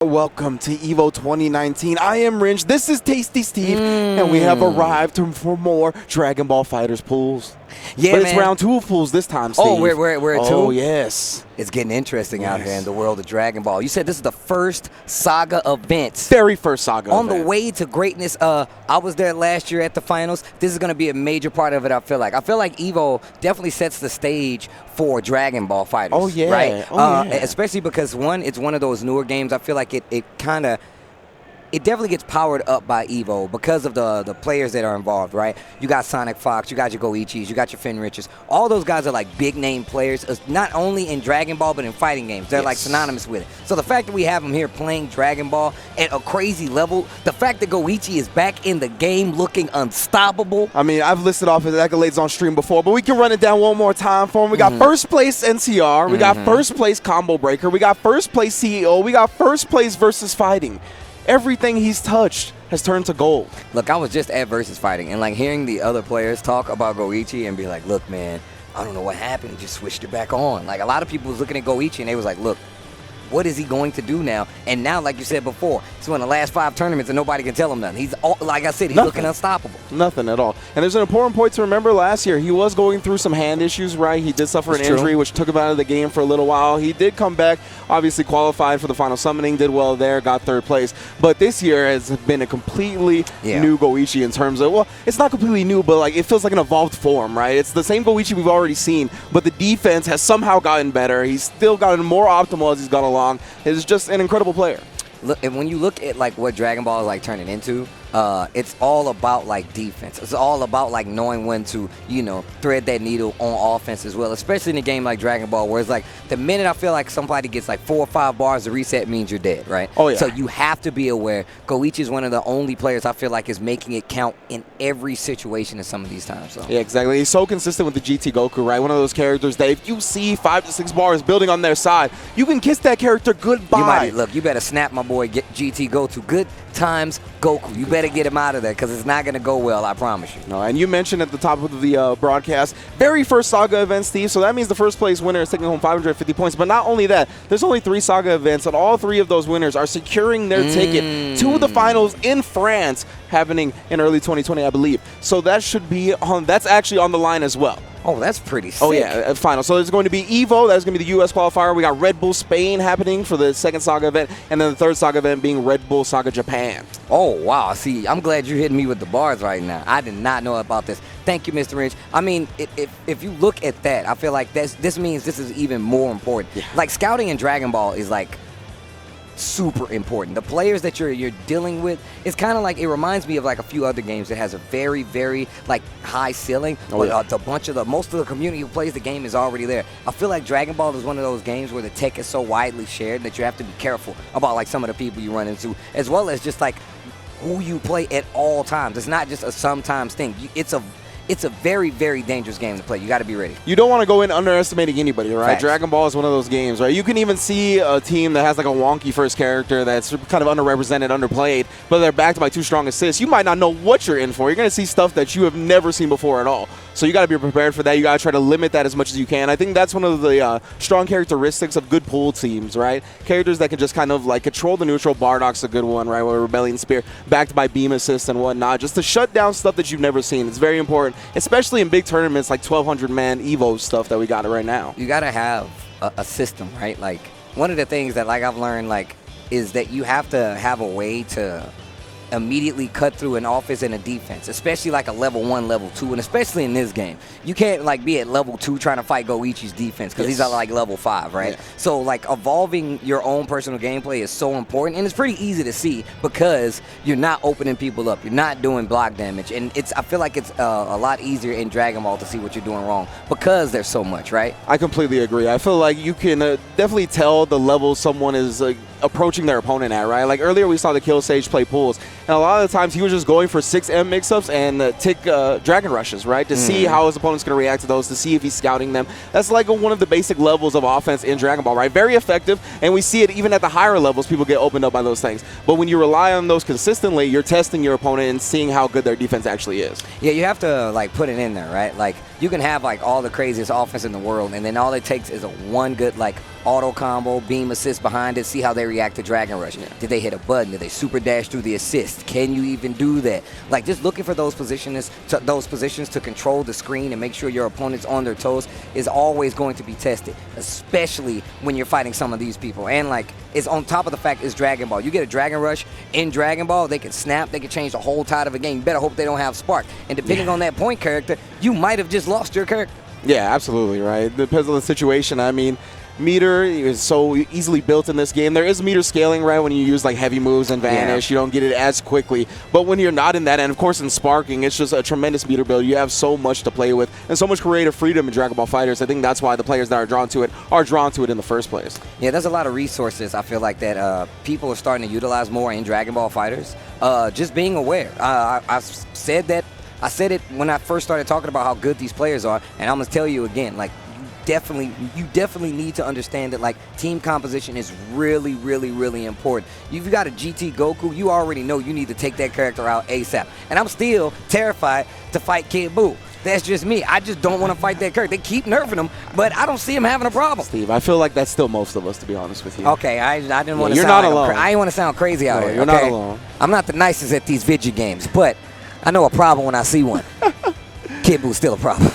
Welcome to EVO 2019. I am Ringe, this is Tasty Steve, and we have arrived for more Dragon Ball FighterZ pools. Yeah, but man. it's round 2 of pools this time, Steve. Oh, we're at 2? Oh, yes. It's getting interesting out there in the world of Dragon Ball. You said this is the first Saga event. Very first Saga on event. the way to greatness. I was there last year at the finals. This is going to be a major part of it, I feel like. I feel like EVO definitely sets the stage for Dragon Ball FighterZ. Oh, yeah. Right? Oh, yeah. Especially because, one, it's one of those newer games. I feel like it definitely gets powered up by EVO because of the players that are involved, right? You got SonicFox, you got your Goichis, you got your Fenriches. All those guys are like big name players, not only in Dragon Ball, but in fighting games. They're like synonymous with it. So the fact that we have them here playing Dragon Ball at a crazy level, the fact that Goichi is back in the game looking unstoppable. I mean, I've listed off his accolades on stream before, but we can run it down one more time for him. We got first place NCR, we got first place Combo Breaker, we got first place CEO, we got first place Versus Fighting. Everything he's touched has turned to gold. Look, I was just at Versus Fighting, and like hearing the other players talk about Goichi and be like, look, man, I don't know what happened. He just switched it back on. Like, a lot of people was looking at Goichi, and they was like, look, what is he going to do now? And now, like you said before, he's won the last 5 tournaments and nobody can tell him nothing. He's, like I said, he's looking unstoppable. Nothing at all. And there's an important point to remember. Last year, he was going through some hand issues, right? He did suffer an injury, which took him out of the game for a little while. He did come back, obviously qualified for the final summoning, did well there, got 3rd place. But this year has been a completely new Goichi in terms of, well, it's not completely new, but like it feels like an evolved form, right? It's the same Goichi we've already seen, but the defense has somehow gotten better. He's still gotten more optimal as he's gone along. It's just an incredible player. Look, and when you look at like what Dragon Ball is like turning into, it's all about like defense. It's all about like knowing when to, you know, thread that needle on offense as well, especially in a game like Dragon Ball, where it's like the minute I feel like somebody gets like 4 or 5 bars, the reset means you're dead, right? Oh, yeah. So you have to be aware. Goichi is one of the only players I feel like is making it count in every situation in some of these times. So. Yeah, exactly. He's so consistent with the GT Goku, right? One of those characters that if you see 5 to 6 bars building on their side, you can kiss that character goodbye. Look, you better snap my boy GT Goku. Good times Goku. You better get him out of there because it's not going to go well, I promise you. No, and you mentioned at the top of the broadcast, very first Saga event, Steve, so that means the first place winner is taking home 550 points. But not only that, there's only 3 Saga events, and all 3 of those winners are securing their ticket to the finals in France, happening in early 2020, I believe. So that should be on, that's actually on the line as well. Oh, that's pretty sick. Oh, yeah, final. So there's going to be EVO. That's going to be the U.S. qualifier. We got Red Bull Spain happening for the 2nd Saga event, and then the 3rd Saga event being Red Bull Saga Japan. Oh, wow. See, I'm glad you're hitting me with the bars right now. I did not know about this. Thank you, Mr. Ringe. I mean, if you look at that, I feel like this means this is even more important. Yeah. Like, scouting in Dragon Ball is, like, super important. The players that you're dealing with, it's kind of like, it reminds me of like a few other games that has a very, very like high ceiling, but most of the community who plays the game is already there. I feel like Dragon Ball is one of those games where the tech is so widely shared that you have to be careful about like some of the people you run into, as well as just like who you play at all times. It's not just a sometimes thing. It's a very, very dangerous game to play. You got to be ready. You don't want to go in underestimating anybody, right? Facts. Dragon Ball is one of those games, right? You can even see a team that has like a wonky first character that's kind of underrepresented, underplayed, but they're backed by 2 strong assists. You might not know what you're in for. You're going to see stuff that you have never seen before at all. So you got to be prepared for that. You got to try to limit that as much as you can. I think that's one of the strong characteristics of good pool teams, right? Characters that can just kind of like control the neutral. Bardock's a good one, right? With Rebellion Spear backed by beam assist and whatnot, just to shut down stuff that you've never seen. It's very important, especially in big tournaments like 1,200-man EVO stuff that we got right now. You got to have a system, right? Like, one of the things that like I've learned like is that you have to have a way to immediately cut through an offense and a defense, especially like a level 1, level 2, and especially in this game. You can't like be at level 2 trying to fight Goichi's defense because he's at like level 5, right? Yeah. So like evolving your own personal gameplay is so important, and it's pretty easy to see because you're not opening people up, you're not doing block damage, and I feel like it's a lot easier in Dragon Ball to see what you're doing wrong because there's so much, right? I completely agree. I feel like you can definitely tell the level someone is approaching their opponent at, right? Like earlier we saw the Kill Sage play pools, and a lot of the times he was just going for 6M mix-ups and tick Dragon Rushes, right? To see how his opponent's going to react to those, to see if he's scouting them. That's like one of the basic levels of offense in Dragon Ball, right? Very effective, and we see it even at the higher levels, people get opened up by those things. But when you rely on those consistently, you're testing your opponent and seeing how good their defense actually is. Yeah, you have to like put it in there, right? Like you can have like all the craziest offense in the world, and then all it takes is a one good like auto combo, beam assist behind it, see how they react to Dragon Rush. Did they hit a button? Did they super dash through the assist? Can you even do that? Like, just looking for those positions to control the screen and make sure your opponent's on their toes is always going to be tested, especially when you're fighting some of these people. And like, it's on top of the fact it's Dragon Ball. You get a Dragon Rush in Dragon Ball, they can snap, they can change the whole tide of a game. You better hope they don't have Spark. And depending on that point character, you might have just lost your character. Yeah, absolutely, right? Depends on the situation. I mean, meter is so easily built in this game. There is meter scaling, right, when you use like heavy moves and vanish. You don't get it as quickly. But when you're not in that, and of course in sparking, it's just a tremendous meter build. You have so much to play with and so much creative freedom in Dragon Ball FighterZ. I think that's why the players that are drawn to it in the first place. Yeah, there's a lot of resources I feel like that people are starting to utilize more in Dragon Ball FighterZ. Just being aware. I said it when I first started talking about how good these players are, and I'm gonna tell you again, like, you definitely need to understand that, like, team composition is really, really, really important. If you've got a GT Goku, you already know you need to take that character out ASAP. And I'm still terrified to fight Kid Buu. That's just me. I just don't want to fight that character. They keep nerfing him, but I don't see him having a problem. Steve, I feel like that's still most of us, to be honest with you. Okay, I didn't want to. You're sound not like alone. I didn't want to sound crazy out here. You're not alone. I'm not the nicest at these video games, but I know a problem when I see one. Kid Buu's still a problem.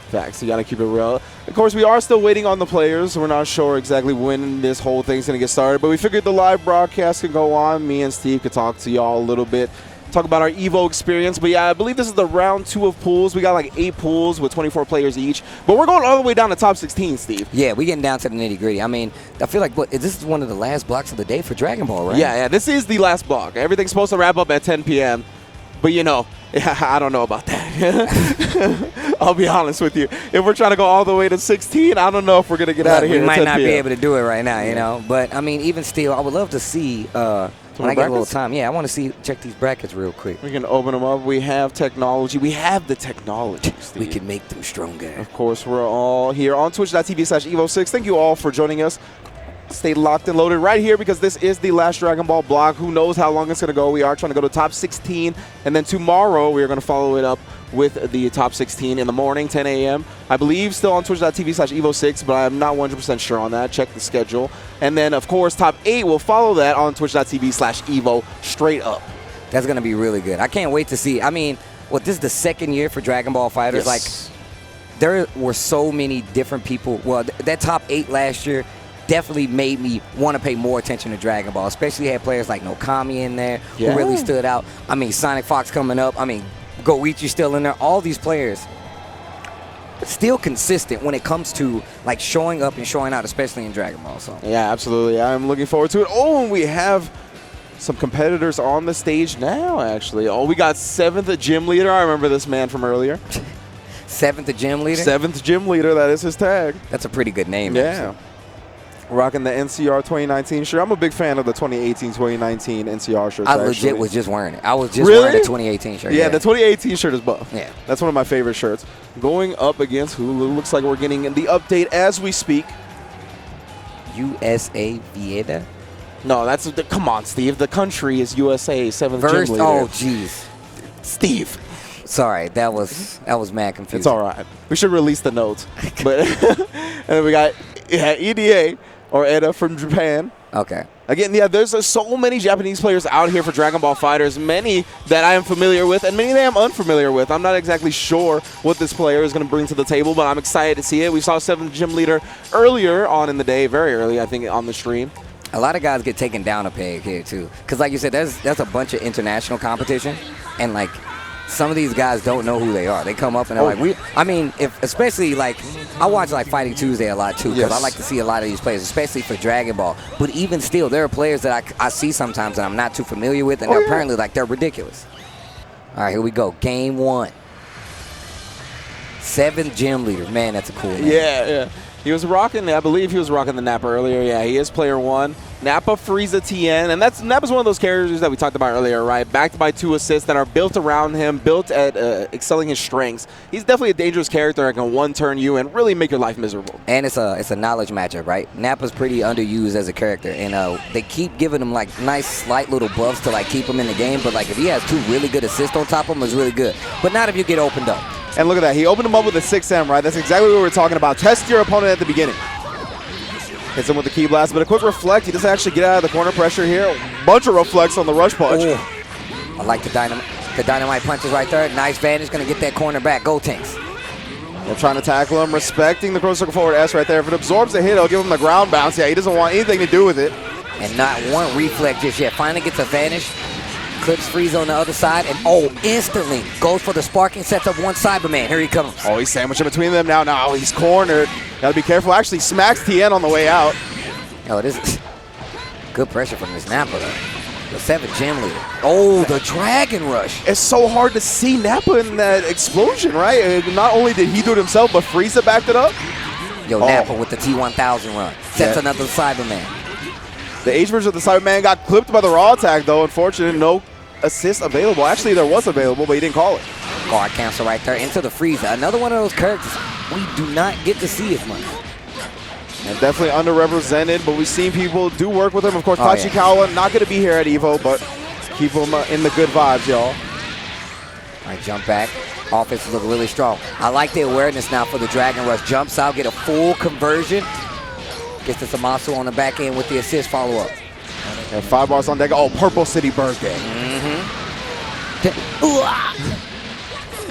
Facts. You got to keep it real. Of course, we are still waiting on the players. We're not sure exactly when this whole thing's going to get started, but we figured the live broadcast could go on. Me and Steve could talk to y'all a little bit, talk about our EVO experience. But yeah, I believe this is the round 2 of pools. We got like 8 pools with 24 players each, but we're going all the way down to top 16, Steve. Yeah, we're getting down to the nitty-gritty. I mean, I feel like this is one of the last blocks of the day for Dragon Ball, right? Yeah, this is the last block. Everything's supposed to wrap up at 10 p.m., but you know, I don't know about that. I'll be honest with you. If we're trying to go all the way to 16, I don't know if we're going to get out of here. We might not be able to do it right now, you know. But, I mean, even still, I would love to see, when I get a little time. Yeah, I want to check these brackets real quick. We can open them up. We have technology. We have the technology, Steve. We can make them stronger. Of course, we're all here on twitch.tv/EVO6. Thank you all for joining us. Stay locked and loaded right here because this is the last Dragon Ball block. Who knows how long it's going to go. We are trying to go to top 16. And then tomorrow we are going to follow it up with the top 16 in the morning, 10 a.m. I believe still on twitch.tv/EVO6, but I'm not 100% sure on that. Check the schedule. And then, of course, top 8 will follow that on twitch.tv/EVO straight up. That's going to be really good. I can't wait to see. I mean, this is the second year for Dragon Ball FighterZ. Yes. Like, there were so many different people. Well, that top 8 last year definitely made me want to pay more attention to Dragon Ball, especially had players like Nokami in there who really stood out. I mean, SonicFox coming up. I mean, Goichi still in there. All these players still consistent when it comes to like showing up and showing out, especially in Dragon Ball. So yeah, absolutely. I'm looking forward to it. Oh, and we have some competitors on the stage now, actually. Oh, we got 7th Gym Leader. I remember this man from earlier. 7th Gym Leader? 7th Gym Leader. That is his tag. That's a pretty good name. Yeah. Actually. Rocking the NCR 2019 shirt. I'm a big fan of the 2018-2019 NCR shirts. I legit was just wearing it. I was just really? wearing the 2018 shirt. Yeah, the 2018 shirt is buff. Yeah. That's one of my favorite shirts. Going up against Hulu. Looks like we're getting the update as we speak. USA Vieda? No, that's come on, Steve. The country is USA. 7th Gym Leader. Oh, jeez. Steve. Sorry, that was mad confusing. It's all right. We should release the notes. But and then we got EDA or EDA from Japan. Okay. Again, yeah, there's so many Japanese players out here for Dragon Ball FighterZ, many that I am familiar with and many that I'm unfamiliar with. I'm not exactly sure what this player is going to bring to the table, but I'm excited to see it. We saw 7th Gym Leader earlier on in the day, very early, I think, on the stream. A lot of guys get taken down a peg here, too. Because like you said, there's a bunch of international competition, and, like, some of these guys don't know who they are. They come up and they're like, I mean, especially like, I watch like Fighting Tuesday a lot too, because I like to see a lot of these players, especially for Dragon Ball. But even still, there are players that I see sometimes that I'm not too familiar with, and they're apparently like, they're ridiculous. All right, here we go. Game 1. 7th Gym Leader. Man, that's a cool name. Yeah. He was rocking, I believe he was rocking the Nappa earlier. Yeah, he is player 1. Nappa, Frieza, Tien, and Nappa's one of those characters that we talked about earlier, right? Backed by 2 assists that are built around him, built at excelling his strengths. He's definitely a dangerous character that can one-turn you and really make your life miserable. And it's a knowledge matchup, right? Nappa's pretty underused as a character, and they keep giving him like nice, slight little buffs to like keep him in the game. But like if he has 2 really good assists on top of him, it's really good. But not if you get opened up. And look at that. He opened him up with a 6M, right? That's exactly what we were talking about. Test your opponent at the beginning. Hits him with the key blast, but a quick reflect. He doesn't actually get out of the corner pressure here. Bunch of reflects on the rush punch. Ooh. I like the dynamite punches right there. Nice vantage, gonna get that corner back. Go Tanks. They're trying to tackle him, respecting the cross circle forward S right there. If it absorbs a hit, it'll give him the ground bounce. Yeah, he doesn't want anything to do with it. And not one reflex just yet. Finally gets a vanish. Clips freeze on the other side, and instantly goes for the sparking, sets up one Cyberman. Here he comes. Oh, he's sandwiching between them now. Now he's cornered. Gotta be careful. Actually smacks TN on the way out. Oh, this is good pressure from this Nappa, though. The 7 gym leader. Oh, the Dragon Rush. It's so hard to see Nappa in that explosion, right? And not only did he do it himself, but Frieza backed it up. Yo, Nappa with the T-1000 run. Sets another Cyberman. The H version of the Cyberman got clipped by the raw attack, though. Unfortunate, no assist available. Actually, there was available, but he didn't call it. Guard cancel right there into the Frieza. Another one of those characters we do not get to see as much. And definitely underrepresented, but we've seen people do work with him. Of course, Tachikawa not going to be here at EVO, but keep him in the good vibes, y'all. All right, jump back. Offense look really strong. I like the awareness now for the Dragon Rush. Jumps out, get a full conversion. Gets the Samasu on the back end with the assist follow-up. And 5 bars on deck. Oh, Purple City Birthday.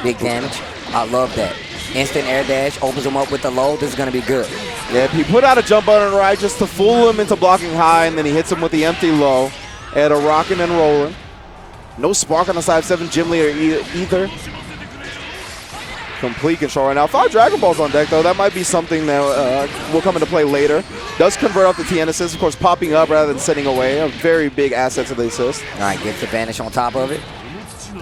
Big damage. I love that. Instant air dash, opens him up with the low. This is going to be good. Yeah, he put out a jump button right just to fool him into blocking high, and then he hits him with the empty low. At a rocking and rolling. No spark on the side 7 gym leader either. Complete control right now. 5 Dragon Balls on deck, though. That might be something that will come into play later. Does convert off the TN assist, of course, popping up rather than sitting away. A very big asset to the assist. All right, gets the vanish on top of it.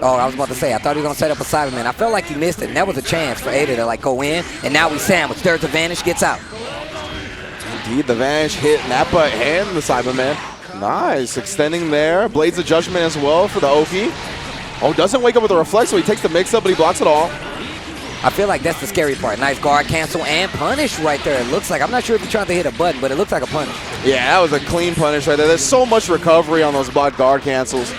Oh, I was about to say, I thought he was going to set up a Cyberman. I felt like he missed it, and that was a chance for Ada to like go in, and now we sandwich. There's the vanish, gets out. Indeed, the vanish hit Nappa and the Cyberman. Nice, extending there. Blades of Judgment as well for the Oki. Oh, doesn't wake up with a reflex, so he takes the mix-up, but he blocks it all. I feel like that's the scary part. Nice guard cancel and punish right there. It looks like, I'm not sure if he tried to hit a button, but it looks like a punish. Yeah, that was a clean punish right there. There's so much recovery on those blocked guard cancels.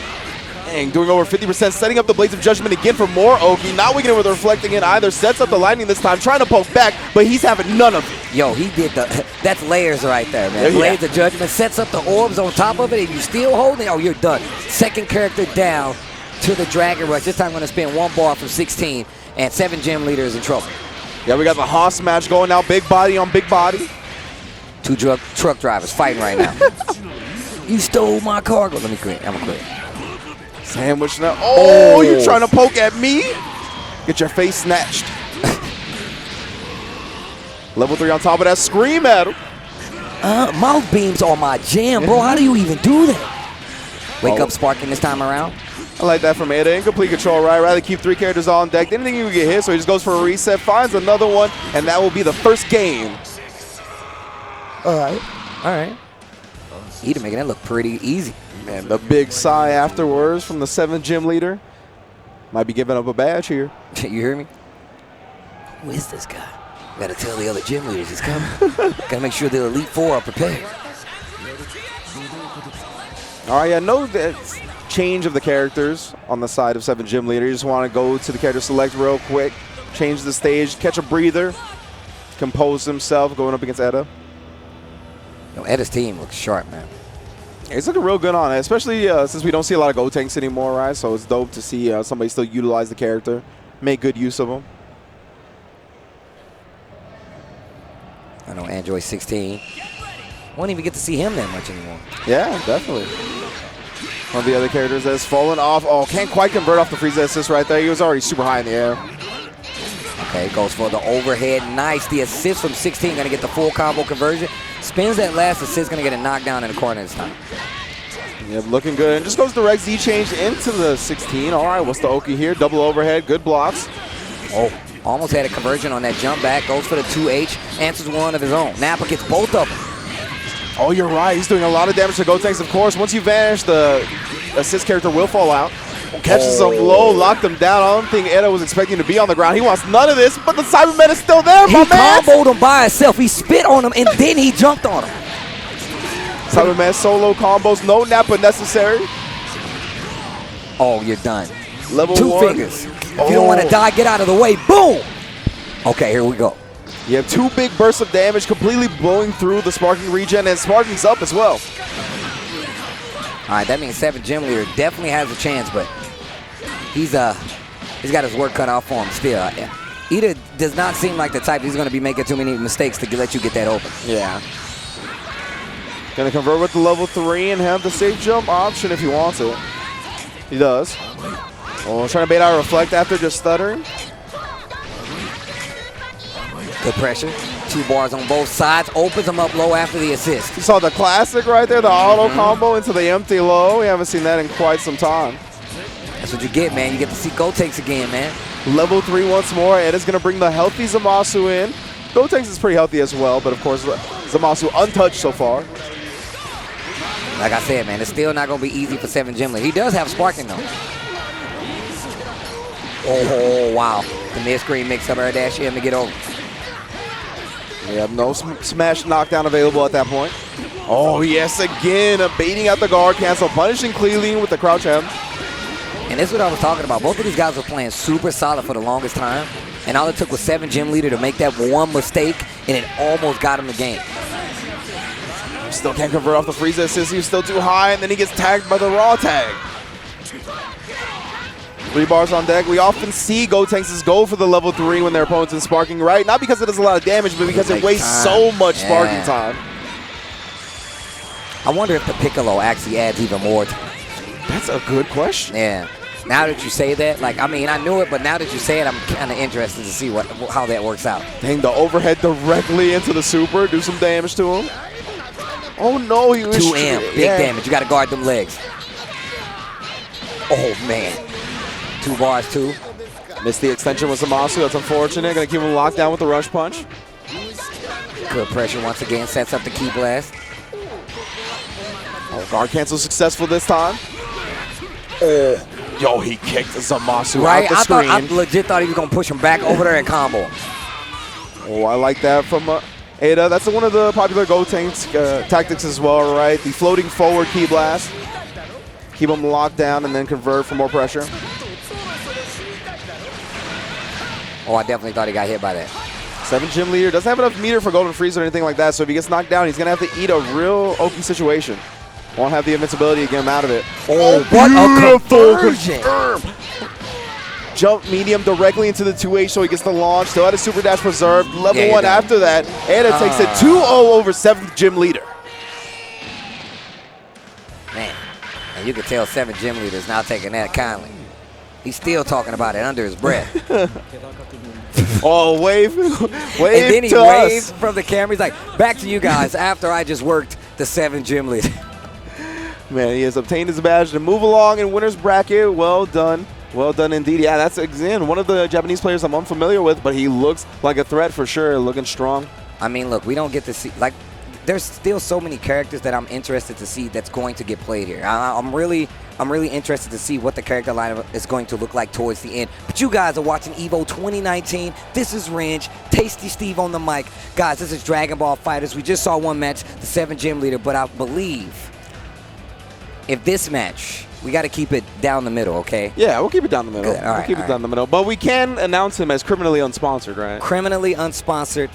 Dang, doing over 50%, setting up the Blades of Judgment again for more Oki. Not waking it with reflecting it either. Sets up the lightning this time, trying to poke back, but he's having none of it. Yo, he did that's layers right there, man. Yeah. Blades of Judgment sets up the orbs on top of it, and you still holding it. Oh, you're done. Second character down to the Dragon Rush. This time going to spin 1 bar from 16, and 7 gym leaders in trouble. Yeah, we got the Haas match going now. Big body on big body. 2 truck drivers fighting right now. You stole my cargo. Let me quit. I'm going to quit. Sandwich now. Oh, you're trying to poke at me? Get your face snatched. Level 3 on top of that. Scream at him. Mouth beams are my jam, bro. How do you even do that? Wake up sparking this time around. I like that from Ada. Incomplete control, right? Rather keep 3 characters on deck. Didn't think he would get hit, so he just goes for a reset. Finds another one, and that will be the first game. All right. All right. Eda making that look pretty easy. Man, the big sigh afterwards from the 7th gym leader. Might be giving up a badge here. You hear me? Who is this guy? Gotta tell the other gym leaders he's coming. Gotta make sure the Elite 4 are prepared. All right, I know that change of the characters on the side of 7 gym leader. You just want to go to the character select real quick, change the stage, catch a breather, compose himself going up against Eda. Yo, Eda's team looks sharp, man. It's looking real good on it, especially since we don't see a lot of Go Tanks anymore, right? So it's dope to see somebody still utilize the character, make good use of them. I know Android 16. Won't even get to see him that much anymore. Yeah, definitely. One of the other characters that's fallen off. Oh, can't quite convert off the Frieza assist right there. He was already super high in the air. Okay, goes for the overhead. Nice. The assist from 16. Going to get the full combo conversion. Spins that last assist. Going to get a knockdown in the corner this time. Yep, looking good. And just goes direct Z change into the 16. All right, what's the Oki here? Double overhead. Good blocks. Oh, almost had a conversion on that jump back. Goes for the 2H. Answers one of his own. Nappa gets both of them. Oh, you're right. He's doing a lot of damage to Go Tanks, of course. Once you vanish, the assist character will fall out. Catches him low, locked him down. I don't think Eda was expecting to be on the ground. He wants none of this, but the Cyberman is still there, my man. He comboed him by himself. He spit on him, and then he jumped on him. Cyberman solo combos, no Nappa necessary. Oh, you're done. Level 2 1. fingers. If you don't want to die, get out of the way. Boom. Okay, here we go. You have 2 big bursts of damage completely blowing through the Sparking regen, and Sparking's up as well. All right, that means 7 Gym Leader definitely has a chance, but he's got his work cut out for him still. Ida does not seem like the type he's going to be making too many mistakes to let you get that open. Yeah. Going to convert with the level 3 and have the safe jump option if he wants it. He does. Oh, trying to bait out a reflect after just stuttering. Good pressure. 2 bars on both sides. Opens him up low after the assist. You saw the classic right there, the auto combo into the empty low. We haven't seen that in quite some time. That's what you get, man. You get to see Gotenks again, man. Level 3 once more. Ed is going to bring the healthy Zamasu in. Gotenks is pretty healthy as well, but of course, Zamasu untouched so far. Like I said, man, it's still not going to be easy for 7 Gym Leader. He does have Sparking, though. Oh, wow. The mid-screen mix-up air dash him to get over. We have no smash knockdown available at that point. Oh, yes, again, baiting out the guard cancel, punishing Clearly with the crouch M. And this is what I was talking about. Both of these guys were playing super solid for the longest time, and all it took was 7 Gym Leader to make that one mistake, and it almost got him the game. Still can't convert off the Frieza assist. He's still too high, and then he gets tagged by the raw tag. 3 bars on deck. We often see Gotenks go for the level 3 when their opponent's in Sparking, right? Not because it does a lot of damage, but because it wastes so much Sparking time. I wonder if the Piccolo actually adds even more. That's a good question. Yeah. Now that you say that, like, I mean, I knew it, but now that you say it, I'm kind of interested to see how that works out. Dang, the overhead directly into the super. Do some damage to him. Oh, no. He was 2M. Big damage. You got to guard them legs. Oh, man. 2 bars, 2. Missed the extension with Zamasu. That's unfortunate. Going to keep him locked down with the rush punch. Good pressure once again. Sets up the key blast. Oh, guard cancel successful this time. Oh. Yo, he kicked Zamasu out the screen. I legit thought he was going to push him back over there and combo. Oh, I like that from Ada. That's one of the popular Gotenks tactics as well, right? The floating forward key blast. Keep him locked down and then convert for more pressure. Oh, I definitely thought he got hit by that. 7 Gym Leader doesn't have enough meter for Golden Freeze or anything like that, so if he gets knocked down, he's going to have to eat a real open situation. Won't have the invincibility to get him out of it. Oh, what a conversion! Jump medium directly into the 2H, so he gets the launch. Still had a super dash preserved. Level 1 after that. And it takes it 2-0 over 7th Gym Leader. Man, and you can tell 7 Gym Leader is now taking that kindly. He's still talking about it under his breath. Oh, wave and then he waves from the camera. He's like, back to you guys after I just worked the 7 Gym Leader. Man, he has obtained his badge to move along in winner's bracket. Well done. Well done indeed. Yeah, that's, again, one of the Japanese players I'm unfamiliar with, but he looks like a threat for sure, looking strong. I mean, look, we don't get to see, like, there's still so many characters that I'm interested to see that's going to get played here. I'm really interested to see what the character lineup is going to look like towards the end. But you guys are watching EVO 2019. This is Ringe, Tasty Steve on the mic. Guys, this is Dragon Ball FighterZ. We just saw one match, the 7 Gym Leader, but I believe if this match, we got to keep it down the middle, okay? Yeah, we'll keep it down the middle. Good. All right, we'll keep it down the middle. But we can announce him as criminally unsponsored, right? Criminally unsponsored.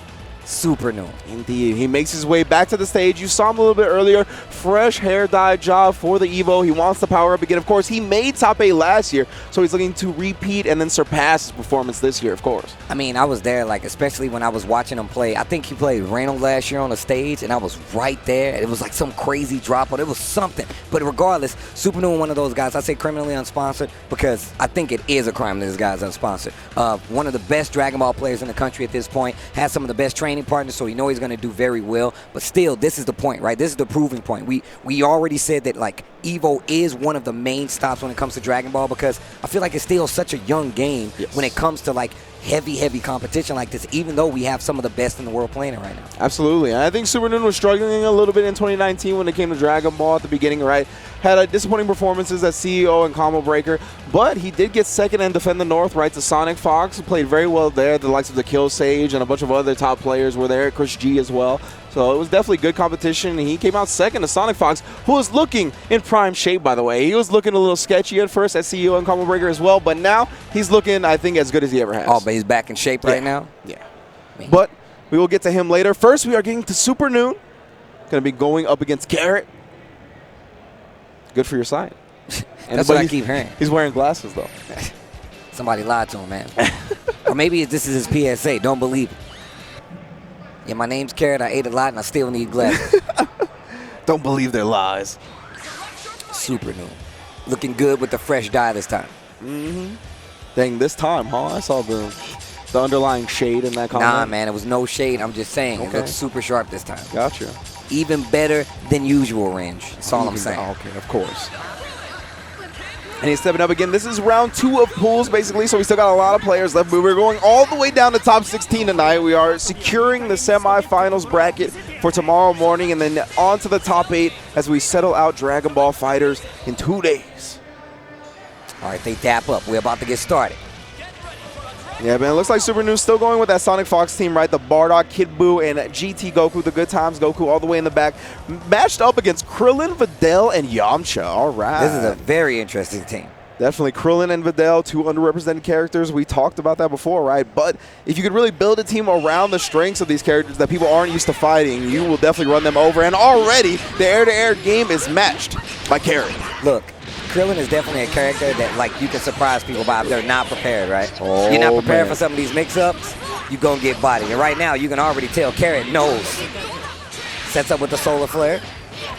Super new. Indeed. He makes his way back to the stage. You saw him a little bit earlier. Fresh hair dye job for the EVO. He wants to power up again. Of course, he made top 8 last year, so he's looking to repeat and then surpass his performance this year, of course. I mean, I was there, like, especially when I was watching him play. I think he played Reno last year on the stage, and I was right there. It was like some crazy drop, but it was something. But regardless, Super New, one of those guys. I say criminally unsponsored because I think it is a crime that this guy's unsponsored. One of the best Dragon Ball players in the country at this point. Has some of the best training partners, so you know he's going to do very well. But still, this is the point, right? This is the proving point. We already said that, like, EVO is one of the main stops when it comes to Dragon Ball because I feel like it's still such a young game when it comes to, like, heavy competition like this, even though we have some of the best in the world playing it right now. Absolutely. And I think Super Noon was struggling a little bit in 2019 when it came to Dragon Ball at the beginning, right? Had disappointing performances as CEO and Combo Breaker, but he did get second and defend the North, right, to SonicFox, who played very well there. The likes of the Kill Sage and a bunch of other top players were there, Chris G as well. So it was definitely good competition. He came out second to SonicFox, who was looking in prime shape, by the way. He was looking a little sketchy at first as CEO and Combo Breaker as well, but now he's looking, I think, as good as he ever has. Oh, but he's back in shape right now? Yeah. But We will get to him later. First, we are getting to Super Noon. Going to be going up against Garrett. Good for your sight. That's what I keep hearing. He's wearing glasses, though. Somebody lied to him, man. Or maybe this is his PSA. Don't believe it. Yeah, my name's Carrot. I ate a lot, and I still need glasses. Don't believe their lies. Super Noon. Looking good with the fresh dye this time. Mm-hmm. Dang, this time, huh? I saw the underlying shade in that comment. Nah, man, it was no shade. I'm just saying. Okay. It looks super sharp this time. Gotcha. Even better than usual range. That's all I'm saying. Okay, of course. And he's stepping up again. This is round 2 of pools, basically, so we still got a lot of players left. But we're going all the way down to top 16 tonight. We are securing the semifinals bracket for tomorrow morning, and then on to the top 8 as we settle out Dragon Ball FighterZ in 2 days. All right, they dap up. We're about to get started. Yeah, man, it looks like Super Noon's still going with that SonicFox team, right? The Bardock, Kid Buu, and GT Goku, the Good Times Goku, all the way in the back. Matched up against Krillin, Videl, and Yamcha. All right. This is a very interesting team. Definitely Krillin and Videl, 2 underrepresented characters. We talked about that before, right? But if you could really build a team around the strengths of these characters that people aren't used to fighting, you will definitely run them over. And already, the air-to-air game is matched by Carrot. Look, Krillin is definitely a character that, like, you can surprise people by if they're not prepared, right? Oh, you're not prepared man. for some of these mix-ups, you're going to get bodied. And right now, you can already tell Carrot knows. Sets up with the Solar Flare.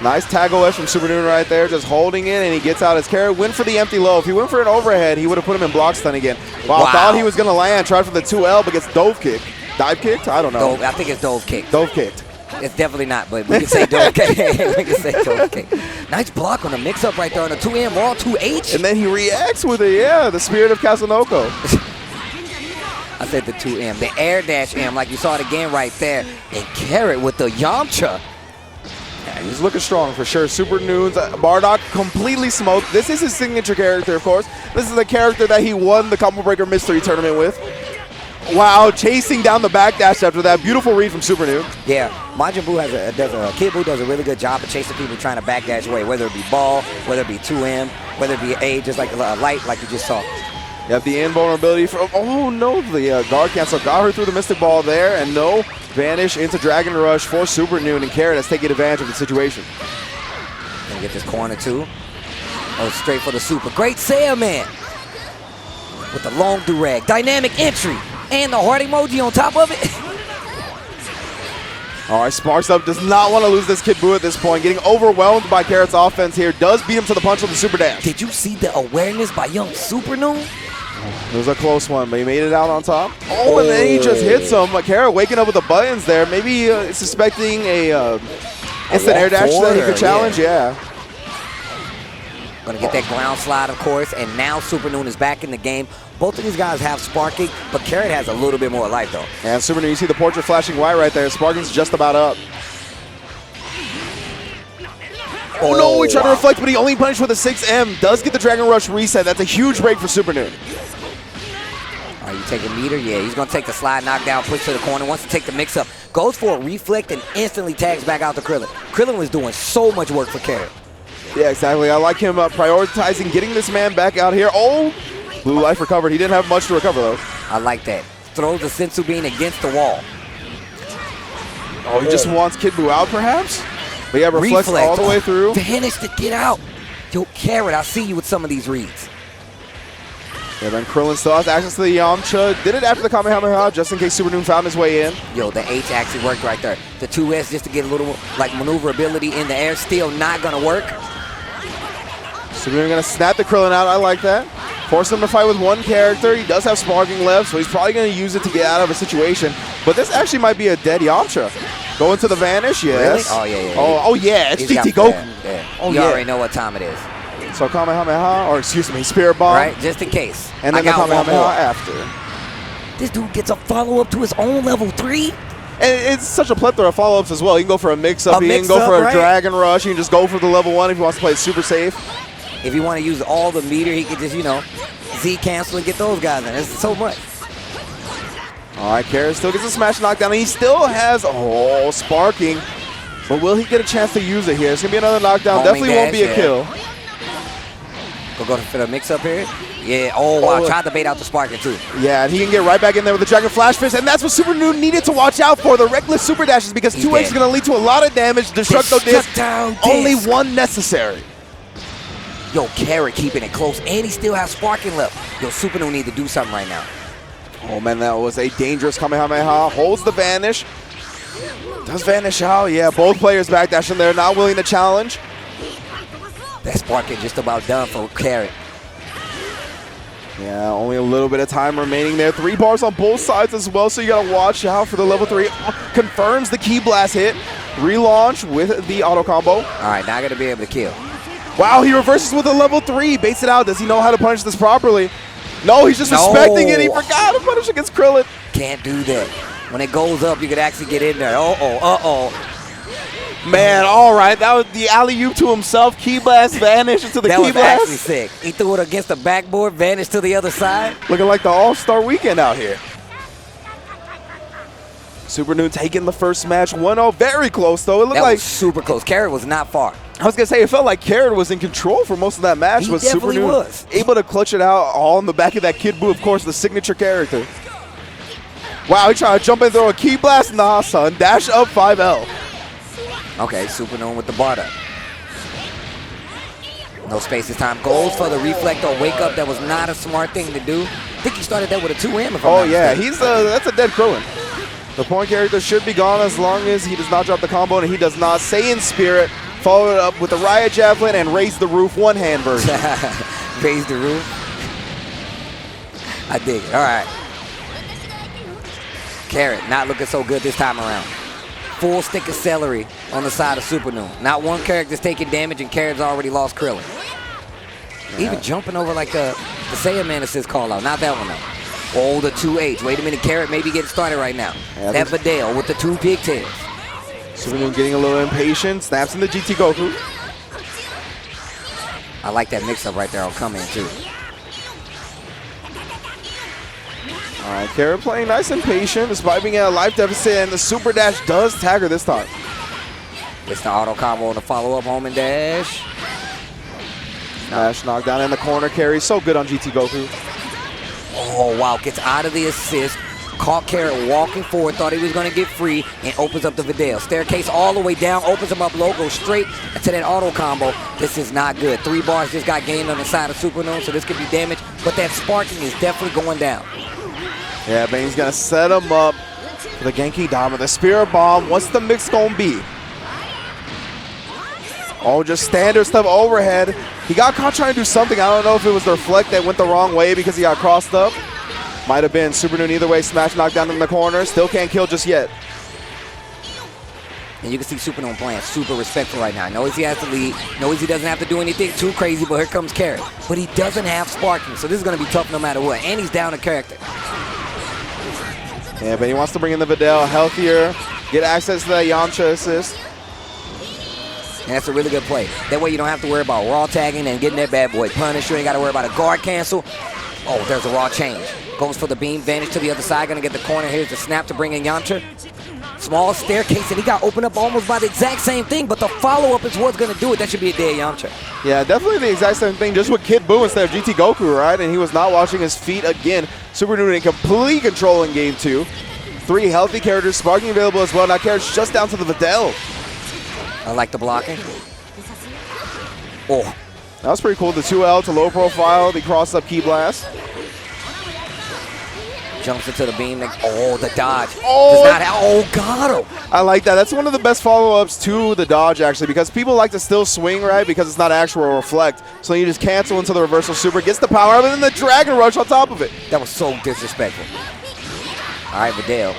Nice tag OS from Super Noon right there, just holding it, and he gets out his Carrot. Went for the empty low. If he went for an overhead, he would have put him in block stun again. Wow. Thought he was going to land, tried for the 2L, but gets dove kicked. Dive kicked? I don't know. I think it's dove kicked. Dove kicked. It's definitely not, but we can say dove kick. We can say dove kick. Nice block on the mix-up right there on the 2M, raw 2H. And then he reacts with it, yeah, the spirit of Cassanova. I said the 2M. The air dash M, like you saw it again right there. And Carrot with the Yamcha. Yeah, he's looking strong for sure. Super Noon's Bardock completely smoked. This is his signature character, of course. This is the character that he won the Combo Breaker Mystery Tournament with. Wow, chasing down the backdash after that. Beautiful read from Super Noon. Yeah, Majin Buu Kid Buu does a really good job of chasing people trying to backdash away, whether it be ball, whether it be 2M, whether it be A, just like a light like you just saw. You have the invulnerability from, oh no, the guard cancel. Got her through the Mystic Ball there, and no, vanish into Dragon Rush for Super Noon, and Carrot has taken advantage of the situation. Gonna get this corner too. Oh, straight for the super. Great Saiyaman with the long durag. Dynamic entry. And the heart emoji on top of it. All right, Sparks Up does not want to lose this Kid Buu at this point. Getting overwhelmed by Carrot's offense here. Does beat him to the punch with the super dash. Did you see the awareness by young Super Noon? It was a close one, but he made it out on top. Oh, and then he just hits him. Carrot waking up with the buttons there. Maybe suspecting a instant air dash that he could challenge. Yeah. Gonna get that ground slide, of course, and now Super Noon is back in the game. Both of these guys have sparking, but Carrot has a little bit more life, though. And Super Noon, you see the portrait flashing white right there. Sparking's just about up. Oh no, he tried to reflect, but he only punished with a 6M. Does get the Dragon Rush reset. That's a huge break for Super Noon. Are you taking meter? Yeah, he's going to take the slide, knockdown, push to the corner, wants to take the mix-up. Goes for a reflect and instantly tags back out to Krillin. Krillin was doing so much work for Carrot. Yeah, exactly. I like him prioritizing getting this man back out here. Oh, blue life recovered. He didn't have much to recover, though. I like that. Throws the Sensu Bean against the wall. Oh, he just wants Kid Buu out, perhaps? But yeah, reflects all the way through. Vanished to get out. Yo, Carrot, I see you with some of these reads. Yeah, then Krillin still has access to the Yamcha. Did it after the Kamehameha, just in case Super Noon found his way in. Yo, the H actually worked right there. The 2S just to get a little, like, maneuverability in the air, still not going to work. Super Noon going to snap the Krillin out. I like that. Force him to fight with one character. He does have sparking left, so he's probably going to use it to get out of a situation. But this actually might be a dead Yamcha. Going to the vanish, yes. Really? Oh, yeah, yeah. Oh, yeah, it's GT Goku. Yeah. Oh, you already know what time it is. So Kamehameha, or excuse me, Spirit Bomb. Right, just in case. And then the Kamehameha after. This dude gets a follow-up to his own level 3. And it's such a plethora of follow-ups as well. You can go for a mix-up, you can go for a Dragon Rush, you can just go for the level 1 if he wants to play it super safe. If you want to use all the meter, he could just, you know, Z-cancel and get those guys in. It's so much. All right, Carrot still gets a smash knockdown. And he still has, sparking. But will he get a chance to use it here? It's going to be another knockdown. Homing Definitely won't be a kill. We'll go for the mix-up here. Yeah, oh, wow, tried to bait out the Sparking, too. Yeah, and he can get right back in there with the Dragon Flash Fist, and that's what Super Noon needed to watch out for, the reckless super dashes, because 2H is going to lead to a lot of damage. Destructo Disc, only one necessary. Yo, Carrot keeping it close, and he still has Sparking left. Yo, Super Noon need to do something right now. Oh, man, that was a dangerous Kamehameha. Holds the Vanish. Does Vanish out? Yeah, both players backdashing there, not willing to challenge. That Sparking just about done for Carrot. Yeah, only a little bit of time remaining there. 3 bars on both sides as well, so you got to watch out for the level 3. Confirms the Ki Blast hit. Relaunch with the auto combo. All right, now I got to be able to kill. Wow, he reverses with a level 3. Baits it out. Does he know how to punish this properly? No, he's just respecting it. He forgot to punish against Krillin. Can't do that. When it goes up, you could actually get in there. Uh-oh, uh-oh. Man, all right. That was the alley-oop to himself. Ki Blast, Vanish into the Ki Blast. That was actually sick. He threw it against the backboard, Vanish to the other side. Looking like the All-Star Weekend out here. Super Noon taking the first match 1-0. Very close, though. It looked like was super close. Carrot was not far. I was going to say, it felt like Carrot was in control for most of that match. He definitely was. Able to clutch it out all in the back of that Kid Buu, of course, the signature character. Wow, he tried to jump in and throw a Ki Blast. Nah, son. Dash up 5L. Okay, Super Noon with the bar up. No space this time. Goes for the reflect or wake up. That was not a smart thing to do. I think he started that with a 2M. Oh, yeah. That's a dead Krillin. The point character should be gone as long as he does not drop the combo, and he does not. Saiyan Spirit, follow it up with the Riot Javelin and Raise the Roof, one-hand version. Raise the Roof. I dig it. All right. Carrot not looking so good this time around. Full stick of celery on the side of Super Noon. Not one character's taking damage, and Carrot's already lost Krillin. Yeah. Even jumping over like the Saiyaman assist call out. Not that one, though. Oh, the 2H. Wait a minute, Carrot may be getting started right now. Yeah, that Videl with the 2 pigtails. Super Noon getting a little impatient. Snaps in the GT Goku. I like that mix-up right there on come in, too. All right, Carrot playing nice and patient despite being at a life deficit, and the super dash does tag her this time. Gets the auto combo on the follow-up home and dash. Smash knockdown in the corner carry. So good on GT Goku. Oh, wow. Gets out of the assist. Caught Carrot walking forward. Thought he was going to get free and opens up the Videl. Staircase all the way down. Opens him up low. Goes straight to that auto combo. This is not good. 3 bars just got gained on the side of Super Noon, so this could be damage. But that sparking is definitely going down. Yeah, but he's going to set him up for the Genki Dama. The Spirit Bomb. What's the mix going to be? Oh, just standard stuff overhead. He got caught trying to do something. I don't know if it was the reflect that went the wrong way because he got crossed up. Might have been Super Noon either way. Smash knockdown in the corner. Still can't kill just yet. And you can see Super Noon playing super respectful right now. Knows he has to lead. Knows he doesn't have to do anything too crazy, but here comes Carrot. But he doesn't have sparking, so this is going to be tough no matter what. And he's down a character. Yeah, but he wants to bring in the Videl healthier, get access to that Yamcha assist. And that's a really good play. That way you don't have to worry about raw tagging and getting that bad boy punished. You ain't got to worry about a guard cancel. Oh, there's a raw change. Goes for the beam, Vanish to the other side. Going to get the corner. Here's the snap to bring in Yamcha. Small staircase, and he got opened up almost by the exact same thing, but the follow-up is what's going to do it. That should be a dead Yamcha. Yeah, definitely the exact same thing, just with Kid Buu instead of GT Goku, right? And he was not watching his feet again. Super Noon in complete control in game 2. 3 healthy characters, sparking available as well. Now Carrot's just down to the Videl. I like the blocking. Oh. That was pretty cool. The 2L to low profile, the cross-up Ki Blast. Jumps into the beam. Oh, the dodge. Oh, got him. I like that. That's one of the best follow-ups to the dodge, actually, because people like to still swing, right, because it's not actual reflect. So you just cancel into the reversal super, gets the power up, and then the Dragon Rush on top of it. That was so disrespectful. All right, Videl.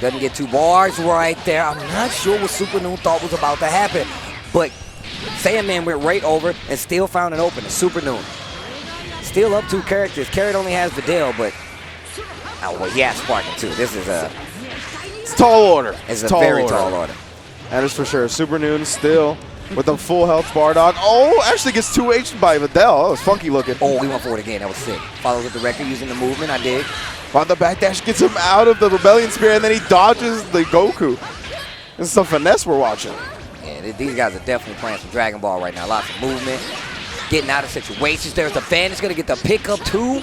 Doesn't get 2 bars right there. I'm not sure what Super Noon thought was about to happen, but Saiyaman went right over and still found an opening. Super Noon. Still up 2 characters. Carrot only has Videl, but oh, well, he has Sparking too. This is a tall order. It's a very tall order. That is for sure. Super Noon still with a full health Bardock. Oh, actually gets 2H'd by Videl. That was funky looking. Oh, he went for it again. That was sick. Follows with the record using the movement. I dig. On the backdash gets him out of the Rebellion Spear, and then he dodges the Goku. This is some finesse we're watching. Yeah, these guys are definitely playing some Dragon Ball right now. Lots of movement. getting out of situations. There's the fan. It's going to get the pickup, too.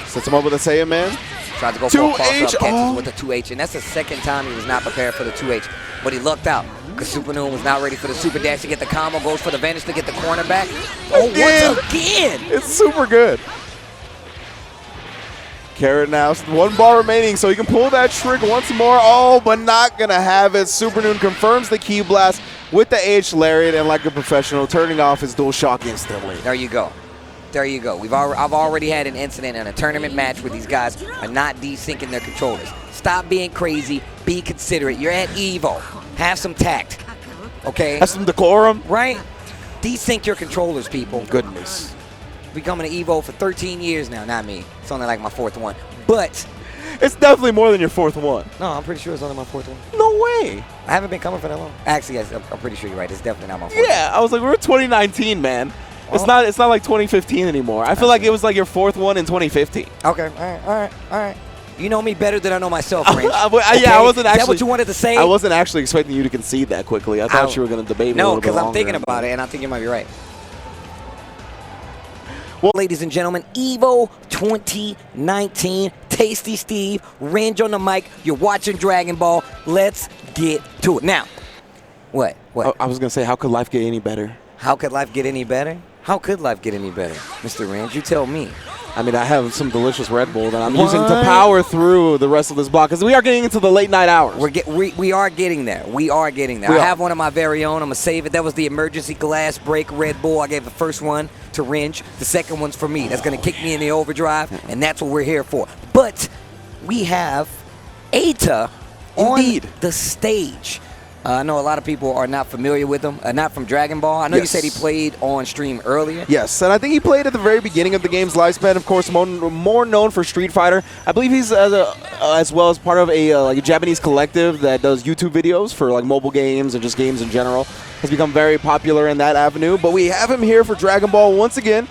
Sets him up with a Saiyan Man. Tries to go for a cross-up, catches with the 2H, and that's the second time he was not prepared for the 2H. But he lucked out because Super Noon was not ready for the Super Dash to get the combo, goes for the Vanish to get the cornerback. Oh, once again! It's super good. Carrot now, 1 bar remaining, so he can pull that trick once more. Oh, but not going to have it. Super Noon confirms the Ki Blast with the H Lariat, and like a professional, turning off his dual shock instantly. There you go. There you go. I've already had an incident in a tournament match where these guys are not desyncing their controllers. Stop being crazy. Be considerate. You're at EVO. Have some tact. Okay? Have some decorum. Right? Desync your controllers, people. Goodness. Becoming an EVO for 13 years now. Not me. It's only like my 4th one. But it's definitely more than your 4th one. No, I'm pretty sure it's only my 4th one. No way. I haven't been coming for that long. Actually, yes, I'm pretty sure you're right. It's definitely not my 4th Yeah, I was like, we're 2019, man. It's not like 2015 anymore. I feel like it was like your 4th one in 2015. Okay, all right. You know me better than I know myself, Rich. Yeah, I wasn't actually. Is that what you wanted to say? I wasn't actually expecting you to concede that quickly. I thought you were going to debate me a little bit longer. No, because I'm thinking about it, and I think you might be right. Well, ladies and gentlemen, EVO 2019, Tasty Steve, Range on the mic. You're watching Dragon Ball. Let's get to it. Now, what? I was going to say, how could life get any better? How could life get any better? How could life get any better? Mr. Range, you tell me. I mean, I have some delicious Red Bull that I'm using to power through the rest of this block because we are getting into the late night hours. We are getting there. We are getting there. I have one of my very own. I'm going to save it. That was the emergency glass break Red Bull. I gave the first one to Range. The second one's for me. That's going to kick me in the overdrive, and that's what we're here for. But we have Ata on the stage. I know a lot of people are not familiar with him, not from Dragon Ball. I know you said he played on stream earlier. Yes, and I think he played at the very beginning of the game's lifespan. Of course, more known for Street Fighter. I believe he's as well as part of a Japanese collective that does YouTube videos for like mobile games and just games in general. Has become very popular in that avenue. But we have him here for Dragon Ball once again.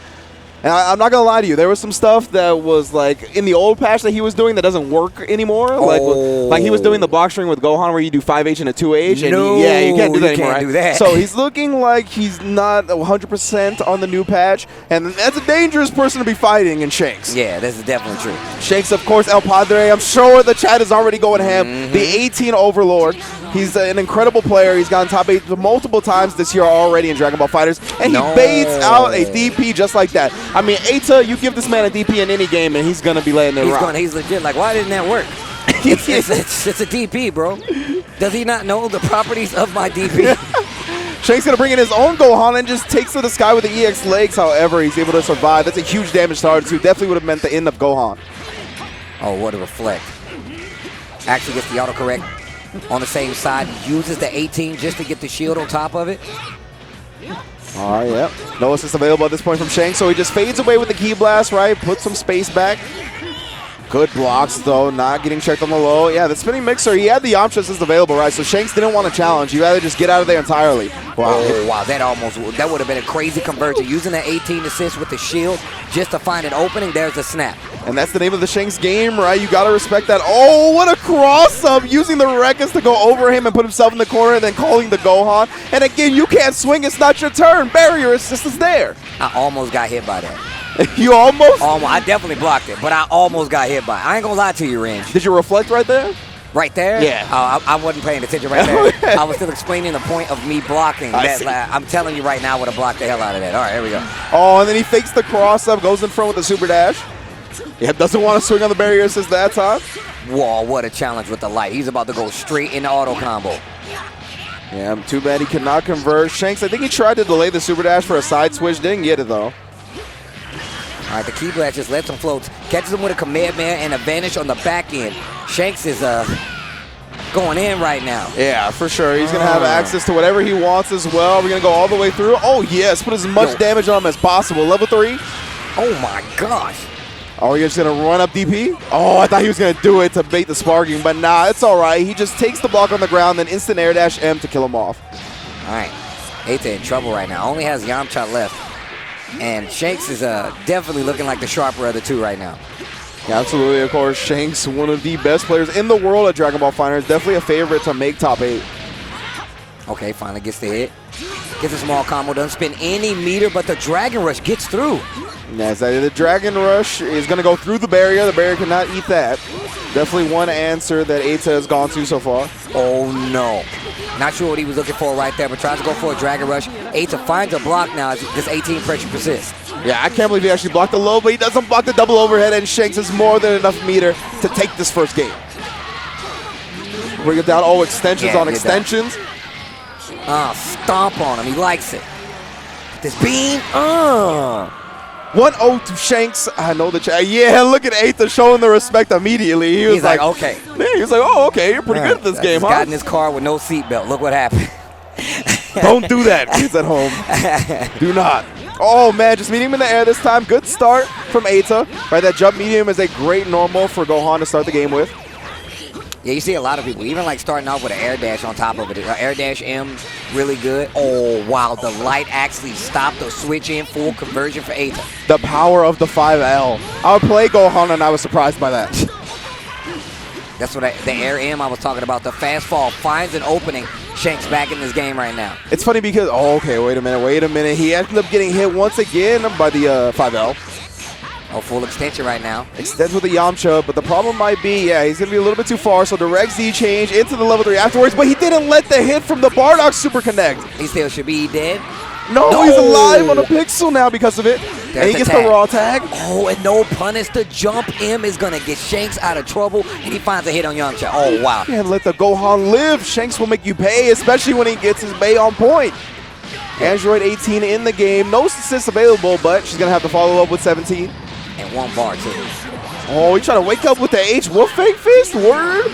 And I'm not going to lie to you. There was some stuff that was like in the old patch that he was doing that doesn't work anymore. Like he was doing the block string with Gohan where you do 5H and a 2H. And you can't do that anymore. Do that. So he's looking like he's not 100% on the new patch. And that's a dangerous person to be fighting in Shanks. Yeah, this is definitely true. Shanks, of course, El Padre. I'm sure the chat is already going ham. The 18 Overlord. He's an incredible player. He's gotten top 8 multiple times this year already in Dragon Ball FighterZ. And he baits out a DP just like that. I mean, Ata, you give this man a DP in any game, and he's going to be letting it rock. He's legit. Like, why didn't that work? It's a DP, bro. Does he not know the properties of my DP? Shanks going to bring in his own Gohan and just takes to the sky with the EX legs. However, he's able to survive. That's a huge damage to R2. Definitely would have meant the end of Gohan. Oh, what a reflect. Actually gets the autocorrect on the same side. Uses the 18 just to get the shield on top of it. All right, yep. No assist available at this point from Shanks, so he just fades away with the Ki Blast, right? Puts some space back. Good blocks, though, not getting checked on the low. Yeah, the spinning mixer, he had the option assist available, right? So Shanks didn't want to challenge. He'd rather just get out of there entirely. Wow. Oh, wow, that would have been a crazy conversion. Using that 18 assist with the shield just to find an opening, there's a snap. And that's the name of the Shanks game, right? You got to respect that. Oh, what a cross-up. Using the Rekas to go over him and put himself in the corner and then calling the Gohan. And again, you can't swing. It's not your turn. Barrier assist is there. I almost got hit by that. You almost? I definitely blocked it, but I almost got hit by it. I ain't going to lie to you, Range. Did you reflect right there? Right there? Yeah. I wasn't paying attention right there. I was still explaining the point of me blocking. I'm telling you right now I would have blocked the hell out of that. All right, here we go. Oh, and then he fakes the cross-up, goes in front with the super dash. Yeah, doesn't want to swing on the barrier assist that time. Whoa, what a challenge with the light. He's about to go straight into auto combo. Yeah, too bad he cannot convert. Shanks, I think he tried to delay the super dash for a side switch. Didn't get it, though. All right, the Ki Blast just lets him float. Catches him with a Kamehameha and a vanish on the back end. Shanks is going in right now. Yeah, for sure. He's going to have access to whatever he wants as well. We're going to go all the way through. Oh, yes. Put as much damage on him as possible. Level 3. Oh, my gosh. Are we just going to run up DP? Oh, I thought he was going to do it to bait the sparking, but nah, it's all right. He just takes the block on the ground, then instant air dash M to kill him off. All right. Ata in trouble right now. Only has Yamcha left. And Shanks is definitely looking like the sharper of the two right now. Yeah, absolutely, of course. Shanks, one of the best players in the world at Dragon Ball FighterZ. Definitely a favorite to make top 8. Okay, finally gets the hit. Gets a small combo, doesn't spend any meter, but the Dragon Rush gets through. Yes, the Dragon Rush is going to go through the barrier. The barrier cannot eat that. Definitely one answer that Eita has gone to so far. Oh, no. Not sure what he was looking for right there, but tries to go for a Dragon Rush. Eita finds a block now as this 18 pressure persists. Yeah, I can't believe he actually blocked the low, but he doesn't block the double overhead, and Shanks has more than enough meter to take this first game. Bring it down. Oh, extensions on extensions. Stomp on him. He likes it. This beam. 1-0 to Shanks. I know the chat. Yeah, look at Eita showing the respect immediately. He's like, okay. Man, he was like, oh, okay, you're pretty good at this game, huh? Got in his car with no seatbelt. Look what happened. Don't do that, kids at home. Do not. Oh, man, just meeting him in the air this time. Good start from Eita. Right, that jump medium is a great normal for Gohan to start the game with. Yeah, you see a lot of people, even like starting off with an air dash on top of it. Air dash M, really good. Oh, wow, the light actually stopped the switch in full conversion for Eita. The power of the 5L. I would play Gohan, and I was surprised by that. That's what the air M I was talking about. The fast fall finds an opening. Shanks back in this game right now. It's funny because, oh, okay, wait a minute. He ended up getting hit once again by the 5L. Oh, full extension right now. Extends with the Yamcha, but the problem might be, yeah, he's going to be a little bit too far, so direct Z change into the level 3 afterwards, but he didn't let the hit from the Bardock Super connect. He still should be dead. No, he's alive on a pixel now because of it. And he gets the raw tag. Oh, and no punish. The jump M is going to get Shanks out of trouble, and he finds a hit on Yamcha. Oh, wow. Can't let the Gohan live. Shanks will make you pay, especially when he gets his Bay on point. Android 18 in the game. No assists available, but she's going to have to follow up with 17. And one bar, too. Oh, he trying to wake up with the H Wolf Fake Fist? Word?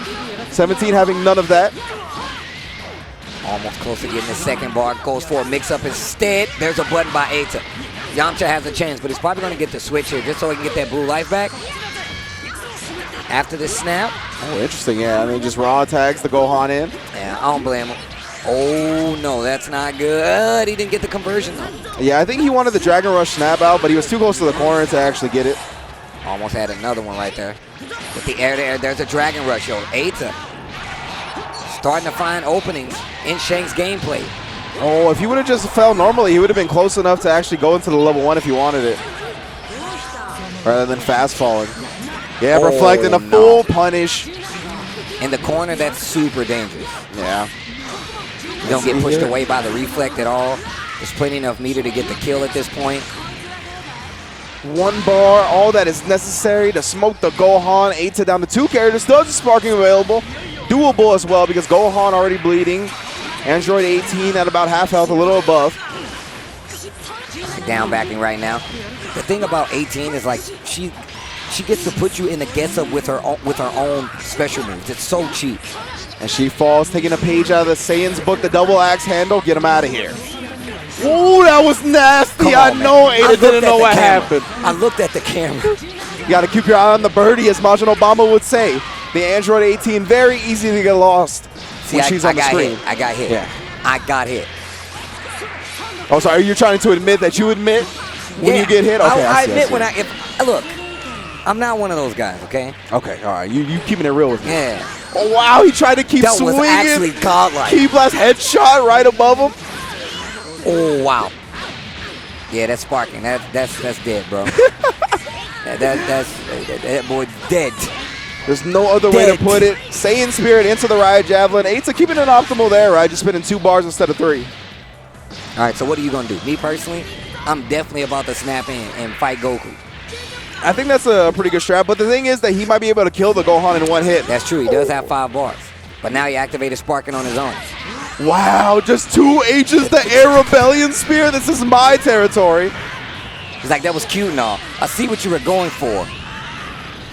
17 having none of that. Almost close to getting the second bar. Goes for a mix-up instead. There's a button by Eita. Yamcha has a chance, but he's probably going to get the switch here just so he can get that blue life back. After the snap. Oh, interesting, yeah. I mean, just raw tags the Gohan in. Yeah, I don't blame him. Oh, no, that's not good. He didn't get the conversion, though. Yeah, I think he wanted the Dragon Rush snap out, but he was too close to the corner to actually get it. Almost had another one right there. With the air-to-air, there's a Dragon Rush, yo. Eita starting to find openings in Shanks' gameplay. Oh, if he would have just fell normally, he would have been close enough to actually go into the level 1 if he wanted it. Rather than fast falling. Yeah, reflecting a full punish. In the corner, that's super dangerous. Yeah. You don't get pushed away by the reflect at all. There's plenty enough meter to get the kill at this point. One bar, all that is necessary to smoke the Gohan. Eita down to 2 characters. Still just sparking available. Doable as well because Gohan already bleeding. Android 18 at about half health, a little above. Down backing right now. The thing about 18 is like she gets to put you in the guess-up with her own special moves. It's so cheap. And she falls, taking a page out of the Saiyan's book, the double axe handle. Get him out of here. Ooh, that was nasty. I know Eita didn't know what happened. I looked at the camera. You got to keep your eye on the birdie, as Majin Obama would say. The Android 18, very easy to get lost when she's on the screen. I got hit. Yeah. I got hit. Oh, sorry. You're trying to admit that you admit when you get hit? Okay, I admit when look, I'm not one of those guys, okay? Okay, all right. You keeping it real with me. Yeah. Oh, wow. He tried to keep swinging. That was actually godlike. Key blast headshot right above him. Oh, wow. Yeah, that's sparking. That's dead, bro. that boy dead. There's no other way to put it. Saiyan Spirit into the Riot Javelin. Eita keeping it optimal there, right? Just spinning 2 bars instead of 3. All right, so what are you going to do? Me personally, I'm definitely about to snap in and fight Goku. I think that's a pretty good strat, but the thing is that he might be able to kill the Gohan in 1 hit. That's true. He does have 5 bars. But now he activated Sparking on his own. Wow, just 2 H's, the Air Rebellion Spear. This is my territory. He's like, that was cute and all. I see what you were going for.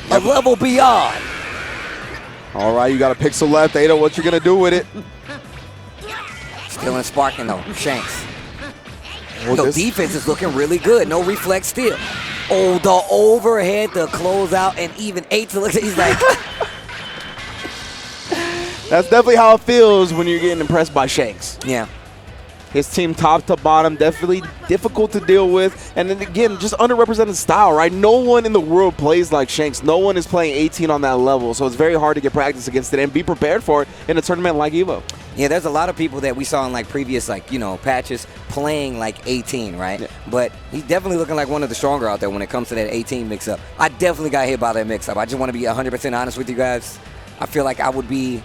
A level beyond. All right, you got a pixel left. Eita, what you going to do with it? Still in Sparking, though. Shanks. The defense is looking really good. No reflex still. Oh, the overhead, the closeout, and even Eita looks. He's like. That's definitely how it feels when you're getting impressed by Shanks. Yeah. His team top to bottom, definitely difficult to deal with. And then again, just underrepresented style, right? No one in the world plays like Shanks. No one is playing 18 on that level. So it's very hard to get practice against it and be prepared for it in a tournament like EVO. Yeah, there's a lot of people that we saw in like previous patches playing like 18, right? Yeah. But he's definitely looking like one of the stronger out there when it comes to that 18 mix-up. I definitely got hit by that mix-up. I just want to be 100% honest with you guys. I feel like I would be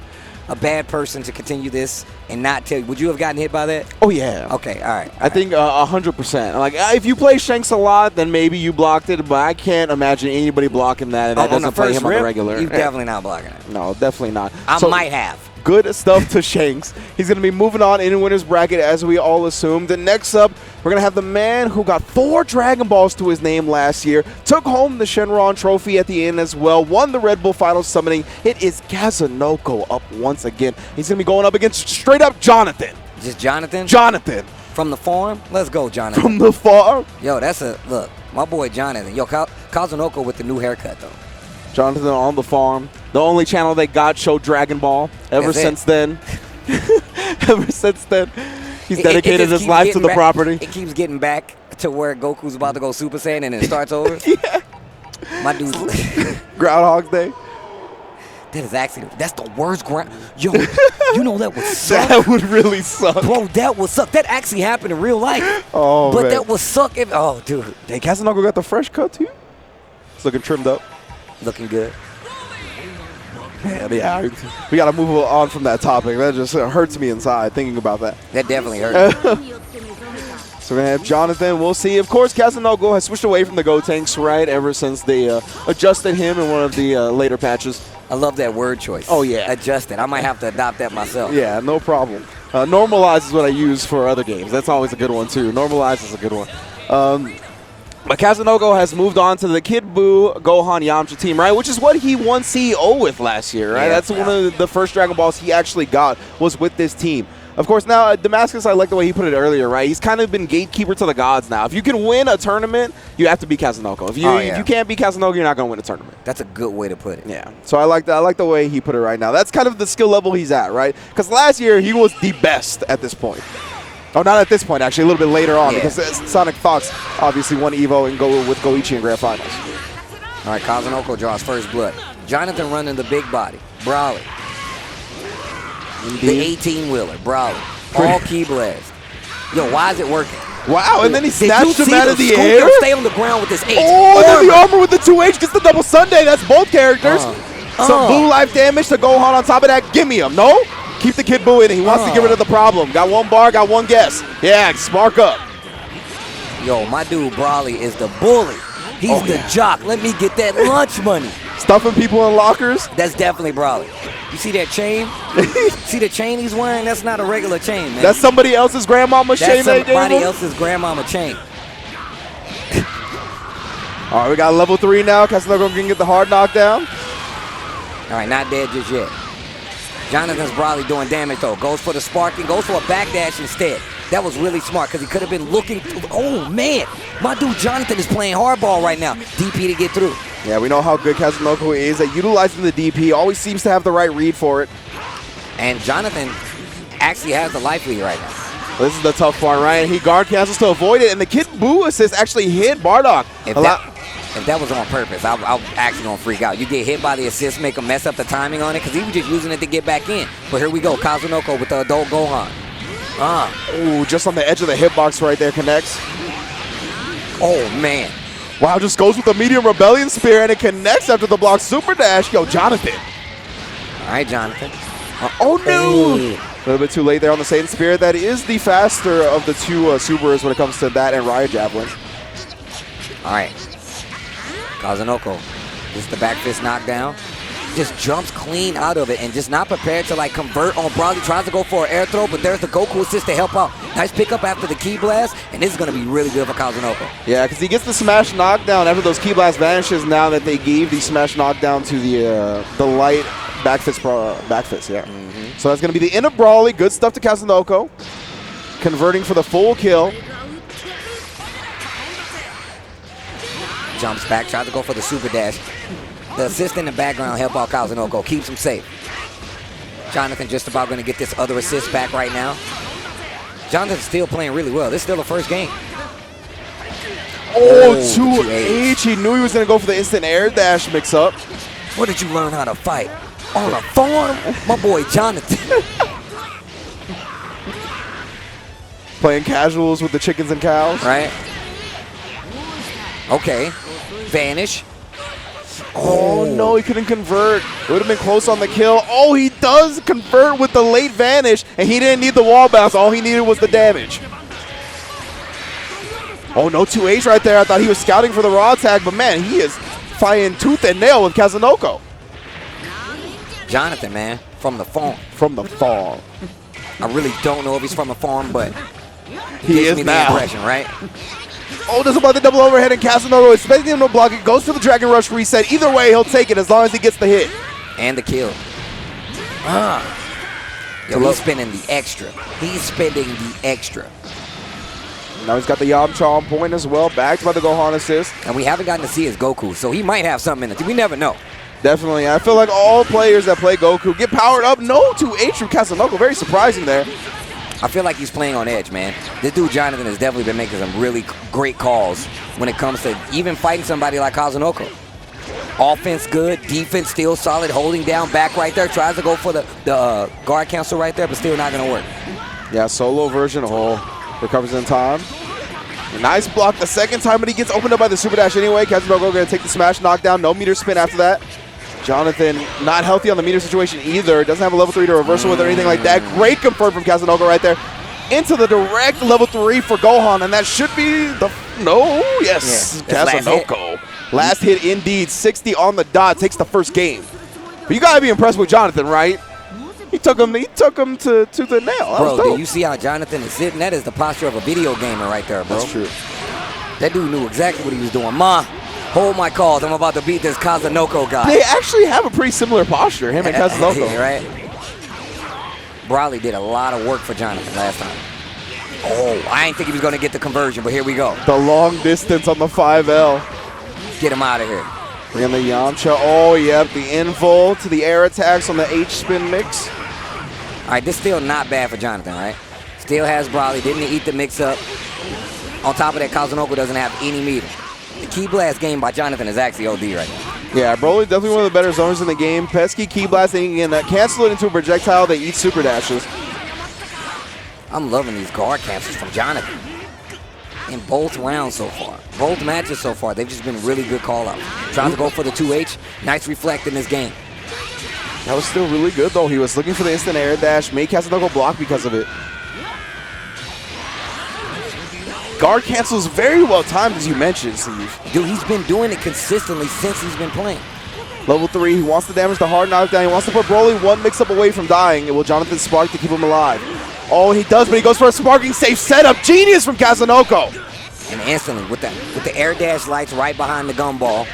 a bad person to continue this and not tell you. Would you have gotten hit by that? Oh, yeah. Okay, all right. I think 100%. Like, if you play Shanks a lot, then maybe you blocked it, but I can't imagine anybody blocking that, and that doesn't play him on the regular. You're definitely not blocking it. No, definitely not. I might have. Good stuff to Shanks. He's going to be moving on in winner's bracket, as we all assumed. And next up, we're going to have the man who got 4 Dragon Balls to his name last year, took home the Shenron Trophy at the end as well, won the Red Bull Final Summoning. It is Cassanova up once again. He's going to be going up against straight up Jonathan. Just Jonathan? Jonathan. From the farm? Let's go, Jonathan. From the farm? Yo, look, my boy Jonathan. Yo, Cassanova with the new haircut, though. Jonathan on the farm. The only channel they got showed Dragon Ball. Ever since then, he's dedicated his life to the property. It keeps getting back to where Goku's about to go Super Saiyan and it starts over. Yeah. My dude. Groundhog's Day. That's the worst ground. Yo, you know that would suck. That would really suck. Bro, that would suck. That actually happened in real life. Oh, but man. that would suck if, oh, dude. Hey, Cassanova got the fresh cut, too. It's looking trimmed up. Looking good. Man, yeah, we got to move on from that topic. That just hurts me inside thinking about that. That definitely hurts. So we're going to have Jonathan. We'll see. Of course, Cassanova has switched away from the Gotenks, right, ever since they adjusted him in one of the later patches. I love that word choice. Oh, yeah. Adjusted. I might have to adopt that myself. Yeah, no problem. Normalize is what I use for other games. That's always a good one, too. Normalize is a good one. But Cassanova has moved on to the Kid Buu Gohan Yamcha team, right? Which is what he won CEO with last year, right? Yeah, That's one of the first Dragon Balls he actually got was with this team. Of course, now, Damascus, I like the way he put it earlier, right? He's kind of been gatekeeper to the gods now. If you can win a tournament, you have to be Cassanova. If you can't be Cassanova, you're not going to win a tournament. That's a good way to put it. Yeah. So I like that. I like the way he put it right now. That's kind of the skill level he's at, right? Because last year, he was the best at this point. Oh, not at this point, actually. A little bit later on, because SonicFox obviously won EVO and go with Goichi in Grand Finals. All right, Cassanova draws first blood. Jonathan running the big body. Brawley. The 18-wheeler. Brawley. All key blast. Yo, why is it working? Wow, and then he snatched him out of the air. Stay on the ground with this 8. Oh, and then the armor with the 2H gets the double Sunday. That's both characters. Some blue life damage to Gohan on top of that. Gimme him. No? Keep the Kid Buu in it. He wants to get rid of the problem. Got one bar, got one guess. Yeah, spark up. Yo, my dude Brawley is the bully. He's the jock. Let me get that lunch money. Stuffing people in lockers? That's definitely Brawley. You see that chain? See the chain he's wearing? That's not a regular chain, man. That's somebody else's grandmama's chain they gave him? That's somebody else's grandmama chain. All right, we got level 3 now. Cassanova can get the hard knockdown. All right, not dead just yet. Jonathan's Brawley doing damage, though. Goes for the sparking, goes for a backdash instead. That was really smart because he could have been looking through. Oh, man. My dude Jonathan is playing hardball right now. DP to get through. Yeah, we know how good Cassanova is at utilizing the DP. Always seems to have the right read for it. And Jonathan actually has the life lead right now. This is the tough part, right? He guard cancels to avoid it, and the Kid Buu assist actually hit Bardock. If that was on purpose, I'm actually going to freak out. You get hit by the assist, make him mess up the timing on it, because he was just using it to get back in. But here we go, Cassanova with the adult Gohan. Ooh, just on the edge of the hitbox right there, connects. Oh, man. Wow, just goes with the medium rebellion spear, and it connects after the block super dash. Yo, Jonathan. All right, Jonathan. Oh, no. A little bit too late there on the Satan Spear. That is the faster of the two Subarus when it comes to that and Riot Javelin. All right. Cassanova. This is the back fist knockdown. Just jumps clean out of it and just not prepared to like convert on Brawley. Tries to go for an air throw, but there's the Goku assist to help out. Nice pickup after the key blast, and this is going to be really good for Cassanova. Yeah, because he gets the smash knockdown after those key blast vanishes now that they gave the smash knockdown to the light back fist, yeah. So that's going to be the end of Brawley. Good stuff to Cassanova. Converting for the full kill. Jumps back, tries to go for the super dash. The assist in the background help out Cassanova, keeps him safe. Jonathan just about going to get this other assist back right now. Jonathan's still playing really well. This is still the first game. Oh, 2H. He knew he was going to go for the instant air dash mix-up. Where did you learn how to fight? On a farm? My boy Jonathan. Playing casuals with the chickens and cows. Right. Okay. Vanish. Oh, no, he couldn't convert. It would have been close on the kill. Oh, he does convert with the late vanish, and he didn't need the wall bounce. All he needed was the damage. Oh, no 2H right there. I thought he was scouting for the raw tag, but man, he is fighting tooth and nail with Cassanova. Jonathan, man, from the farm. From the farm. I really don't know if he's from the farm, but he gives is me now. the impression, right? Oh, this is about the double overhead, and Cassanova expecting him to block it. Goes to the Dragon Rush reset. Either way, he'll take it as long as he gets the hit. And the kill. Yo, he's spending the extra. He's spending the extra. Now he's got the Yamcha on point as well, backed by the Gohan assist. And we haven't gotten to see his Goku, so he might have something in it. We never know. Definitely. I feel like all players that play Goku get powered up. No 2H from Cassanova. Very surprising there. I feel like he's playing on edge, man. This dude, Jonathan, has definitely been making some really great calls when it comes to even fighting somebody like Kazunoko. Offense good, defense still solid, holding down back right there. Tries to go for the guard cancel right there, but still not going to work. Yeah, solo version. Oh, recovers in time. Nice block the second time, but he gets opened up by the super dash anyway. Cassanova going to take the smash knockdown. No meter spin after that. Jonathan not healthy on the meter situation either. Doesn't have a level 3 to reversal with or anything like that. Great confirm from Cassanova right there. Into the direct level 3 for Gohan, and that should be the... No, yes. Yeah, Cassanova. Last hit indeed. 60 on the dot. Takes the first game. But you got to be impressed with Jonathan, right? He took him to the nail. Bro, do you see how Jonathan is sitting? That is the posture of a video gamer right there, bro. That's true. That dude knew exactly what he was doing. Ma, hold my calls. I'm about to beat this Kazunoko guy. They actually have a pretty similar posture, him and Cassanova. Right? Brawley did a lot of work for Jonathan last time. Oh, I didn't think he was going to get the conversion, but here we go. The long distance on the 5L. Get him out of here. Bring in the Yamcha. Oh, yep, the invul to the air attacks on the H-spin mix. All right, this still not bad for Jonathan, right? Still has Brawley, didn't eat the mix-up. On top of that, Kazunoko doesn't have any meter. The Ki Blast game by Jonathan is actually OD right now. Yeah, Broly definitely one of the better zoners in the game. Pesky Ki Blast, and you can cancel it into a projectile that eats super dashes. I'm loving these guard cancels from Jonathan. In both rounds so far. Both matches so far, they've just been really good call-outs. Trying to go for the 2H. Nice reflect in this game. That was still really good, though. He was looking for the instant air dash, made Cassanova block because of it. Guard cancels very well timed, as you mentioned, Steve. Dude, he's been doing it consistently since he's been playing. Level 3, he wants to damage the hard knockdown. He wants to put Broly one mix-up away from dying. It will Jonathan spark to keep him alive. Oh, he does, but he goes for a sparking safe setup. Genius from Cassanova. And instantly, with the air dash lights right behind the gumball,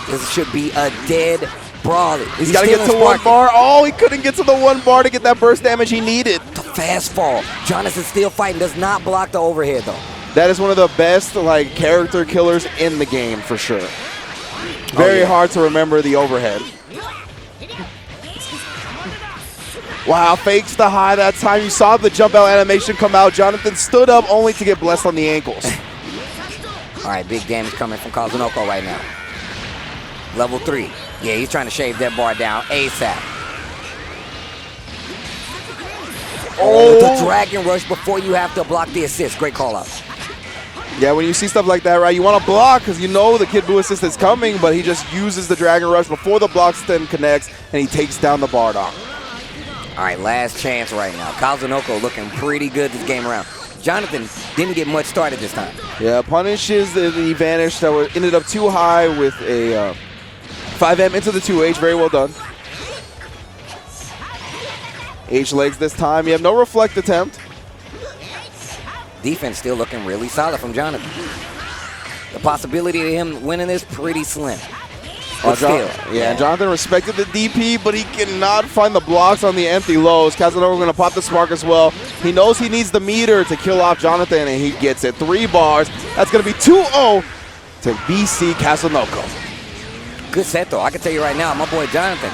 this should be a dead Brawley. He's got to get to one bar. Oh, he couldn't get to the one bar to get that burst damage he needed. The fast fall. Jonathan still fighting, does not block the overhead, though. That is one of the best character killers in the game, for sure. Very hard to remember the overhead. Wow, fakes the high that time. You saw the jump out animation come out. Jonathan stood up only to get blessed on the ankles. All right, big damage coming from Kazunoko right now. Level 3. Yeah, he's trying to shave that bar down ASAP. Oh, the Dragon Rush before you have to block the assist. Great call out. Yeah, when you see stuff like that, right, you want to block because you know the Kid Buu assist is coming, but he just uses the Dragon Rush before the block stem connects, and he takes down the Bardock. All right, last chance right now. Kazunoko looking pretty good this game around. Jonathan didn't get much started this time. Yeah, punishes the vanish that ended up too high with a 5M into the 2H. Very well done. H legs this time. You have no reflect attempt. Defense still looking really solid from Jonathan. The possibility of him winning this pretty slim. But still. Yeah, Jonathan respected the DP, but he cannot find the blocks on the empty lows. Cassanova going to pop the spark as well. He knows he needs the meter to kill off Jonathan, and he gets it. 3 bars. That's going to be 2-0 to BC Cassanova. Good set, though. I can tell you right now, my boy Jonathan,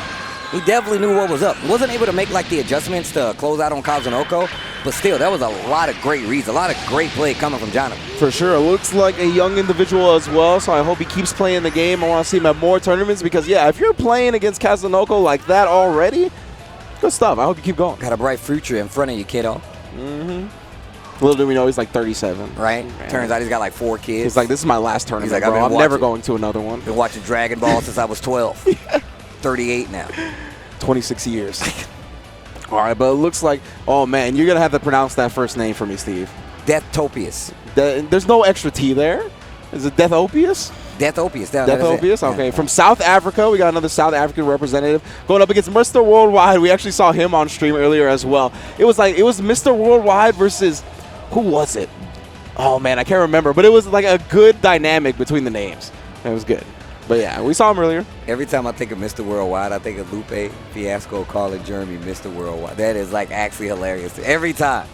he definitely knew what was up. Wasn't able to make like the adjustments to close out on Kazunoko, but still, that was a lot of great reads, a lot of great play coming from Jonathan. For sure. It looks like a young individual as well, so I hope he keeps playing the game. I want to see him at more tournaments because, yeah, if you're playing against Kazunoko like that already, good stuff. I hope you keep going. Got a bright future in front of you, kiddo. Little do we know he's like 37. Right? Man. Turns out he's got like 4 kids. He's like, this is my last tournament, like, bro. I'm never going to another one. Been watching Dragon Ball since I was 12. 38 now. 26 years. All right, but it looks like, oh man, you're going to have to pronounce that first name for me, Steve. Death-O-Pious. There's no extra T there. Is it Death-O-Pious? Death-O-Pious. Death-O-Pious? Okay. Yeah. From South Africa, we got another South African representative going up against Mr. Worldwide. We actually saw him on stream earlier as well. It was Mr. Worldwide versus, who was it? Oh man, I can't remember. But it was like a good dynamic between the names. It was good. But yeah, we saw him earlier. Every time I think of Mr. Worldwide, I think of Lupe Fiasco calling Jeremy Mr. Worldwide. That is like actually hilarious. Every time.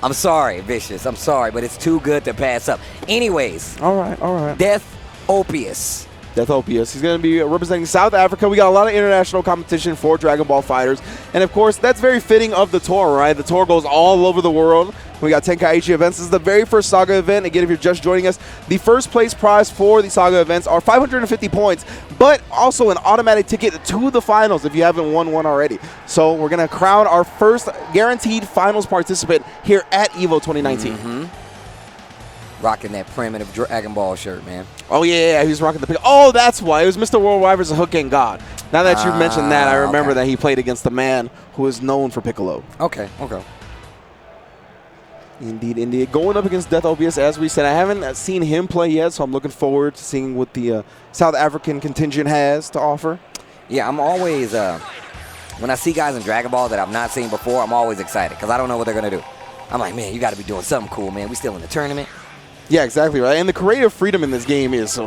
I'm sorry, Vicious. I'm sorry, but it's too good to pass up. Anyways. All right, all right. Death-O-Pious. Death-O-Pious. He's going to be representing South Africa. We got a lot of international competition for Dragon Ball FighterZ. And, of course, that's very fitting of the tour, right? The tour goes all over the world. We got Tenkaichi events. This is the very first Saga event. Again, if you're just joining us, the first place prize for the Saga events are 550 points, but also an automatic ticket to the finals if you haven't won one already. So we're going to crown our first guaranteed finals participant here at EVO 2019. Rocking that primitive Dragon Ball shirt, man. Oh, yeah, he was rocking the pick. Oh, that's why. It was Mr. Worldwide versus Hook and God. Now that you've mentioned that, I remember that he played against the man who is known for Piccolo. Okay. Indeed, indeed. Going up against Death-O-Pious, as we said, I haven't seen him play yet, so I'm looking forward to seeing what the South African contingent has to offer. Yeah, I'm always, when I see guys in Dragon Ball that I've not seen before, I'm always excited because I don't know what they're going to do. I'm like, man, you got to be doing something cool, man. We still in the tournament. Yeah, exactly, right? And the creative freedom in this game is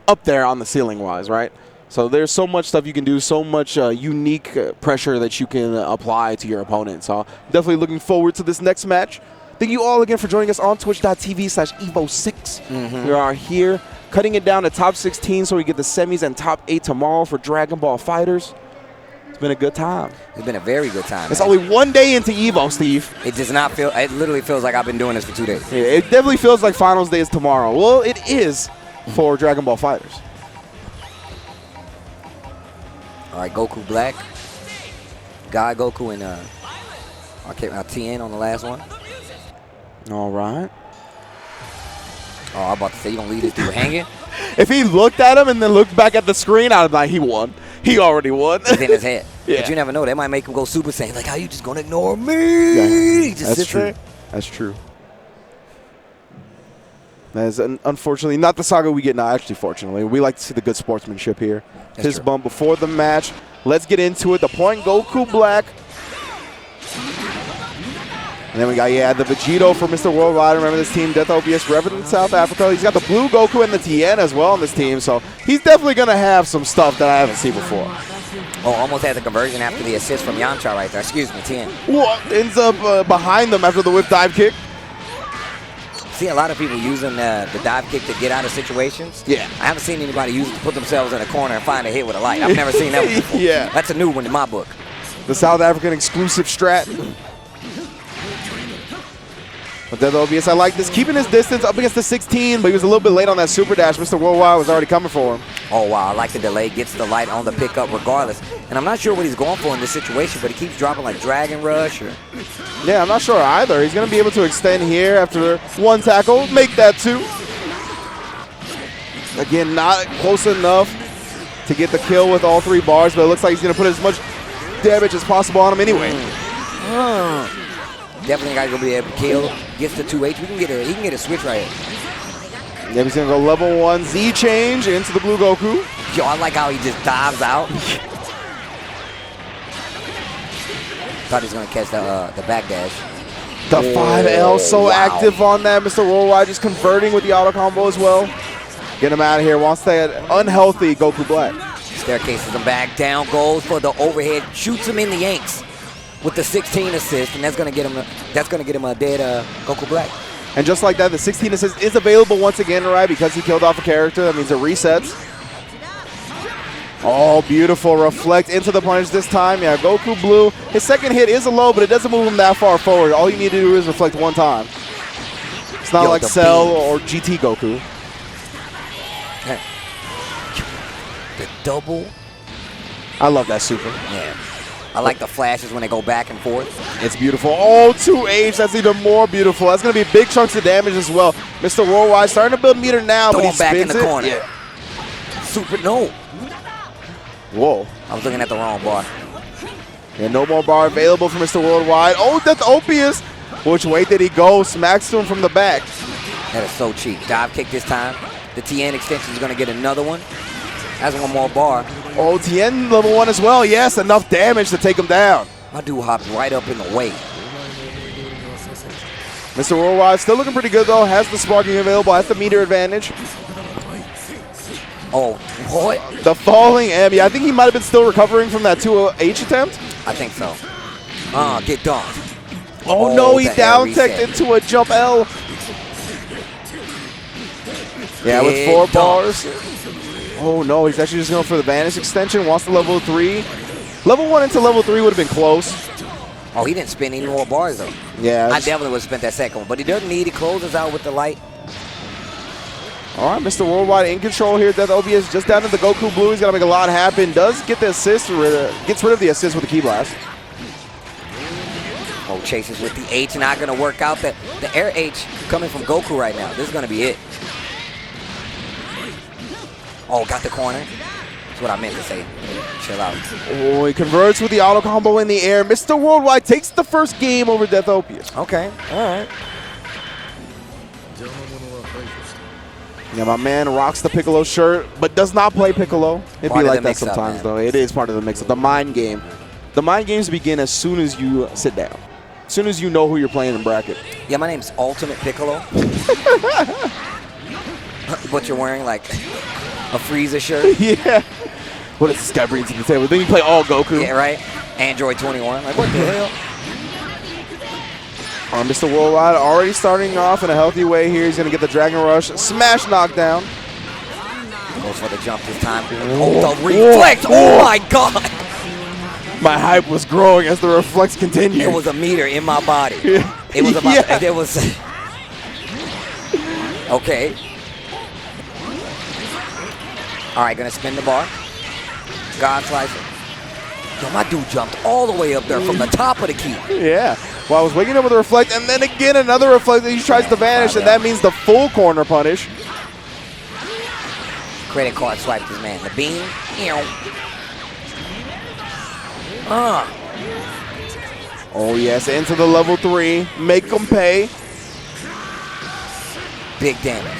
up there on the ceiling-wise, right? So there's so much stuff you can do, so much unique pressure that you can apply to your opponent. So definitely looking forward to this next match. Thank you all again for joining us on twitch.tv/EVO6. We are here cutting it down to top 16 so we get the semis and top 8 tomorrow for Dragon Ball FighterZ. It's been a good time. It's been a very good time. It's only one day into EVO, Steve. It does not feel, it literally feels like I've been doing this for 2 days. Yeah, it definitely feels like finals day is tomorrow. Well, it is for Dragon Ball FighterZ. All right, Goku Black. God Goku and TN on the last one. All right. Oh, I'm about to say, you gonna leave this dude hanging? If he looked at him and then looked back at the screen, I'd be like, he won. He already won. It's in his head. Yeah. But you never know. That might make him go Super Saiyan. Like, how you just gonna ignore me? Yeah. That's true. There. That's true. That is unfortunately not the Saga we get now. Actually, fortunately, we like to see the good sportsmanship here. That's His true. bump before the match. Let's get into it. The point, Goku Black. And then we got, the Vegito for Mr. Worldwide. Remember this team, Death-O-Pious representing South Africa. He's got the blue Goku and the TN as well on this team. So he's definitely going to have some stuff that I haven't seen before. Oh, almost had the conversion after the assist from Yamcha right there. Excuse me, TN. Ends up behind them after the whip dive kick. See a lot of people using the dive kick to get out of situations. Yeah. I haven't seen anybody use it to put themselves in a corner and find a hit with a light. I've never seen that one before. Yeah. That's a new one in my book. The South African exclusive strat. But Death-O-Pious, I like this. Keeping his distance up against the 16, but he was a little bit late on that super dash. Mr. Worldwide was already coming for him. Oh, wow. I like the delay. Gets the light on the pickup regardless. And I'm not sure what he's going for in this situation, but he keeps dropping like Dragon Rush. Yeah, I'm not sure either. He's going to be able to extend here after one tackle. Make that two. Again, not close enough to get the kill with all 3 bars, but it looks like he's going to put as much damage as possible on him anyway. Definitely got to be able to kill. Gets the 2H. He can get a switch right here. Yeah, he's going to go level 1 Z change into the blue Goku. Yo, I like how he just dives out. Thought he was going to catch the back dash. The 5L so active on that. Mr. Worldwide just converting with the auto combo as well. Get him out of here. Wants that unhealthy Goku Black. Staircases him back down. Goes for the overhead. Shoots him in the yanks with the 16 assist, and that's gonna get him a dead Goku Black. And just like that, the 16 assist is available once again, right? Because he killed off a character, that means it resets. Oh, beautiful. Reflect into the punish this time. Yeah, Goku Blue. His second hit is a low, but it doesn't move him that far forward. All you need to do is reflect one time. It's not like Cell or GT Goku. The double. I love that super. Yeah. I like the flashes when they go back and forth. It's beautiful. Oh, 2H. That's even more beautiful. That's going to be big chunks of damage as well. Mr. Worldwide starting to build meter now, but he Throwing back in spins the it. corner. Yeah. Super, no. Whoa. I was looking at the wrong bar. And no more bar available for Mr. Worldwide. Oh, Death-O-Pious. Which way did he go? Smacks to him from the back. That is so cheap. Dive kick this time. The TN extension is going to get another one. That's one more bar. Oh, TN level 1 as well. Yes, enough damage to take him down. My dude hopped right up in the way. Mr. Worldwide still looking pretty good, though. Has the sparking available. Has the meter advantage. Oh, what? The falling M. Yeah, I think he might have been still recovering from that 2H attempt. I think so. Get done. Oh, no, he the air down reset. teched into a jump L. Yeah, with Get 4 done. bars. Oh, no, he's actually just going for the Vanish extension. Wants the level 3. Level 1 into level 3would have been close. Oh, he didn't spin any more bars, though. Yeah. I definitely would have spent that second one, but he doesn't need. He closes out with the light. All right, Mr. Worldwide in control here. Death-O-Pious just down to the Goku Blue. He's going to make a lot happen. Does get the assist, gets rid of the assist with the Key Blast. Oh, chases with the H, not going to work out. The air H coming from Goku right now. This is going to be it. Oh, got the corner. That's what I meant to say. Chill out. Oh, he converts with the auto combo in the air. Mr. Worldwide takes the first game over Death-O-Pious. Okay, all right. Yeah, my man rocks the Piccolo shirt, but does not play Piccolo. It'd Part be of like the that mix-up, sometimes, man. though. It is part of the mix-up. The mind game. The mind games begin as soon as you sit down. As soon as you know who you're playing in bracket. Yeah, my name's Ultimate Piccolo. What you're wearing, like a Frieza shirt? Yeah. What is this guy bringing to the table? Then you play all Goku. Yeah, right? Android 21. Like, what the hell? Mr. Worldwide already starting off in a healthy way here. He's going to get the Dragon Rush. Smash knockdown. Goes for the jump this time. Oh, the reflex. Oh, my God. My hype was growing as the reflex continued. It was a meter in my body. Yeah. It was about, Yeah. it was, okay. All right, gonna spin the bar. God slicer. Yo, my dude jumped all the way up there from the top of the key. Yeah. Well, I was waking up with a reflect, and then again another reflect that he tries to vanish, and that means the full corner punish. Credit card swiped his man. The beam. Oh, yes, into the level 3. Make him pay. Big damage.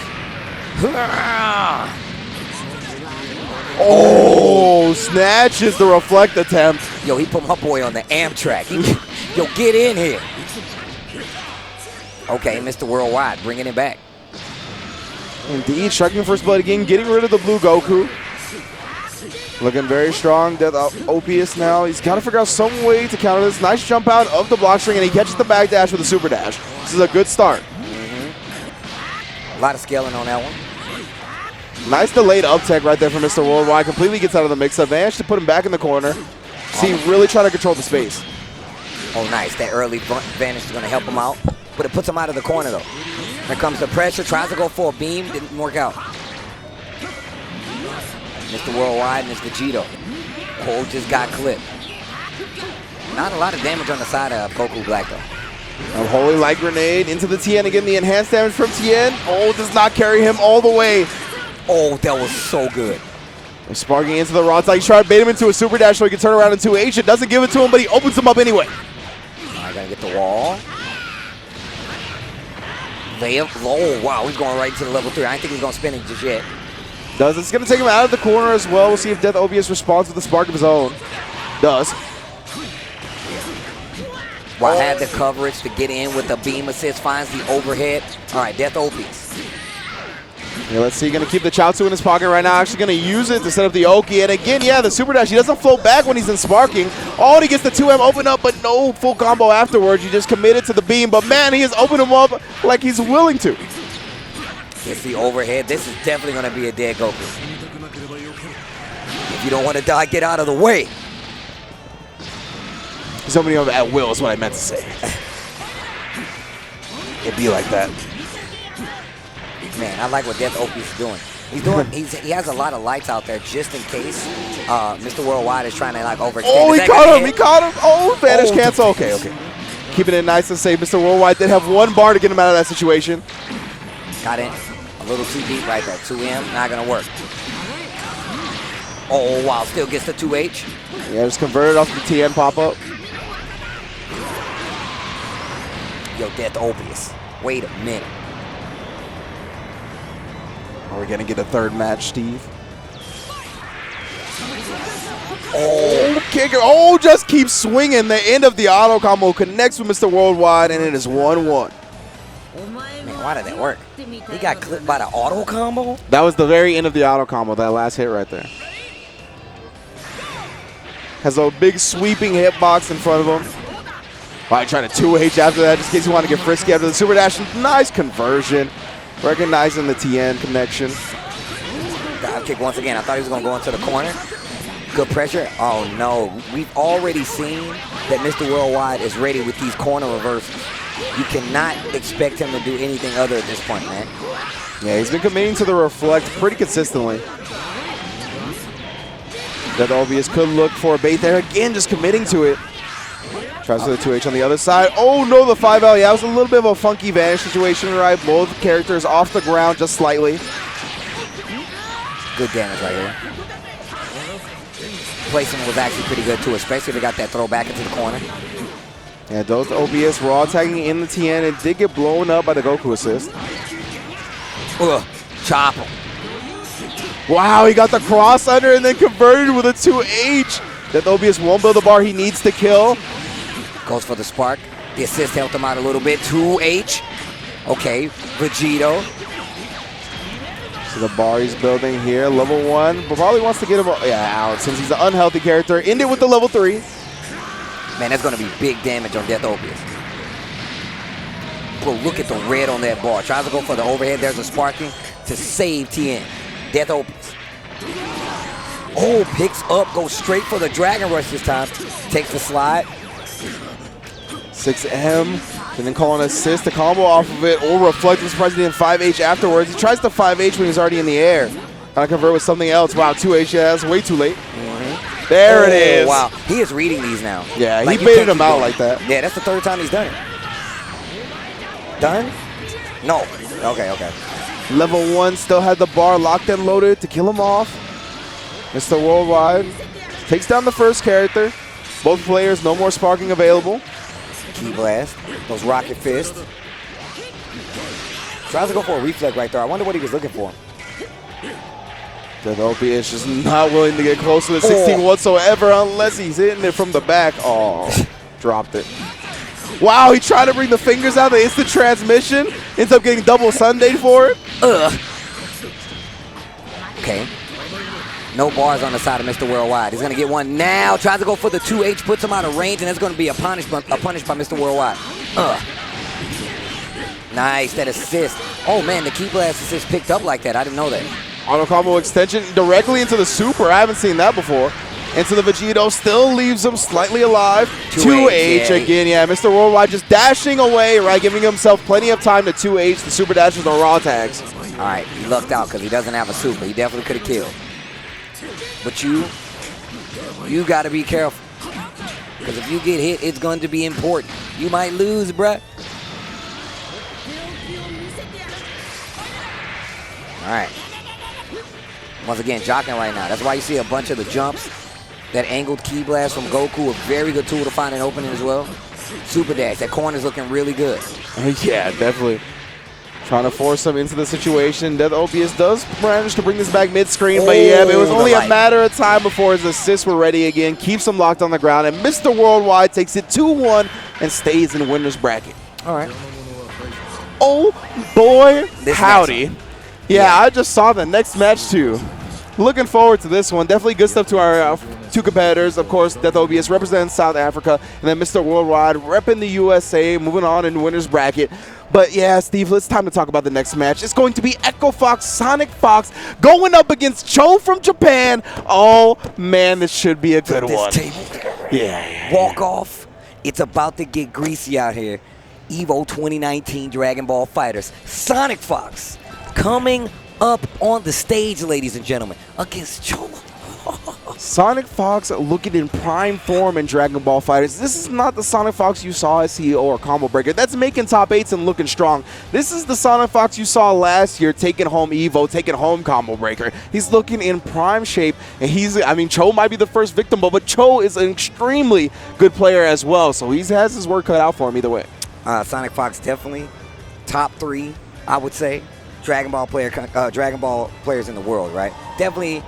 Oh, snatches the reflect attempt. Yo, he put my boy on the Amtrak. Yo, get in here. Okay, Mr. Worldwide, bringing it back. Indeed, striking first blood again, getting rid of the blue Goku. Looking very strong. Death-O-Pious now. He's got to figure out some way to counter this. Nice jump out of the block string, and he catches the back dash with a super dash. This is a good start. A lot of scaling on that one. Nice delayed up tech right there from Mr. Worldwide. Completely gets out of the mix-up. Managed to put him back in the corner. See, really trying to control the space. Oh, nice. That early vanish is going to help him out. But it puts him out of the corner, though. Here comes the pressure. Tries to go for a beam. Didn't work out. Mr. Worldwide and Mr. Vegito. Cole just got clipped. Not a lot of damage on the side of Goku Black, though. A Holy Light Grenade into the Tien again. The enhanced damage from Tien. Oh, does not carry him all the way. Oh, that was so good. Sparking into the raw side. He's trying to bait him into a super dash so he can turn around into H. It doesn't give it to him, but he opens him up anyway. All right, gotta get the wall. Oh, wow, he's going right to the level 3. I don't think he's going to spin it just yet. It's going to take him out of the corner as well. We'll see if Death-O-Pious responds with a spark of his own. Does. Well, had the coverage to get in with the beam assist, finds the overhead. All right, Death-O-Pious. Yeah, let's see. Going to keep the Chaozu in his pocket right now. Actually going to use it to set up the Oki. And again, yeah, the super dash. He doesn't float back when he's in sparking. Oh, and he gets the 2M open up, but no full combo afterwards. He just committed to the beam. But man, he has opened him up like he's willing to. Gets the overhead. This is definitely going to be a dead Goku. If you don't want to die, get out of the way. He's opening up at will is what I meant to say. It'd be like that. Man, I like what Death-O-Pious is doing. He has a lot of lights out there just in case Mr. Worldwide is trying to like overextend. Oh, he caught him. He caught him. Oh, vanish cancel. Okay, okay. Keeping it nice and safe. Mr. Worldwide did have one bar to get him out of that situation. Got in a little too deep right there. 2M, not going to work. Oh, wow. Still gets the 2H. Yeah, just converted off the TN pop-up. Yo, Death-O-Pious. Wait a minute. Are we going to get a third match, Steve? Oh, kicker. Oh, just keeps swinging. The end of the auto combo connects with Mr. Worldwide, and it is 1-1. Man, why did that work? He got clipped by the auto combo? That was the very end of the auto combo, that last hit right there. Has a big sweeping hitbox in front of him. Right, trying to 2H after that, just in case you want to get frisky after the super dash. Nice conversion. Recognizing the TN connection. Dive kick once again. I thought he was going to go into the corner. Good pressure. Oh, no. We've already seen that Mr. Worldwide is ready with these corner reversals. You cannot expect him to do anything other at this point, man. Yeah, he's been committing to the reflect pretty consistently. Death-O-Pious could look for a bait there. Again, just committing to it. Tries for the 2H on the other side. Oh, no, the 5L. Yeah, it was a little bit of a funky vanish situation, right? Both characters off the ground just slightly. Good damage right here. Placement was actually pretty good, too, especially if they got that throw back into the corner. Yeah, Death-O-Pious raw tagging in the TN. It did get blown up by the Goku assist. Ugh, chop him. Wow, he got the cross under and then converted with a 2H. Death-O-Pious won't build the bar he needs to kill. Goes for the spark. The assist helped him out a little bit. 2H. Okay, Vegito. So the bar he's building here, level 1, but probably wants to get him out since he's an unhealthy character. End it with the level 3. Man, that's going to be big damage on Death-O-Pious. Bro, look at the red on that bar. Tries to go for the overhead. There's a sparking to save TN. Death-O-Pious. Oh, picks up, goes straight for the Dragon Rush this time. Takes the slide. 6M, and then call an assist to combo off of it, or reflect. I'm surprised he didn't 5H afterwards. He tries to 5H when he's already in the air. Trying to convert with something else. Wow, 2H, yeah, that's way too late. There it is. Wow, he is reading these now. Yeah, like, he baited him out like that. Yeah, that's the third time he's done it. Done? No. Okay, okay. Level 1 still had the bar locked and loaded to kill him off. Mr. Worldwide takes down the first character. Both players, no more sparking available. Key blast. Those rocket fists. Tries to go for a reflect right there. I wonder what he was looking for. Death-O-Pious is just not willing to get close to the 16 whatsoever unless he's hitting it from the back. Oh, dropped it. Wow, he tried to bring the fingers out, the instant transmission. Ends up getting double Sunday for it. Okay. No bars on the side of Mr. Worldwide. He's going to get one now. Tries to go for the 2H, puts him out of range, and that's going to be a punish by Mr. Worldwide. Nice, that assist. Oh, man, the key blast assist picked up like that. I didn't know that. Auto combo extension directly into the super. I haven't seen that before. Into the Vegito, still leaves him slightly alive. 2H again, yeah. Mr. Worldwide just dashing away, right? Giving himself plenty of time to 2H. The super dash with the raw tags. All right, he lucked out because he doesn't have a super. He definitely could have killed. But you got to be careful. Because if you get hit, it's going to be important. You might lose, bruh. All right. Once again, jocking right now. That's why you see a bunch of the jumps. That angled key blast from Goku, a very good tool to find an opening as well. Super dash, that corner's looking really good. Yeah, definitely. Trying to force him into the situation. Death-O-Pious does manage to bring this back mid-screen, but yeah, it was only a matter of time before his assists were ready again. Keeps him locked on the ground, and Mr. Worldwide takes it 2-1 and stays in winner's bracket. All right. Oh, boy, howdy. Yeah, I just saw the next match, too. Looking forward to this one. Definitely good stuff to our two competitors. Of course, Death-O-Pious representing South Africa, and then Mr. Worldwide repping the USA, moving on in winner's bracket. But yeah, Steve, it's time to talk about the next match. It's going to be Echo Fox, SonicFox going up against Cho from Japan. Oh, man, this should be a good one. Yeah. Walk off. It's about to get greasy out here. EVO 2019 Dragon Ball FighterZ. SonicFox coming up on the stage, ladies and gentlemen, against Cho. SonicFox looking in prime form in Dragon Ball FighterZ. This is not the SonicFox you saw as CEO or Combo Breaker. That's making top 8s and looking strong. This is the SonicFox you saw last year taking home EVO, taking home Combo Breaker. He's looking in prime shape, and I mean, Cho might be the first victim, but Cho is an extremely good player as well, so he has his work cut out for him either way. SonicFox definitely top 3, I would say, Dragon Ball players in the world, right? Definitely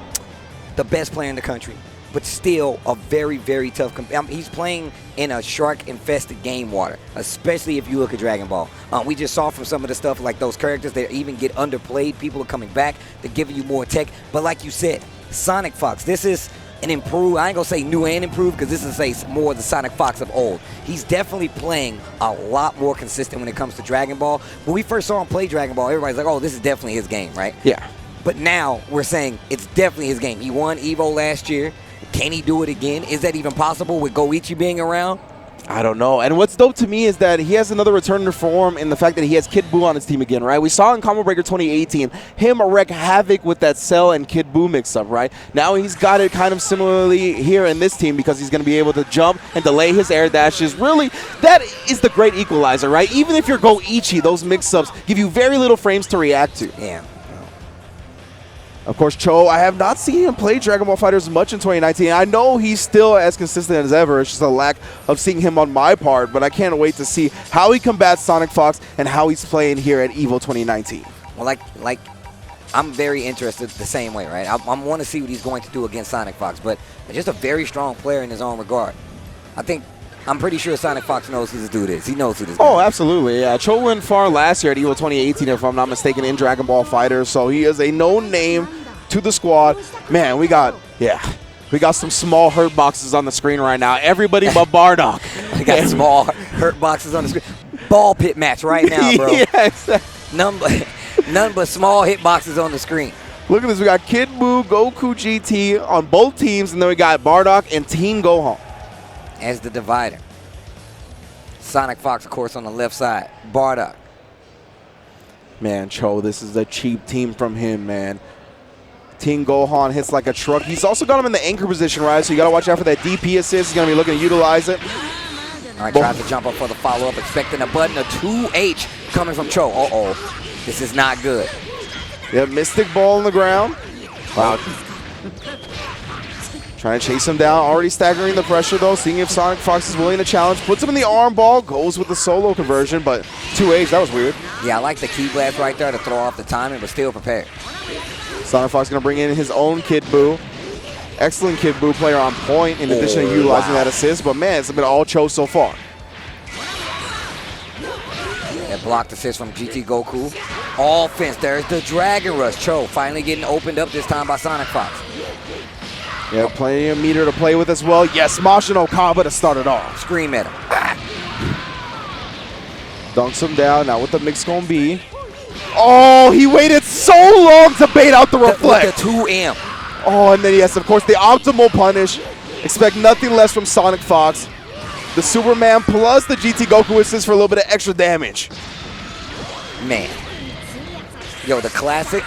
the best player in the country, but still a very, very tough. He's playing in a shark-infested game water, especially if you look at Dragon Ball. We just saw from some of the stuff, like those characters that even get underplayed, people are coming back, they're giving you more tech. But like you said, SonicFox, this is an improved, I ain't gonna say new and improved, because this is more the SonicFox of old. He's definitely playing a lot more consistent when it comes to Dragon Ball. When we first saw him play Dragon Ball, everybody's like, oh, this is definitely his game, right? Yeah. But now we're saying it's definitely his game. He won EVO last year. Can he do it again? Is that even possible with Goichi being around? I don't know. And what's dope to me is that he has another return to form in the fact that he has Kid Buu on his team again, right? We saw in Combo Breaker 2018 him wreak havoc with that Cell and Kid Buu mix-up, right? Now he's got it kind of similarly here in this team because he's going to be able to jump and delay his air dashes. Really, that is the great equalizer, right? Even if you're Goichi, those mix-ups give you very little frames to react to. Yeah. Of course, Cho, I have not seen him play Dragon Ball FighterZ much in 2019. I know he's still as consistent as ever. It's just a lack of seeing him on my part, but I can't wait to see how he combats SonicFox and how he's playing here at EVO 2019. Well, like I'm very interested the same way, right? I want to see what he's going to do against SonicFox, but just a very strong player in his own regard. I'm pretty sure SonicFox knows who this dude is. He knows who this guy is. Oh, absolutely. Yeah, Cho went far last year at EVO 2018, if I'm not mistaken, in Dragon Ball FighterZ. So he is a known name to the squad. Man, we got some small hurt boxes on the screen right now. Everybody but Bardock. We got small hurt boxes on the screen. Ball pit match right now, bro. Yes. None but small hit boxes on the screen. Look at this. We got Kid Buu, Goku GT on both teams, and then we got Bardock and Team Gohan as the divider. SonicFox, of course, on the left side. Bardock. Man, Cho, this is a cheap team from him, man. Team Gohan hits like a truck. He's also got him in the anchor position, right? So you got to watch out for that DP assist. He's going to be looking to utilize it. All right, tries to jump up for the follow-up, expecting a button, a 2H coming from Cho. Uh-oh, this is not good. Yeah, Mystic Ball on the ground. Wow. Trying to chase him down, already staggering the pressure though, seeing if SonicFox is willing to challenge. Puts him in the arm ball, goes with the solo conversion, but 2H, that was weird. Yeah, I like the key blast right there to throw off the timing, but still prepared. SonicFox going to bring in his own Kid Buu. Excellent Kid Buu player on point in addition to utilizing that assist, but man, it's been all Cho so far. That blocked assist from GT Goku. Offense, there's the Dragon Rush. Cho finally getting opened up this time by SonicFox. Yeah, plenty of meter to play with as well. Yes, Mashin Okaba to start it off. Scream at him. Dunks him down. Now what the mix gonna be? Oh, he waited so long to bait out the reflect. With the 2M. Oh, and then yes, of course, the optimal punish. Expect nothing less from SonicFox. The Superman plus the GT Goku assist for a little bit of extra damage. Man. Yo, the classic.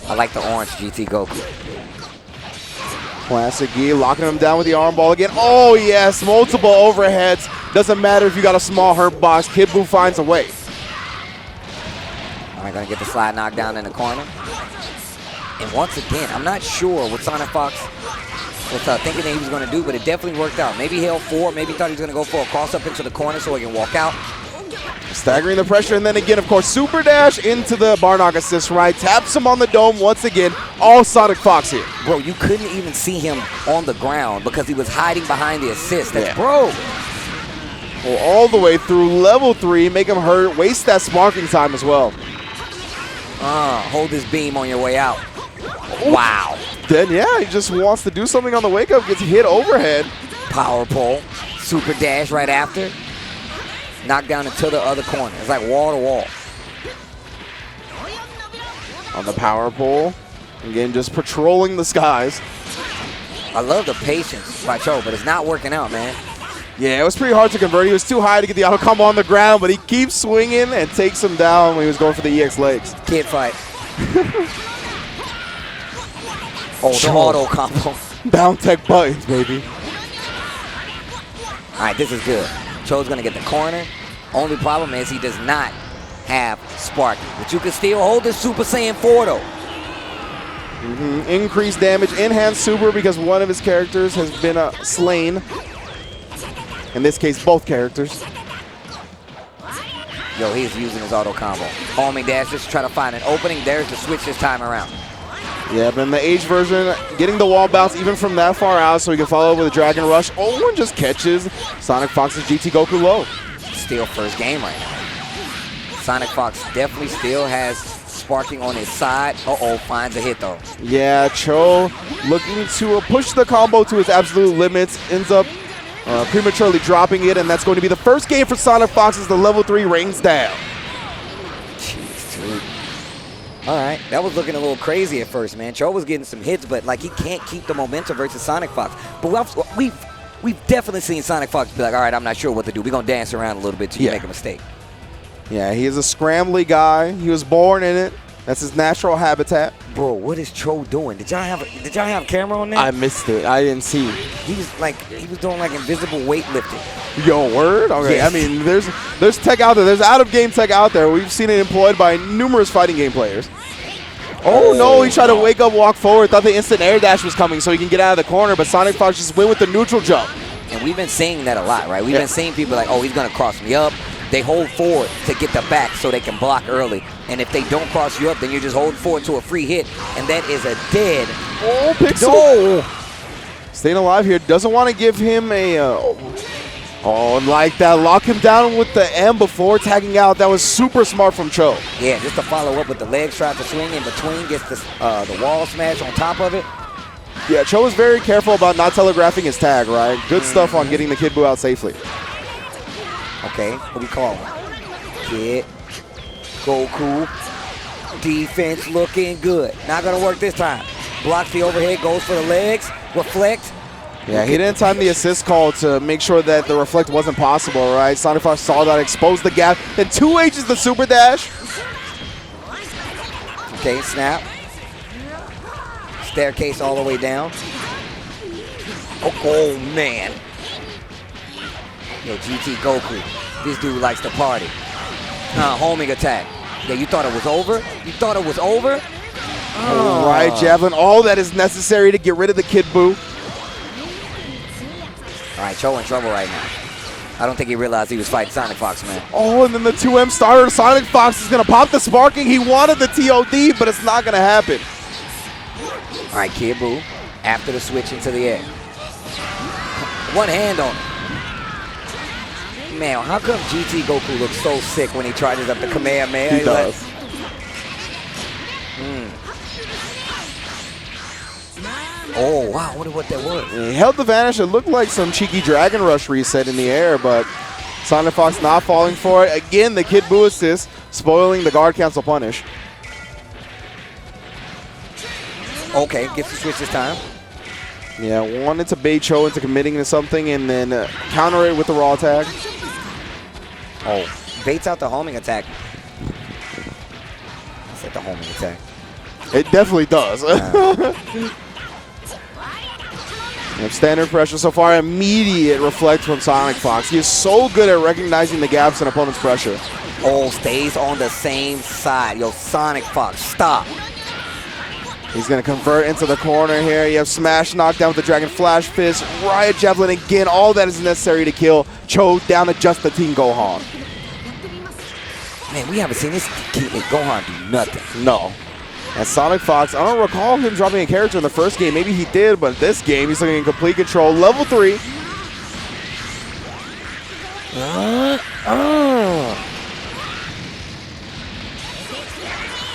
I like the orange GT Goku. Classic Gi, locking him down with the arm ball again. Oh, yes, multiple overheads. Doesn't matter if you got a small hurt box. Kid Buu finds a way. All right, gonna get the slide knocked down in the corner. And once again, I'm not sure what SonicFox was thinking that he was gonna do, but it definitely worked out. Maybe he held forward, maybe he thought he was gonna go for a cross up into the corner so he can walk out. Staggering the pressure, and then again, of course, super dash into the Bardock assist, right? Taps him on the dome once again. All SonicFox here. Bro, you couldn't even see him on the ground because he was hiding behind the assist. That's bro. Well, all the way through level 3, make him hurt, waste that sparking time as well. Hold this beam on your way out. Wow. Then, yeah, he just wants to do something on the wake up, gets hit overhead. Power pole, super dash right after. Knocked down into the other corner. It's like wall to wall. On the power pole. Again, just patrolling the skies. I love the patience by Cho, but it's not working out, man. Yeah, it was pretty hard to convert. He was too high to get the auto combo on the ground, but he keeps swinging and takes him down when he was going for the EX legs. Kid fight. Oh, the auto combo. Down tech buttons, baby. All right, this is good. Cho's going to get the corner. Only problem is he does not have Sparky. But you can still hold the Super Saiyan 4, though. Increased damage, enhanced super because one of his characters has been slain. In this case, both characters. Yo, he's using his auto combo. Homing dash just to try to find an opening. There's the switch this time around. Yeah, but in the H version, getting the wall bounce even from that far out so he can follow up with a Dragon Rush. Oh, and just catches SonicFox's GT Goku low. Still first game right now. SonicFox definitely still has Sparking on his side. Uh-oh, finds a hit though. Yeah, Cho looking to push the combo to its absolute limits. Ends up prematurely dropping it, and that's going to be the first game for SonicFox as the level 3 rains down. Jeez, dude. All right, that was looking a little crazy at first, man. Cho was getting some hits, but like he can't keep the momentum versus SonicFox. But we've definitely seen SonicFox be like, all right, I'm not sure what to do. We're going to dance around a little bit till you make a mistake. Yeah, he is a scrambly guy. He was born in it. That's his natural habitat. Bro, what is Cho doing? Did y'all have a camera on that? I missed it. I didn't see. He was doing like invisible weightlifting. Yo, word? Okay, Yes. I mean, there's tech out there. There's out-of-game tech out there. We've seen it employed by numerous fighting game players. Oh, no, he tried to wake up, walk forward, thought the instant air dash was coming so he can get out of the corner, but SonicFox just went with the neutral jump. And we've been seeing that a lot, right? We've been seeing people like, oh, he's going to cross me up. They hold forward to get the back so they can block early. And if they don't cross you up, then you're just holding forward to a free hit. And that is a dead. Oh, Pixel. No. Staying alive here. Doesn't want to give him a... oh, and like that. Lock him down with the M before tagging out. That was super smart from Cho. Yeah, just to follow up with the leg strike to swing in between. Gets the wall smash on top of it. Yeah, Cho is very careful about not telegraphing his tag, right? Good stuff on getting the Kid Buu out safely. Okay, what we call him? Kid, Goku, defense looking good. Not gonna work this time. Blocks the overhead, goes for the legs, reflect. Yeah, he didn't time the assist call to make sure that the reflect wasn't possible, right? SonicFox saw that, exposed the gap, then 2H's the super dash. Okay, snap. Staircase all the way down. Oh man. Yo, GT Goku. This dude likes to party. Homing attack. Yeah, you thought it was over? You thought it was over? All right, Javelin. All that is necessary to get rid of the Kid Buu. All right, Cho in trouble right now. I don't think he realized he was fighting SonicFox, man. Oh, and then the 2M starter. SonicFox is going to pop the sparking. He wanted the TOD, but it's not going to happen. All right, Kid Buu, after the switch into the air. One hand on him. Man, how come GT Goku looks so sick when he charges up the Kamehameha? He does. Oh, wow, I wonder what that was. He held the vanish. It looked like some cheeky Dragon Rush reset in the air, but SonicFox not falling for it. Again, the Kid Buu assist, spoiling the guard cancel punish. Okay, gets the switch this time. Yeah, wanted to bait Cho into committing to something and then counter it with the raw tag. Oh, baits out the homing attack. I said the homing attack. It definitely does. Standard pressure so far, immediate reflect from SonicFox. He is so good at recognizing the gaps in opponent's pressure. Oh, stays on the same side. Yo, SonicFox, stop. He's going to convert into the corner here. You have Smash knockdown with the Dragon Flash Fist. Riot Javelin again. All that is necessary to kill Cho down to just the Team Gohan. Man, we haven't seen this kid Gohan do nothing. No. And SonicFox, I don't recall him dropping a character in the first game. Maybe he did, but this game he's looking in complete control. Level 3.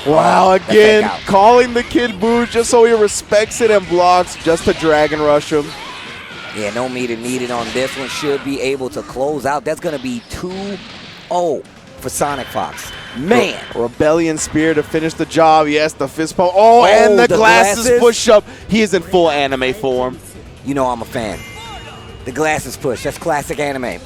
Wow, again, calling the Kid Buu just so he respects it and blocks just to Dragon Rush him. Yeah, no meter needed on this one. Should be able to close out. That's going to be 2-0 for SonicFox. Man. Rebellion Spear to finish the job. Yes, the fist pump. Oh, and the glasses push up. He is in full anime form. You know I'm a fan. The glasses push. That's classic anime.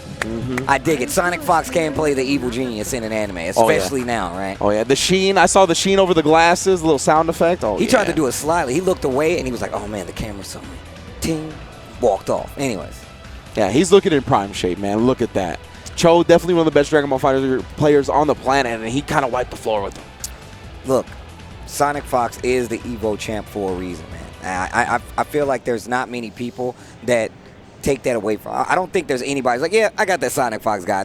I dig it. SonicFox can play the evil genius in an anime, especially now, right? Oh, yeah. The sheen. I saw the sheen over the glasses, a little sound effect. Oh, he tried to do it slyly. He looked away, and he was like, oh, man, the camera's something. Ting. Walked off. Anyways. Yeah, he's looking in prime shape, man. Look at that. Cho, definitely one of the best Dragon Ball Fighter players on the planet, and he kind of wiped the floor with him. Look, SonicFox is the EVO champ for a reason, man. I feel like there's not many people that take that away from. I don't think there's anybody who's like, yeah, I got that SonicFox guy.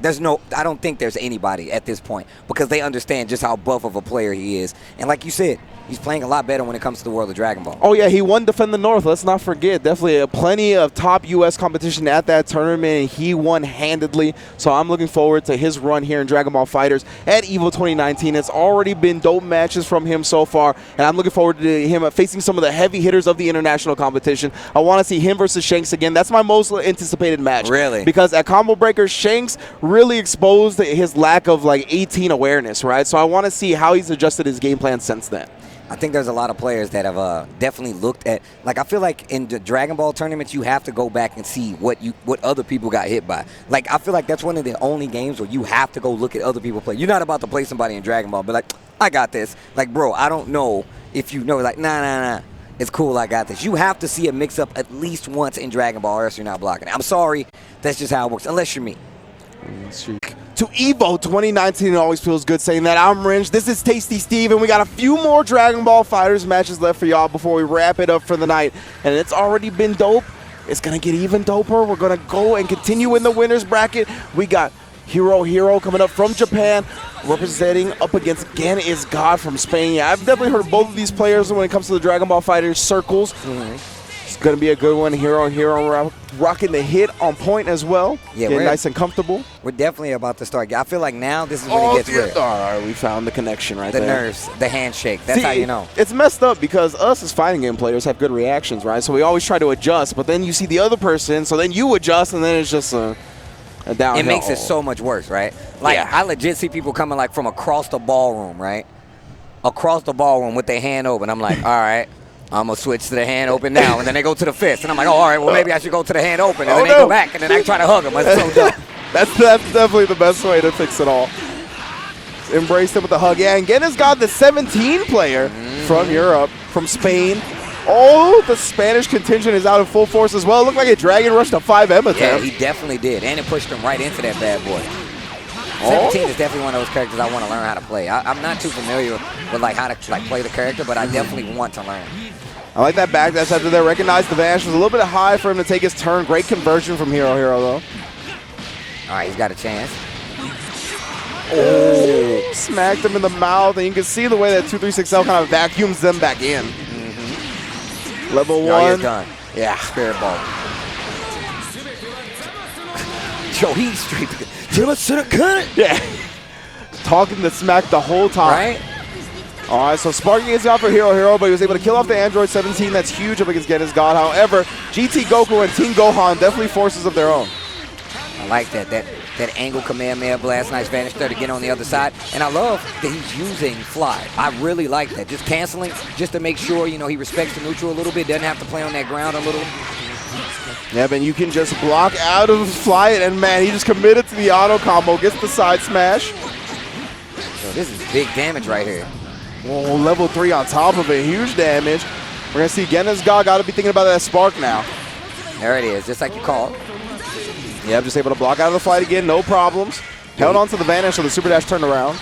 I don't think there's anybody at this point because they understand just how buff of a player he is. And like you said, he's playing a lot better when it comes to the world of Dragon Ball. Oh, yeah, he won Defend the North. Let's not forget. Definitely plenty of top U.S. competition at that tournament, and he won handedly. So I'm looking forward to his run here in Dragon Ball FighterZ at EVO 2019. It's already been dope matches from him so far, and I'm looking forward to him facing some of the heavy hitters of the international competition. I want to see him versus Shanks again. That's my most anticipated match. Really? Because at Combo Breaker, Shanks really exposed his lack of, like, 18 awareness, right? So I want to see how he's adjusted his game plan since then. I think there's a lot of players that have definitely looked at, like, I feel like in the Dragon Ball tournaments, you have to go back and see what other people got hit by. Like, I feel like that's one of the only games where you have to go look at other people play. You're not about to play somebody in Dragon Ball, but like, I got this. Like, bro, I don't know if you know, like, nah. It's cool, I got this. You have to see a mix-up at least once in Dragon Ball or else you're not blocking it. I'm sorry, that's just how it works, unless you're me. To EVO 2019, it always feels good saying that. I'm Ringe. This is Tasty Steve, and we got a few more Dragon Ball FighterZ matches left for y'all before we wrap it up for the night. And it's already been dope. It's going to get even doper. We're going to go and continue in the winner's bracket. We got HeroHero coming up from Japan, representing up against GenisGod from Spain. Yeah, I've definitely heard of both of these players when it comes to the Dragon Ball FighterZ circles. It's going to be a good one. HeroHero rocking the hit on point as well. Yeah, getting nice and comfortable. We're definitely about to start. I feel like now this is when it gets weird. All right, we found the connection right there. The nerves, the handshake. That's how you know. It's messed up because us as fighting game players have good reactions, right? So we always try to adjust, but then you see the other person, so then you adjust, and then it's just a downhill. It makes it so much worse, right? Like, I legit see people coming like from across the ballroom, right? Across the ballroom with their hand open. I'm like, all right. I'm going to switch to the hand open now, and then they go to the fist. And I'm like, oh, all right, well, maybe I should go to the hand open. And then they go back, and then I try to hug them. That's so dumb. That's definitely the best way to fix it all. Embrace them with the hug. Yeah, and GenisGod, the 17 player from Europe, from Spain. Oh, the Spanish contingent is out in full force as well. It looked like a Dragon Rush to 5M attempt. Yeah, he definitely did, and it pushed him right into that bad boy. 17 is definitely one of those characters I want to learn how to play. I'm not too familiar with like how to play the character, but I definitely want to learn. I like that backdash after they recognized the vanish was a little bit high for him to take his turn. Great conversion from HeroHero though. All right, he's got a chance. Oh, smacked him in the mouth, and you can see the way that 236L kind of vacuums them back in. Level 1. Oh, you're done. Yeah. Spirit ball. Yo, he's straight. Yeah. Talking the smack the whole time. Right? All right, so sparking is out for HeroHero, but he was able to kill off the Android 17. That's huge up against GenisGod. However, GT Goku and Team Gohan definitely forces of their own. I like that. That angle Kamehameha blast, nice vanish there to get on the other side. And I love that he's using fly. I really like that. Just canceling, just to make sure, you know, he respects the neutral a little bit, doesn't have to play on that ground a little. Yeah, man, you can just block out of fly it, and man, he just committed to the auto combo, gets the side smash. So this is big damage right here. Oh, level 3 on top of it, huge damage. We're going to see GenisGod got to be thinking about that spark now. There it is, just like you called. Yeah, just able to block out of the fight again, no problems. Held on to the vanish, so the super dash turned around.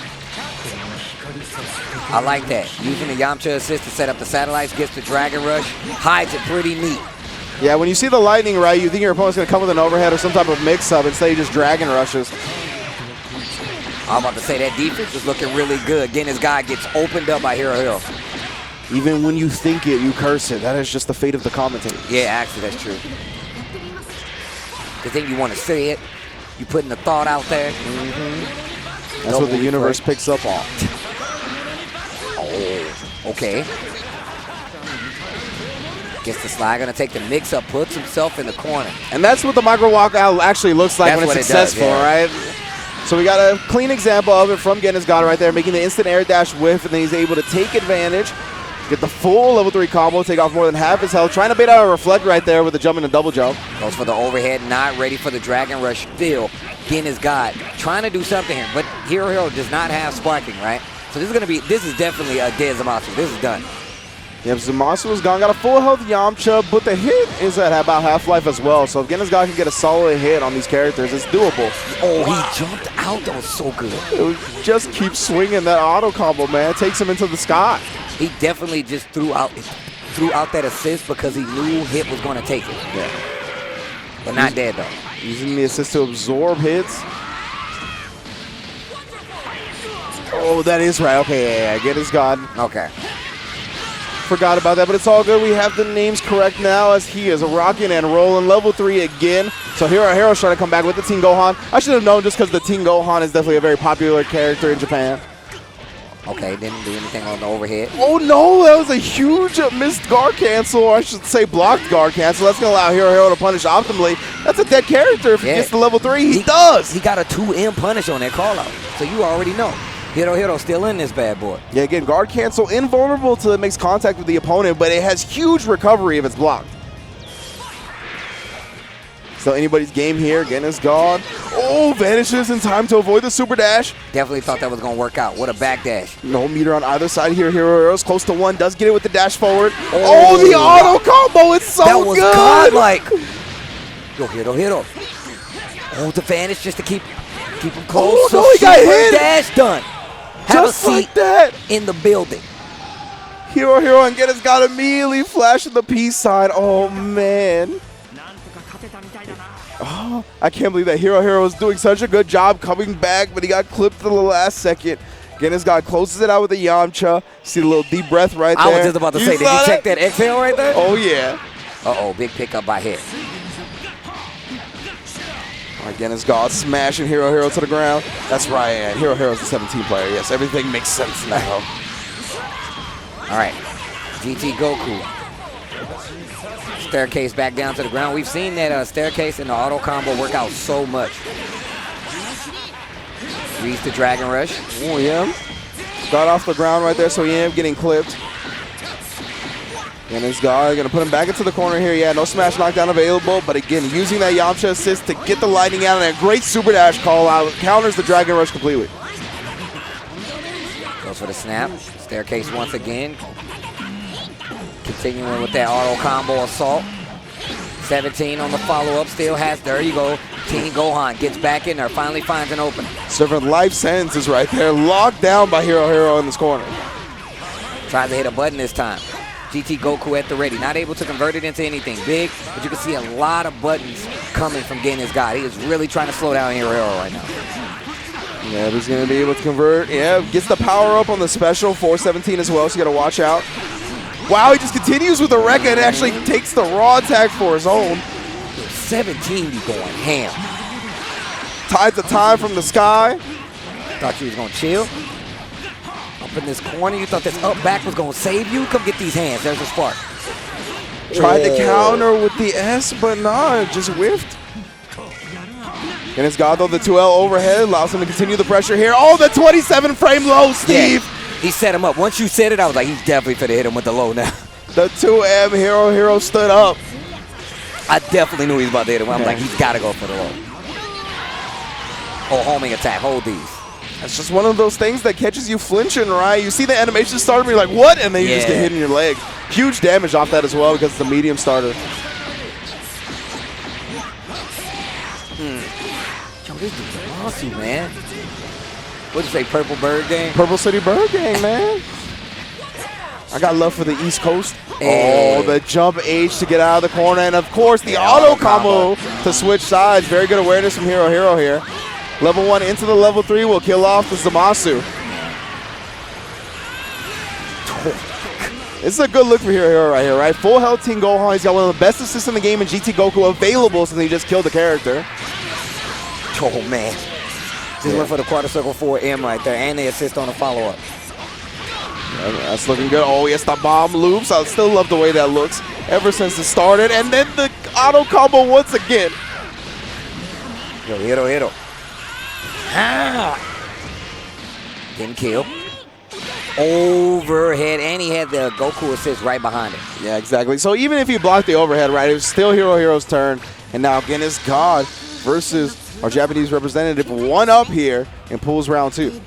I like that. Using the Yamcha assist to set up the satellites, gets the Dragon Rush, hides it pretty neat. Yeah, when you see the lightning, right, you think your opponent's going to come with an overhead or some type of mix-up. Instead, he just Dragon Rushes. I'm about to say that defense is looking really good. GenisGod gets opened up by HeroHero. Even when you think it, you curse it. That is just the fate of the commentator. Yeah, actually, that's true. Because then you want to say it. You putting the thought out there. That's what the universe picks up on. Oh, okay. Gets the slide, gonna take the mix-up, puts himself in the corner. And that's what the micro walkout actually looks like when it's successful, right? So we got a clean example of it from GenisGod right there, making the instant air dash whiff, and then he's able to take advantage. Get the full level 3 combo, take off more than half his health. Trying to bait out a reflect right there with the jump and a double jump. Goes for the overhead, not ready for the Dragon Rush still. GenisGod trying to do something here, but HeroHero does not have sparking, right? So this is definitely a dead Zamasu. This is done. Yep, Zamasu is gone. Got a full health Yamcha, but the hit is at about half-life as well. So if GenisGod can get a solid hit on these characters, it's doable. Oh, he jumped out. That was so good. Just keep swinging that auto combo, man. Takes him into the sky. He definitely just threw out that assist because he knew hit was going to take it. Yeah. But not dead, though. Using the assist to absorb hits. Oh, that is right. Okay, yeah. GenisGod. Okay. Forgot about that, but it's all good. We have the names correct now as he is rocking and rolling. Level 3 again. So HeroHero's trying to come back with the Teen Gohan. I should have known just because the Teen Gohan is definitely a very popular character in Japan. Okay, didn't do anything on the overhead. Oh no, that was a huge missed guard cancel, or I should say blocked guard cancel. That's going to allow HeroHero to punish optimally. That's a dead character if he gets to level 3. He does! He got a 2M punish on that call out. So you already know. HeroHero still in this bad boy. Yeah, again, guard cancel invulnerable till it makes contact with the opponent, but it has huge recovery if it's blocked. So anybody's game here. GenisGod. Oh, vanishes in time to avoid the super dash. Definitely thought that was going to work out. What a back dash. No meter on either side here. HeroHero's close to 1. Does get it with the dash forward. Oh, the auto combo. It's so good. That was godlike. Yo, HeroHero. Oh, the vanish just to keep him close. Oh, no, he got hit. Dash done. Have just a seat like that in the building. HeroHero and GenisGod immediately flashing the peace sign. Oh, man. Oh, I can't believe that HeroHero was doing such a good job coming back, but he got clipped at the last second. GenisGod closes it out with a Yamcha. See the little deep breath right there. I was just about to say, did you check that exhale right there? Oh, yeah. Uh-oh, big pickup by hit. All right, GenisGod smashing HeroHero to the ground. That's right, and HeroHero's the 17 player. Yes, everything makes sense now. All right, GT Goku. Staircase back down to the ground. We've seen that staircase and the auto combo work out so much. Reads the Dragon Rush. Oh, yeah. Got off the ground right there, so yeah, getting clipped. GenisGod going to put him back into the corner here. Yeah, no smash knockdown available, but again, using that Yamcha assist to get the lightning out and a great super dash call out. Counters the Dragon Rush completely. Goes for the snap. Staircase once again. Continuing with that auto combo assault. 17 on the follow-up. Still has, there you go. Teen Gohan gets back in there. Finally finds an opening. Serving life sentences right there. Locked down by HeroHero in this corner. Tries to hit a button this time. GT Goku at the ready. Not able to convert it into anything big, but you can see a lot of buttons coming from GenisGod. He is really trying to slow down HeroHero right now. Yeah, he's going to be able to convert. Yeah, gets the power up on the special 417 as well, so you got to watch out. Wow, he just continues with the Rekka and actually takes the raw attack for his own. 17 be going ham. Tied to time from the sky. Thought you was going to chill. Up in this corner, you thought this up back was going to save you? Come get these hands. There's a spark. Tried to counter with the S, but nah, just whiffed. GenisGod, though, the 2L overhead allows him to continue the pressure here. Oh, the 27 frame low, Steve. Yeah. He set him up. Once you said it, I was like, he's definitely finna hit him with the low now. The 2M HeroHero stood up. I definitely knew he was about to hit him. I'm like, he's got to go for the low. Oh, homing attack. Hold these. It's just one of those things that catches you flinching, right? You see the animation start and you're like, what? And then you just get hit in your leg. Huge damage off that as well because it's a medium starter. Yo, this dude's awesome, man. What'd you say, Purple Bird Gang? Purple City Bird Gang, man. I got love for the East Coast. Hey. Oh, the jump H to get out of the corner. And, of course, the auto combo to switch sides. Very good awareness from HeroHero here. Level 1 into the level 3 will kill off the Zamasu. This is a good look for HeroHero right here, right? Full health Teen Gohan. He's got one of the best assists in the game in GT Goku available since he just killed the character. Oh, man. Just went for the quarter circle 4M right there, and the assist on the follow-up. Yeah, that's looking good. Oh, yes, the bomb loops. I still love the way that looks ever since it started. And then the auto combo once again. Yo, HeroHero. Ah! Didn't kill. overhead, and he had the Goku assist right behind it. Yeah, exactly. So even if he blocked the overhead, right, it was still HeroHero's turn. And now GenisGod versus our Japanese representative, one up here and pulls round 2.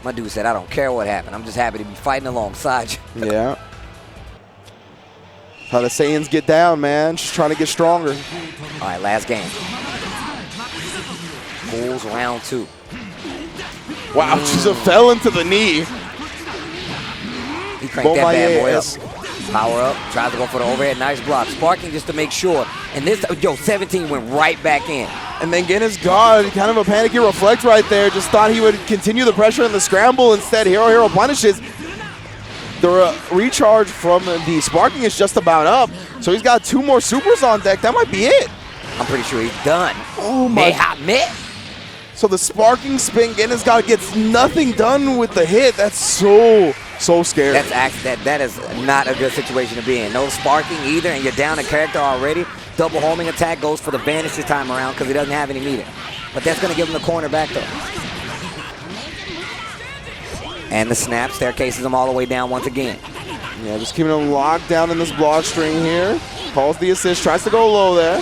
My dude said, I don't care what happened. I'm just happy to be fighting alongside you. Yeah. How the Saiyans get down, man. Just trying to get stronger. All right, last game. Pulls round 2. Wow, just fell into the knee. He cranked that bad boy up. Power up, tries to go for the overhead, nice block. Sparking just to make sure. And this, 17 went right back in. And then GenisGod, kind of a panicky reflect right there. Just thought he would continue the pressure in the scramble. Instead, HeroHero punishes. The recharge from the Sparking is just about up. So he's got 2 more supers on deck. That might be it. I'm pretty sure he's done. Oh my. So the Sparking spin, GenisGod gets nothing done with the hit. That's so scary. That is not a good situation to be in. No sparking either, and you're down a character already. Double homing attack goes for the vanish this time around because he doesn't have any meter. But that's going to give him the corner back though. And the snap staircases him all the way down once again. Yeah, just keeping him locked down in this block string here. Calls the assist, tries to go low there.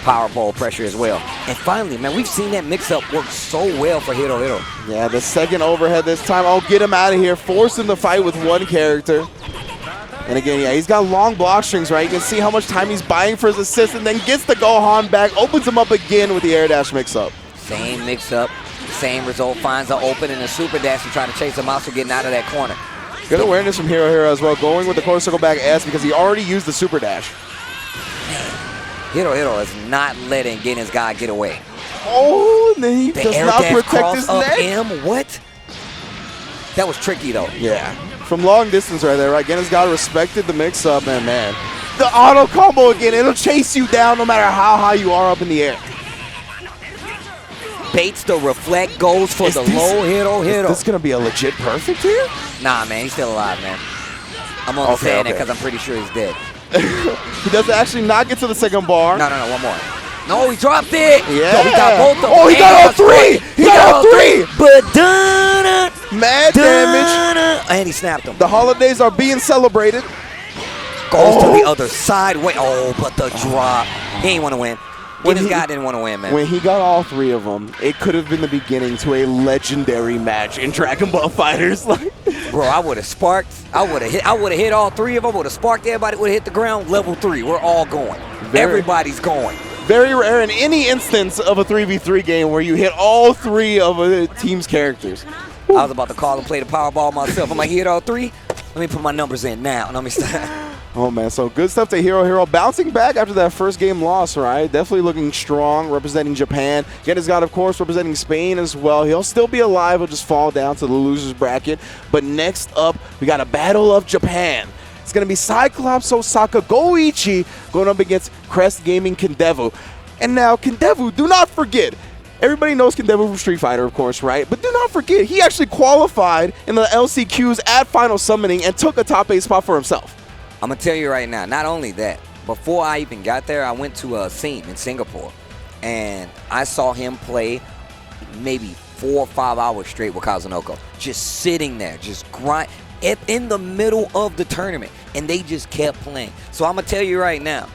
Power pole pressure as well. And finally, man, we've seen that mix-up work so well for HeroHero. Yeah, the second overhead this time. Oh, get him out of here. Force him to fight with one character. And again, yeah, he's got long block strings, right? You can see how much time he's buying for his assist and then gets the Gohan back, opens him up again with the air dash mix-up. Same mix-up, same result. Finds an open and a super dash to try to chase him out, so getting out of that corner. Good awareness from HeroHero as well, going with the corner circle back S because he already used the super dash. HeroHero is not letting GenisGod get away. Oh, and then he does not protect his neck. M, what? That was tricky though. Yeah, from long distance right there, right? GenisGod respected the mix-up, and man, the auto combo again. It'll chase you down no matter how high you are up in the air. Baits the reflect, goes for the low HeroHero. Is this gonna be a legit perfect here? Nah, man, he's still alive, man. I'm only saying it because I'm pretty sure he's dead. He does actually not get to the second bar. No, one more. No, he dropped it. Yeah. No, he got both of them. Oh, he got all 3. He got all 3. But dun mad damage. And he snapped them. The holidays are being celebrated. Goes to the other side. Wait, but the drop. He ain't want to win. GenisGod didn't want to win, man. When he got all 3 of them, it could have been the beginning to a legendary match in Dragon Ball FighterZ. Bro, I would have sparked. I would have hit all 3 of them. Would have sparked everybody. Would have hit the ground. Level 3. We're all going. Everybody's going. Very rare in any instance of a 3v3 game where you hit all 3 of a team's characters. I was about to call and play the Powerball myself. I'm like, hit all 3? Let me put my numbers in now. Let me start. Oh, man, so good stuff to HeroHero. Bouncing back after that first game loss, right? Definitely looking strong, representing Japan. GenisGod, of course, representing Spain as well. He'll still be alive. He'll just fall down to the loser's bracket. But next up, we got a battle of Japan. It's going to be Cyclops Osaka Goichi going up against Crest Gaming KingDevil. And now, KingDevil, do not forget, everybody knows KingDevil from Street Fighter, of course, right? But do not forget, he actually qualified in the LCQs at Final Summoning and took a top 8 spot for himself. I'm going to tell you right now, not only that, before I even got there, I went to a scene in Singapore, and I saw him play maybe 4 or 5 hours straight with Cassanova, just sitting there, just grind in the middle of the tournament, and they just kept playing. So I'm going to tell you right now,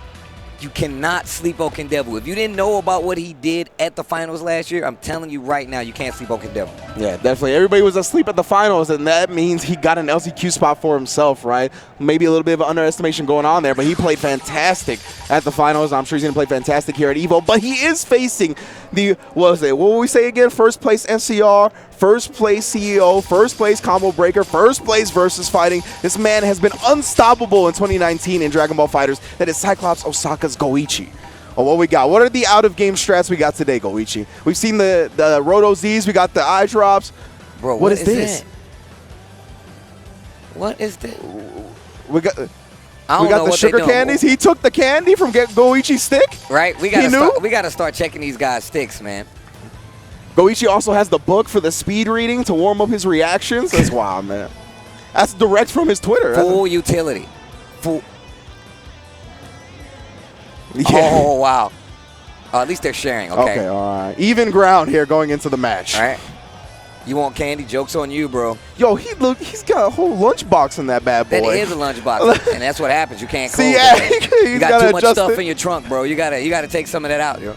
you cannot sleep on KingDevil. If you didn't know about what he did at the finals last year, I'm telling you right now, you can't sleep on KingDevil. Yeah, definitely. Everybody was asleep at the finals, and that means he got an LCQ spot for himself, right? Maybe a little bit of underestimation going on there, but he played fantastic at the finals. I'm sure he's going to play fantastic here at EVO, but he is facing the, what will we say again? First place NCR, first place CEO, first place Combo Breaker, first place Versus Fighting. This man has been unstoppable in 2019 in Dragon Ball FighterZ. That is Cyclops Osaka's Goichi. Oh, what we got? What are the out-of-game strats we got today, Goichi? We've seen the Roto Zs. We got the eye drops. Bro, what is this? That? What is this? We got the sugar candies. He took the candy from Goichi's stick. Right? We gotta start checking these guys' sticks, man. Goichi also has the book for the speed reading to warm up his reactions. That's wild, man. That's direct from his Twitter. Full utility. Full. Yeah. Oh, wow. At least they're sharing, okay? Okay, all right. Even ground here going into the match. All right. You want candy? Joke's on you, bro. Yo, he's got a whole lunchbox in that bad boy. That is a lunchbox, and that's what happens. You can't close See, it. You got too much stuff it. in your trunk, bro. You gotta take some of that out, yo.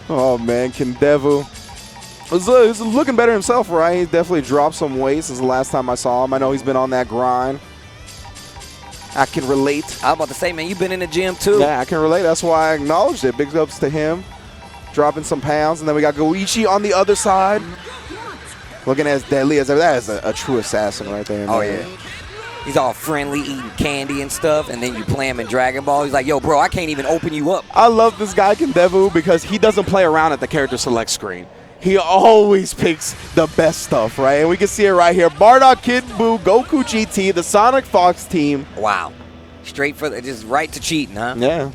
Oh man, KingDevil. He's looking better himself, right? He definitely dropped some weight since the last time I saw him. I know he's been on that grind. I can relate. I was about to say, man, you've been in the gym too. Yeah, I can relate. That's why I acknowledged it. Big ups to him. Dropping some pounds. And then we got Goichi on the other side. Looking as deadly as ever. That is a true assassin right there, man. Oh, yeah. He's all friendly, eating candy and stuff, and then you play him in Dragon Ball. He's like, yo, bro, I can't even open you up. I love this guy, KingDevil, because he doesn't play around at the character select screen. He always picks the best stuff, right? And we can see it right here. Bardock, Kid Buu, Goku GT, the SonicFox team. Wow. Straight for just right to cheating, huh? Yeah.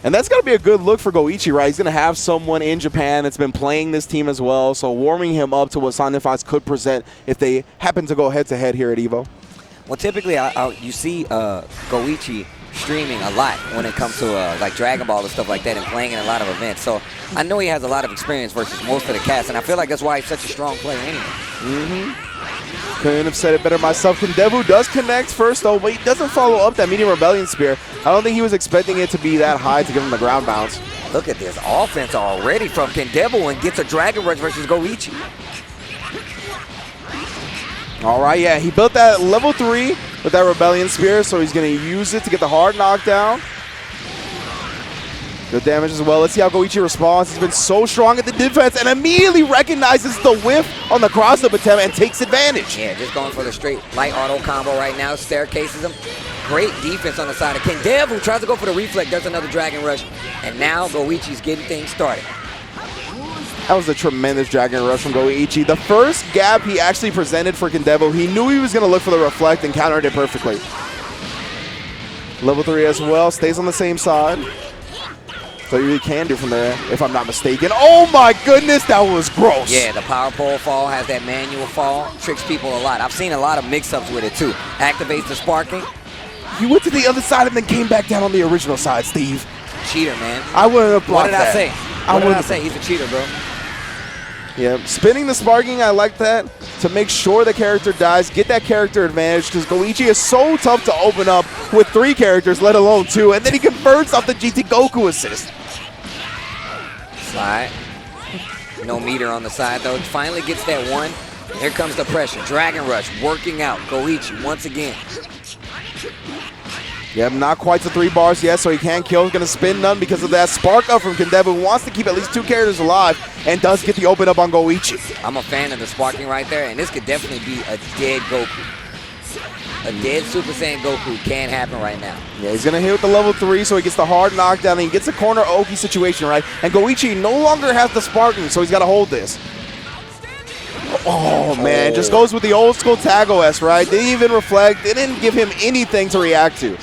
And that's got to be a good look for Goichi, right? He's going to have someone in Japan that's been playing this team as well, so warming him up to what SonicFox could present if they happen to go head-to-head here at EVO. Well, typically, you see Goichi streaming a lot when it comes to like Dragon Ball and stuff like that and playing in a lot of events. So I know he has a lot of experience versus most of the cast, and I feel like that's why he's such a strong player anyway. Couldn't have said it better myself. KingDevil does connect first, though, but he doesn't follow up that medium rebellion spear. I don't think he was expecting it to be that high to give him the ground bounce. Look at this offense already from KingDevil and gets a Dragon Rush versus Goichi. All right, yeah, he built that level 3 with that rebellion spear, so he's going to use it to get the hard knockdown. Good damage as well. Let's see how Goichi responds. He's been so strong at the defense and immediately recognizes the whiff on the cross-up attempt and takes advantage. Yeah, just going for the straight light auto combo right now. Staircases him. Great defense on the side of KingDevil. Tries to go for the reflect. There's another Dragon Rush. And now Goichi's getting things started. That was a tremendous Dragon Rush from Goichi. The first gap he actually presented for KingDevil, he knew he was going to look for the reflect and countered it perfectly. Level 3 as well. Stays on the same side. So you really can do from there, if I'm not mistaken. Oh my goodness, that was gross. Yeah, the power pole fall has that manual fall. Tricks people a lot. I've seen a lot of mix-ups with it too. Activates the sparking. He went to the other side and then came back down on the original side, Steve. Cheater, man. I wouldn't have blocked that. What did I say? What did I say? He's a cheater, bro. Yeah, spinning the sparking, I like that, to make sure the character dies, get that character advantage, because Goichi is so tough to open up with 3 characters, let alone 2, and then he converts off the GT Goku assist. Slide. No meter on the side, though. Finally gets that one. Here comes the pressure. Dragon Rush working out. Goichi once again. Yep, not quite to 3 bars yet, so he can't kill. He's going to spin none because of that spark up from KingDevil. Wants to keep at least 2 characters alive and does get the open up on Goichi. I'm a fan of the sparking right there, and this could definitely be a dead Goku. A dead Super Saiyan Goku can happen right now. Yeah, he's going to hit with the level 3, so he gets the hard knockdown, and he gets a corner Oki situation, right? And Goichi no longer has the sparking, so he's got to hold this. Oh, man, just goes with the old school tag OS, right? Didn't even reflect, didn't give him anything to react to.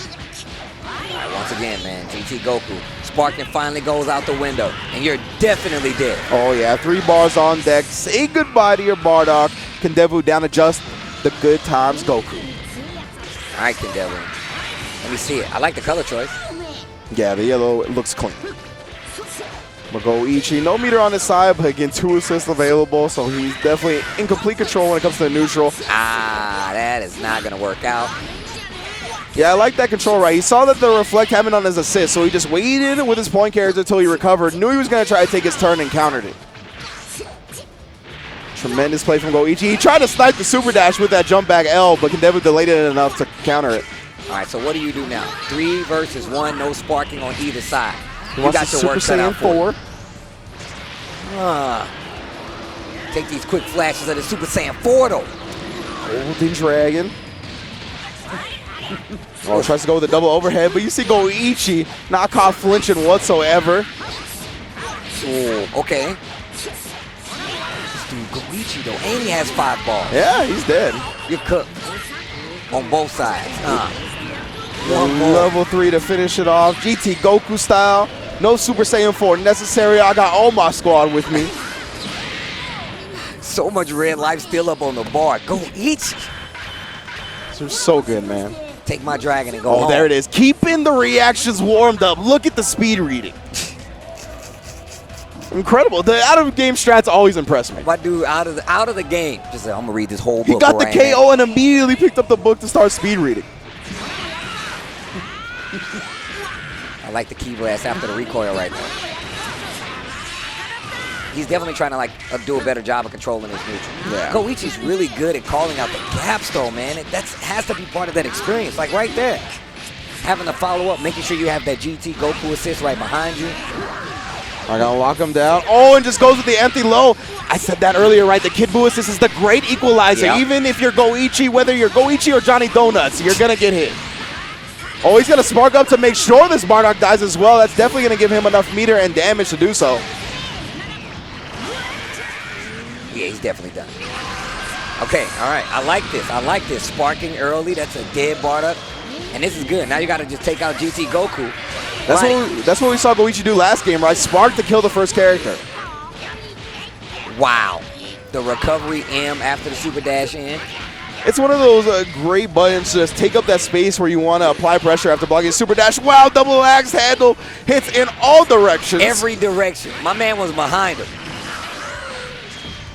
Once again, man, GT Goku. Sparking finally goes out the window, and you're definitely dead. Oh, yeah, 3 bars on deck. Say goodbye to your Bardock. KingDevil down to just the good times Goku. All right, KingDevil. Let me see it. I like the color choice. Yeah, the yellow looks clean. But Goichi, no meter on his side, but again, 2 assists available, so he's definitely in complete control when it comes to the neutral. Ah, that is not going to work out. Yeah, I like that control, right? He saw that the reflect happened on his assist, so he just waited with his point character until he recovered, knew he was going to try to take his turn and countered it. Tremendous play from Goichi. He tried to snipe the super dash with that jump back L, but KingDevil delayed it enough to counter it. All right, so what do you do now? 3 versus 1, no sparking on either side. You got your work cut out for 4. Take these quick flashes of the Super Saiyan 4, though. Golden Dragon. Oh, tries to go with a double overhead, but you see Goichi not caught flinching whatsoever. Ooh, okay. Dude, Goichi, though, and he has 5 balls. Yeah, he's dead. You're cooked on both sides. One more. Level 3 to finish it off. GT Goku style. No Super Saiyan 4 necessary. I got all my squad with me. So much red life still up on the bar. Goichi. They're so good, man. Take my dragon and go home. Oh, there it is. Keeping the reactions warmed up. Look at the speed reading. Incredible. The out-of-game strats always impress me. My dude out of the game. Just said, I'm gonna read this whole book. He got the KO and immediately picked up the book to start speed reading. I like the key blast after the recoil right there. He's definitely trying to like do a better job of controlling his neutral. Yeah. Goichi's really good at calling out the gaps though, man. That has to be part of that experience. Like right there. Having to follow up, making sure you have that GT Goku assist right behind you. I gotta lock him down. Oh, and just goes with the empty low. I said that earlier, right? The Kid Buu assist is the great equalizer. Yep. Even if you're Goichi, whether you're Goichi or Johnny Donuts, you're gonna get hit. Oh, he's gonna spark up to make sure this Bardock dies as well. That's definitely gonna give him enough meter and damage to do so. Yeah, he's definitely done. Okay, all right. I like this. I like this. Sparking early. That's a dead Bardock. And this is good. Now you got to just take out GT Goku. That's what we saw Goichi do last game, right? Spark to kill the first character. Wow. The recovery M after the super dash in. It's one of those great buttons to just take up that space where you want to apply pressure after blocking super dash. Wow, double axe handle hits in all directions. Every direction. My man was behind him.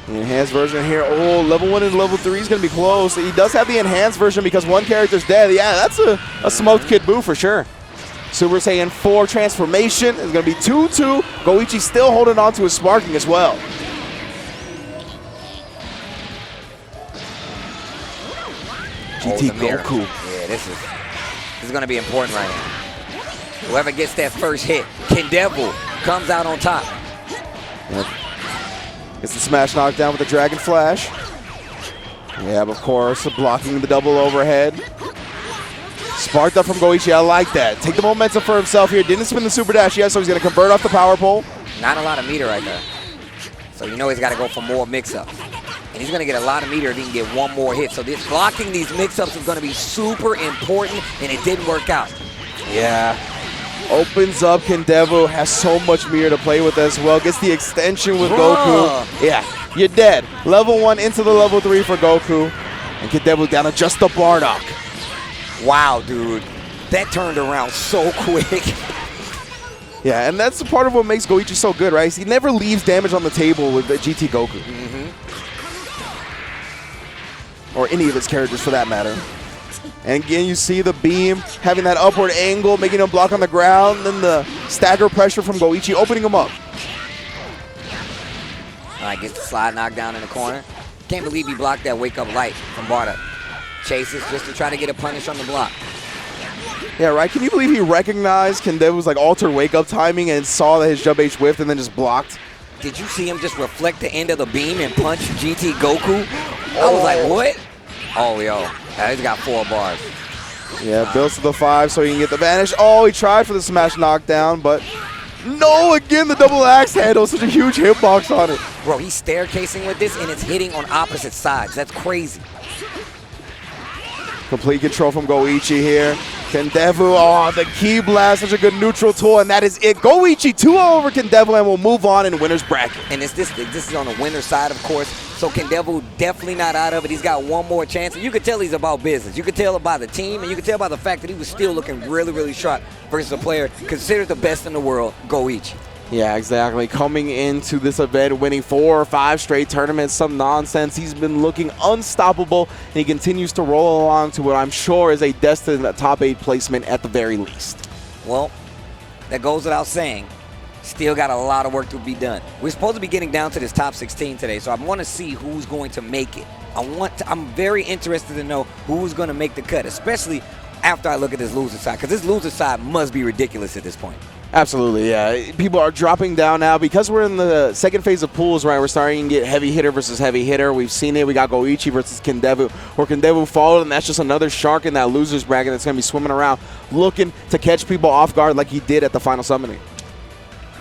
The enhanced version here. Oh, level 1 and level 3 is going to be close. He does have the enhanced version because one character's dead. Yeah, that's a smoked Kid Buu for sure. Super Saiyan 4 transformation is going to be 2-2. Goichi still holding on to his sparking as well. GT Goku. Yeah, this is going to be important right now. Whoever gets that first hit, KingDevil comes out on top. Yep. Gets the smash knockdown with the Dragon Flash. Yeah, of course, blocking the double overhead. Sparked up from Goichi, I like that. Take the momentum for himself here. Didn't spin the super dash yet, so he's going to convert off the power pole. Not a lot of meter right there. So you know he's got to go for more mix-ups. And he's going to get a lot of meter if he can get one more hit. So this blocking these mix-ups is going to be super important, and it didn't work out. Yeah. Opens up KingDevil, has so much meter to play with as well. Gets the extension with Goku. Yeah, you're dead. Level 1 into the level 3 for Goku. And KingDevil down to just the Bardock. Wow, dude. That turned around so quick. Yeah, and that's part of what makes Goichi so good, right? He never leaves damage on the table with the GT Goku. Or any of his characters for that matter. And again, you see the beam having that upward angle, making him block on the ground, then the stagger pressure from Goichi opening him up. All right, gets the slide knockdown in the corner. Can't believe he blocked that wake-up light from Bardock. Chases just to try to get a punish on the block. Yeah, right? Can you believe he recognized KingDevil's like altered wake-up timing and saw that his jump H whiffed and then just blocked? Did you see him just reflect the end of the beam and punch GT Goku? I was like, what? Oh, yo. He's got 4 bars. Yeah, builds to the 5 so he can get the vanish. Oh, he tried for the smash knockdown, but no, again, the double axe handle. Such a huge hitbox on it. Bro, he's staircasing with this, and it's hitting on opposite sides. That's crazy. Complete control from Goichi here. KingDevil, oh, the key blast, such a good neutral tool, and that is it. Goichi 2-0 over KingDevil, and we'll move on in winner's bracket. And this is on the winner's side, of course, so KingDevil definitely not out of it. He's got one more chance, and you could tell he's about business. You could tell by the team, and you could tell by the fact that he was still looking really, really sharp versus a player considered the best in the world, Goichi. Yeah, exactly. Coming into this event, winning 4 or 5 straight tournaments, some nonsense. He's been looking unstoppable, and he continues to roll along to what I'm sure is a destined top 8 placement at the very least. Well, that goes without saying. Still got a lot of work to be done. We're supposed to be getting down to this top 16 today, so I want to see who's going to make it. I'm very interested to know who's going to make the cut, especially after I look at this loser side, because this loser side must be ridiculous at this point. Absolutely, yeah. People are dropping down now because we're in the second phase of pools, right? We're starting to get heavy hitter versus heavy hitter. We've seen it. We got Goichi versus KingDevil, or KingDevil followed, and that's just another shark in that loser's bracket that's going to be swimming around looking to catch people off guard like he did at the final summoning.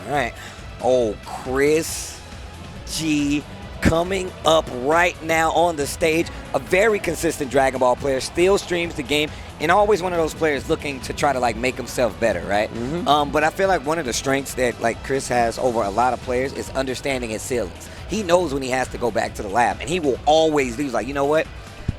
All right. Oh, Chris G coming up right now on the stage. A very consistent Dragon Ball player, still streams the game, and always one of those players looking to try to like make himself better, right? But I feel like one of the strengths that like Chris has over a lot of players is understanding his ceilings. He knows when he has to go back to the lab, and he will always do. He's like, you know what?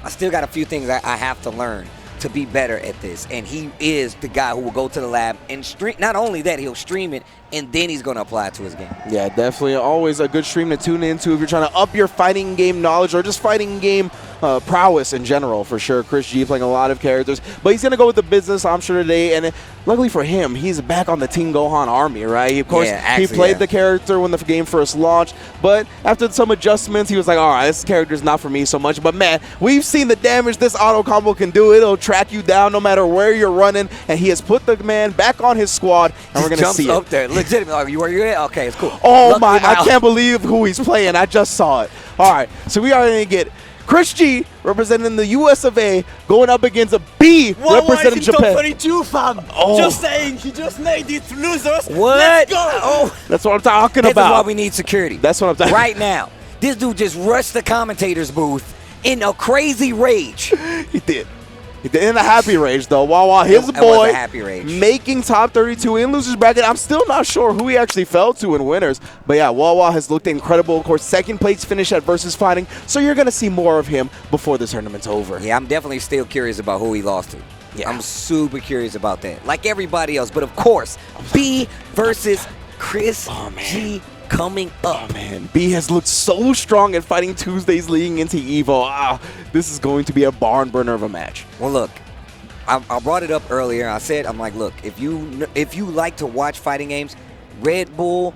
I still got a few things I have to learn to be better at this, and he is the guy who will go to the lab and stream. Not only that, he'll stream it, and then he's going to apply it to his game. Yeah, definitely always a good stream to tune into if you're trying to up your fighting game knowledge or just fighting game prowess in general, for sure. Chris G playing a lot of characters, but he's going to go with the business, I'm sure, today. And luckily for him, he's back on the Team Gohan army, right? Of course, he played the character when the game first launched, but after some adjustments, he was like, all right, this character's not for me so much. But man, we've seen the damage this auto combo can do. It'll track you down no matter where you're running, and he has put the man back on his squad, and we're going to see up it. There, legitimately. Where you at? Okay, it's cool. Oh my, I can't believe who he's playing. I just saw it. All right, so we are going to get Chris G representing the US of A going up against a B representing Japan. 32, fam. Oh. Just saying, he just made it, losers. What? Let's go. Oh. That's what I'm talking This about. is why we need security. That's what I'm talking right now. This dude just rushed the commentator's booth in a crazy rage. He did. He did in a happy rage, though. Wawa, his It boy, was a happy rage. making top 32 in losers bracket. I'm still not sure who he actually fell to in winners. But yeah, Wawa has looked incredible. Of course, second place finish at Versus Fighting. So you're going to see more of him before the tournament's over. Yeah, I'm definitely still curious about who he lost to. Yeah. I'm super curious about that. Like everybody else. But of course, B versus Chris G coming up. Oh, man. B has looked so strong at Fighting Tuesdays leading into EVO. This is going to be a barn burner of a match. Well, look, I brought it up earlier. I'm like, look, if you like to watch fighting games, Red Bull,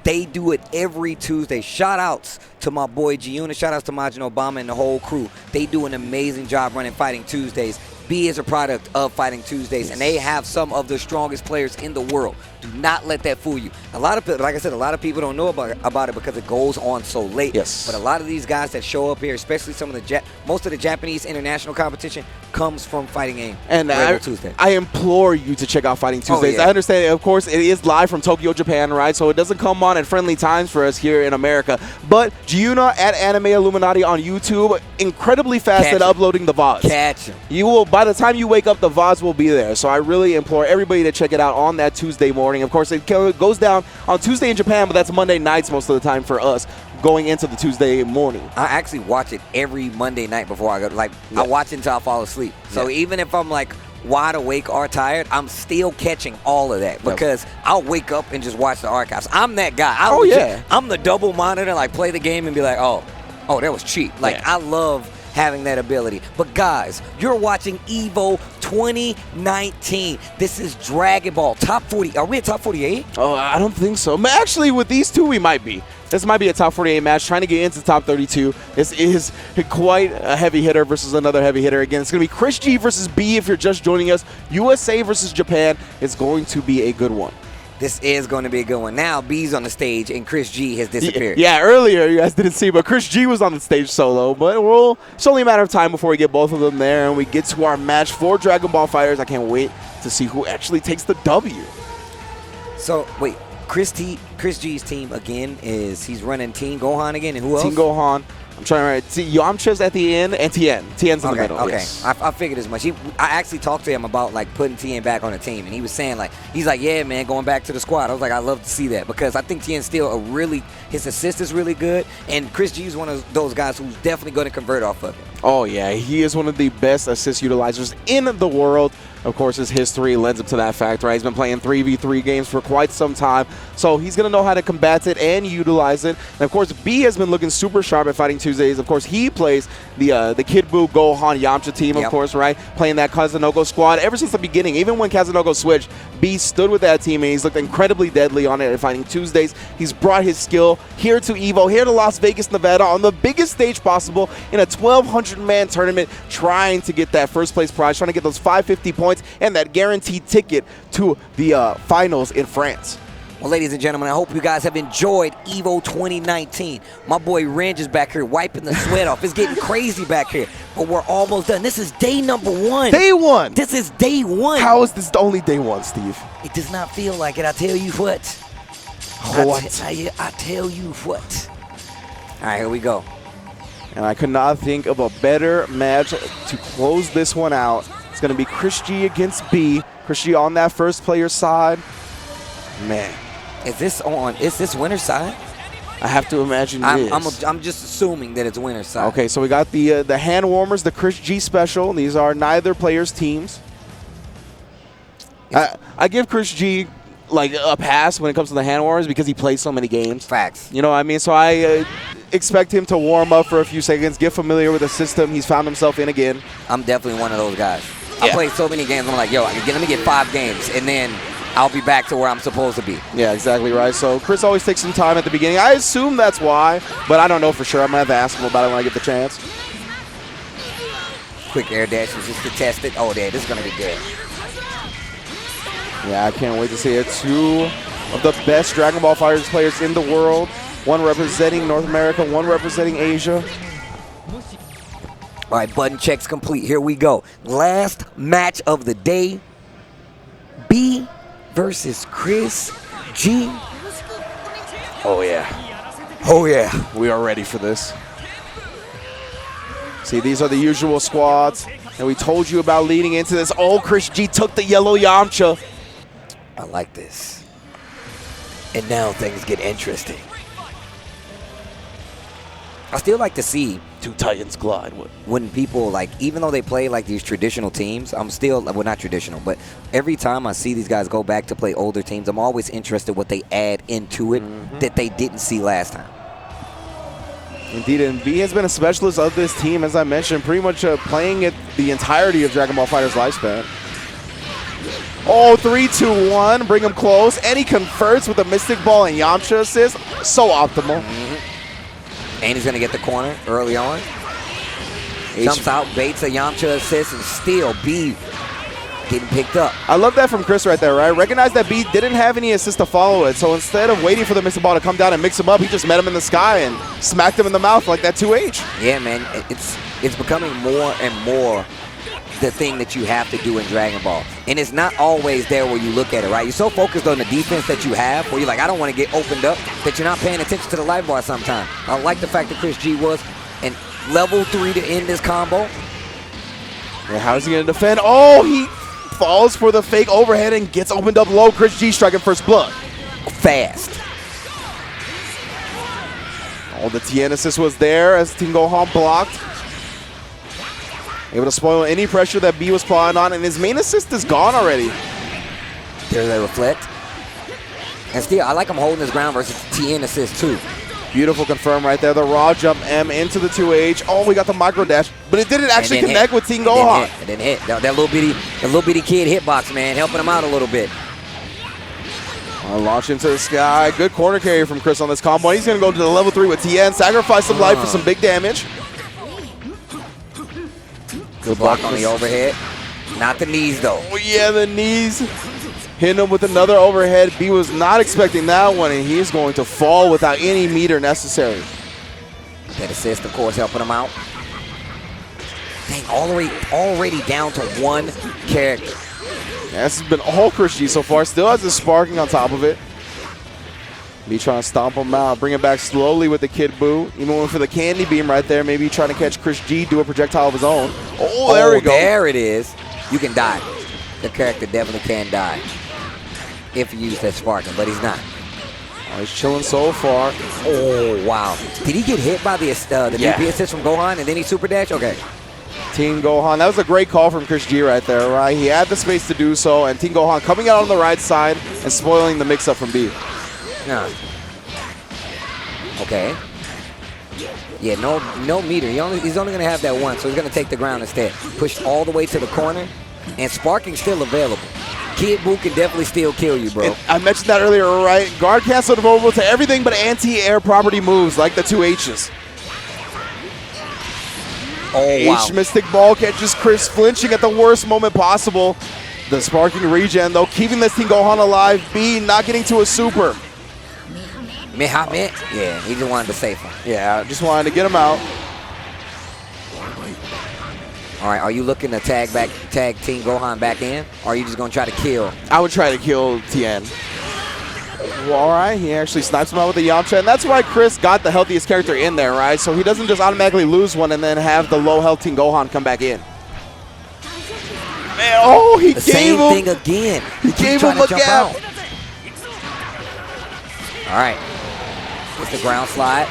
they do it every Tuesday. Shout outs to my boy G-Unit. Shout outs to Majin Obama and the whole crew. They do an amazing job running Fighting Tuesdays. B is a product of Fighting Tuesdays, and they have some of the strongest players in the world. Do not let that fool you. A lot of, like I said, a lot of people don't know about it because it goes on so late. Yes. But a lot of these guys that show up here, especially some of the most of the Japanese international competition, comes from Fighting Game. And I implore you to check out Fighting Tuesdays. Oh, yeah. I understand, of course, it is live from Tokyo, Japan, right? So it doesn't come on at friendly times for us here in America. But Giuna at Anime Illuminati on YouTube, incredibly fast at uploading the VODs. Catch him. You will, by the time you wake up, the VODs will be there. So I really implore everybody to check it out on that Tuesday morning. Of course, it goes down on Tuesday in Japan, but that's Monday nights most of the time for us going into the Tuesday morning. I actually watch it every Monday night before I go. Like, I watch it until I fall asleep. So even if I'm like wide awake or tired, I'm still catching all of that because I'll wake up and just watch the archives. I'm that guy. I'm the double monitor, like play the game and be like, oh, that was cheap. Like, I love having that ability. But guys, you're watching EVO 2019. This is Dragon Ball top 40. Are we at top 48? Oh, I don't think so. Actually, with these two, we might be. This might be a top 48 match, trying to get into top 32. This is quite a heavy hitter versus another heavy hitter. Again, it's going to be Chris G versus B if you're just joining us. USA versus Japan is going to be a good one. This is going to be a good one. Now, B's on the stage, and Chris G has disappeared. Yeah, earlier you guys didn't see, but Chris G was on the stage solo. But it's only a matter of time before we get both of them there, and we get to our match for Dragon Ball FighterZ. I can't wait to see who actually takes the W. So, wait. Chris G's team again he's running Team Gohan again, and who else? Team Gohan. I'm trying to write Yamcha's at the end and Tien. Tien's in the middle. Okay, yes. I figured as much. I actually talked to him about like putting Tien back on the team, and he was saying he's like, yeah, man, going back to the squad. I was like, I love to see that because I think Tien's still his assist is really good, and Chris G is one of those guys who's definitely going to convert off of it. Oh yeah, he is one of the best assist utilizers in the world. Of course, his history lends up to that fact, right? He's been playing 3v3 games for quite some time, so he's going to know how to combat it and utilize it. And, of course, B has been looking super sharp at Fighting Tuesdays. Of course, he plays the Kid Buu, Gohan, Yamcha team, of course, right? Playing that Cassanova squad ever since the beginning. Even when Cassanova switched, B stood with that team, and he's looked incredibly deadly on it at Fighting Tuesdays. He's brought his skill here to EVO, here to Las Vegas, Nevada, on the biggest stage possible in a 1,200-man tournament, trying to get that first-place prize, trying to get those 550 points and that guaranteed ticket to the finals in France. Well, ladies and gentlemen, I hope you guys have enjoyed EVO 2019. My boy Range is back here wiping the sweat off. It's getting crazy back here, but we're almost done. This is day number 1. Day 1. This is day 1. How is this only day 1, Steve? It does not feel like it. I tell you what. What? I tell you what. All right, here we go. And I could not think of a better match to close this one out. It's going to be Chris G against B. Chris G on that first player side. Man. Is this winner's side? I have to imagine it is. I'm just assuming that it's winner's side. Okay, so we got the hand warmers, the Chris G special. These are neither player's teams. I give Chris G like a pass when it comes to the hand warmers because he plays so many games. Facts. You know what I mean? So I expect him to warm up for a few seconds, get familiar with the system he's found himself in again. I'm definitely one of those guys. I played so many games, I'm like, yo, let me get 5 games, and then I'll be back to where I'm supposed to be. Yeah, exactly right. So Chris always takes some time at the beginning. I assume that's why, but I don't know for sure. I'm going to have to ask him about it when I get the chance. Quick air dash just to test it. Oh, there, this is going to be good. Yeah, I can't wait to see it. 2 of the best Dragon Ball FighterZ players in the world. 1 representing North America, 1 representing Asia. All right, button checks complete. Here we go. Last match of the day. B versus Chris G. Oh, yeah. Oh, yeah. We are ready for this. See, these are the usual squads that we told you about leading into this. Oh, Chris G took the yellow Yamcha. I like this. And now things get interesting. I still like to see 2 Titans glide. When people, like, even though they play like these traditional teams, I'm still, well, not traditional, but every time I see these guys go back to play older teams, I'm always interested what they add into it that they didn't see last time. Indeed, and B has been a specialist of this team, as I mentioned, pretty much playing it the entirety of Dragon Ball FighterZ lifespan. Oh, 3-2-1, bring him close, and he converts with a Mystic Ball and Yamcha assist. So optimal. And he's going to get the corner early on. Jumps out, baits a Yamcha assist, and still B getting picked up. I love that from Chris right there, right? Recognize that B didn't have any assist to follow it, so instead of waiting for the Mystic Ball to come down and mix him up, he just met him in the sky and smacked him in the mouth like that 2H. Yeah, man, it's becoming more and more the thing that you have to do in Dragon Ball. And it's not always there where you look at it, right? You're so focused on the defense that you have, where you're like, I don't want to get opened up, that you're not paying attention to the life bar sometimes. I like the fact that Chris G was in level 3 to end this combo. Yeah, how is he going to defend? Oh, he falls for the fake overhead and gets opened up low. Chris G striking first blood. Fast. Oh, the Tien assist was there as Team Gohan blocked. Able to spoil any pressure that B was applying on, and his main assist is gone already. There they reflect. And still, I like him holding his ground versus Tien assist too. Beautiful confirm right there. The raw jump M into the 2H. Oh, we got the micro dash, but it didn't actually connect with Team Gohan. It didn't hit. That little bitty kid hitbox, man, helping him out a little bit. Launch into the sky. Good corner carry from Chris on this combo. He's going to go to the level 3 with Tien. Sacrifice some life for some big damage. Good block on the overhead. Not the knees, though. Oh, yeah, the knees. Hitting him with another overhead. B was not expecting that one, and he's going to fall without any meter necessary. That assist, of course, helping him out. Dang, already down to 1 character. Yeah, this has been all Chris G so far. Still has his sparking on top of it. B trying to stomp him out, bring it back slowly with the Kid Buu. Even went for the candy beam right there. Maybe trying to catch Chris G, do a projectile of his own. Oh, there we go. There it is. You can die. The character definitely can die if you use that sparking, but he's not. Oh, he's chilling so far. Oh, wow. Did he get hit by the DP assist from Gohan and then he super dash? Okay. Team Gohan, that was a great call from Chris G right there, right? He had the space to do so, and Team Gohan coming out on the right side and spoiling the mix-up from B. No. Okay. Yeah, no meter. He's only going to have that one, so he's going to take the ground instead. Pushed all the way to the corner, and sparking's still available. Kid Buu can definitely still kill you, bro. And I mentioned that earlier, right? Guard cancel vulnerable to everything but anti-air property moves, like the 2Hs. Oh, wow. H Mystic Ball catches Chris flinching at the worst moment possible. The sparking regen, though, keeping this Team Gohan alive. B not getting to a super. Mehamet? Yeah, he just wanted to save him. Yeah, just wanted to get him out. All right, are you looking to tag Team Gohan back in? Or are you just going to try to kill? I would try to kill Tien. Well, all right, he actually snipes him out with the Yamcha, and that's why Chris got the healthiest character in there, right? So he doesn't just automatically lose one and then have the low health Team Gohan come back in. Man, oh, he the gave same him. thing again. He gave him a gap. All right. It's the ground slide.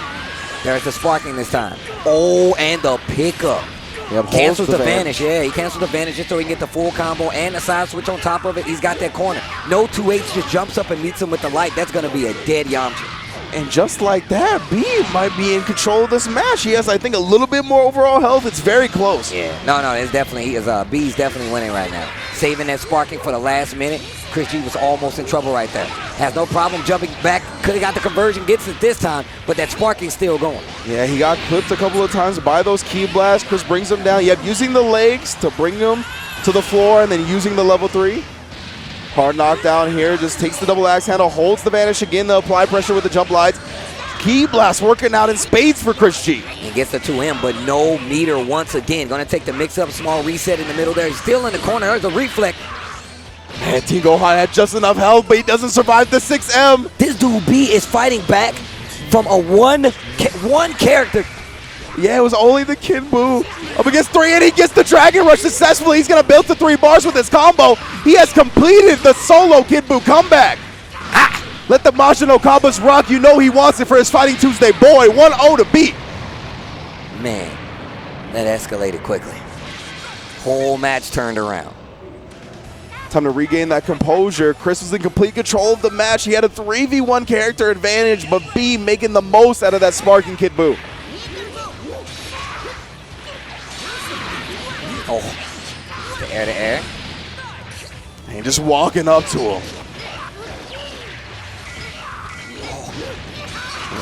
There's the sparking this time. Oh, and the pickup. Yep, Cancels the vanish. Yeah, he cancels the vanish just so he can get the full combo and the side switch on top of it. He's got that corner. No 2H just jumps up and meets him with the light. That's going to be a dead Yamcha. And just like that, B might be in control of this match. He has, I think, a little bit more overall health. It's very close. Yeah. No, it's definitely, B's definitely winning right now. Saving that sparking for the last minute. Chris G was almost in trouble right there. Has no problem jumping back. Could have got the conversion, gets it this time, but that sparking's still going. Yeah, he got clipped a couple of times by those key blasts. Chris brings him down. Yep, using the legs to bring him to the floor and then using the level 3. Hard knockdown here, just takes the double axe handle, holds the vanish again to apply pressure with the jump lights. Key blast working out in spades for Chris G. He gets the 2M, but no meter once again. Gonna take the mix-up, small reset in the middle there. He's still in the corner, there's a reflect. Man, Team Gohan had just enough health, but he doesn't survive the 6M. This dude B is fighting back from a one character. Yeah, it was only the Kid Buu up against 3, and he gets the Dragon Rush successfully. He's going to build to 3 bars with his combo. He has completed the solo Kid Buu comeback. Let the Majin Okabas rock. You know he wants it for his Fighting Tuesday boy. 1-0 to beat. Man, that escalated quickly. Whole match turned around. Time to regain that composure. Chris was in complete control of the match. He had a 3v1 character advantage, but B making the most out of that sparking Kid Buu. Oh, the air-to-air. And just walking up to him.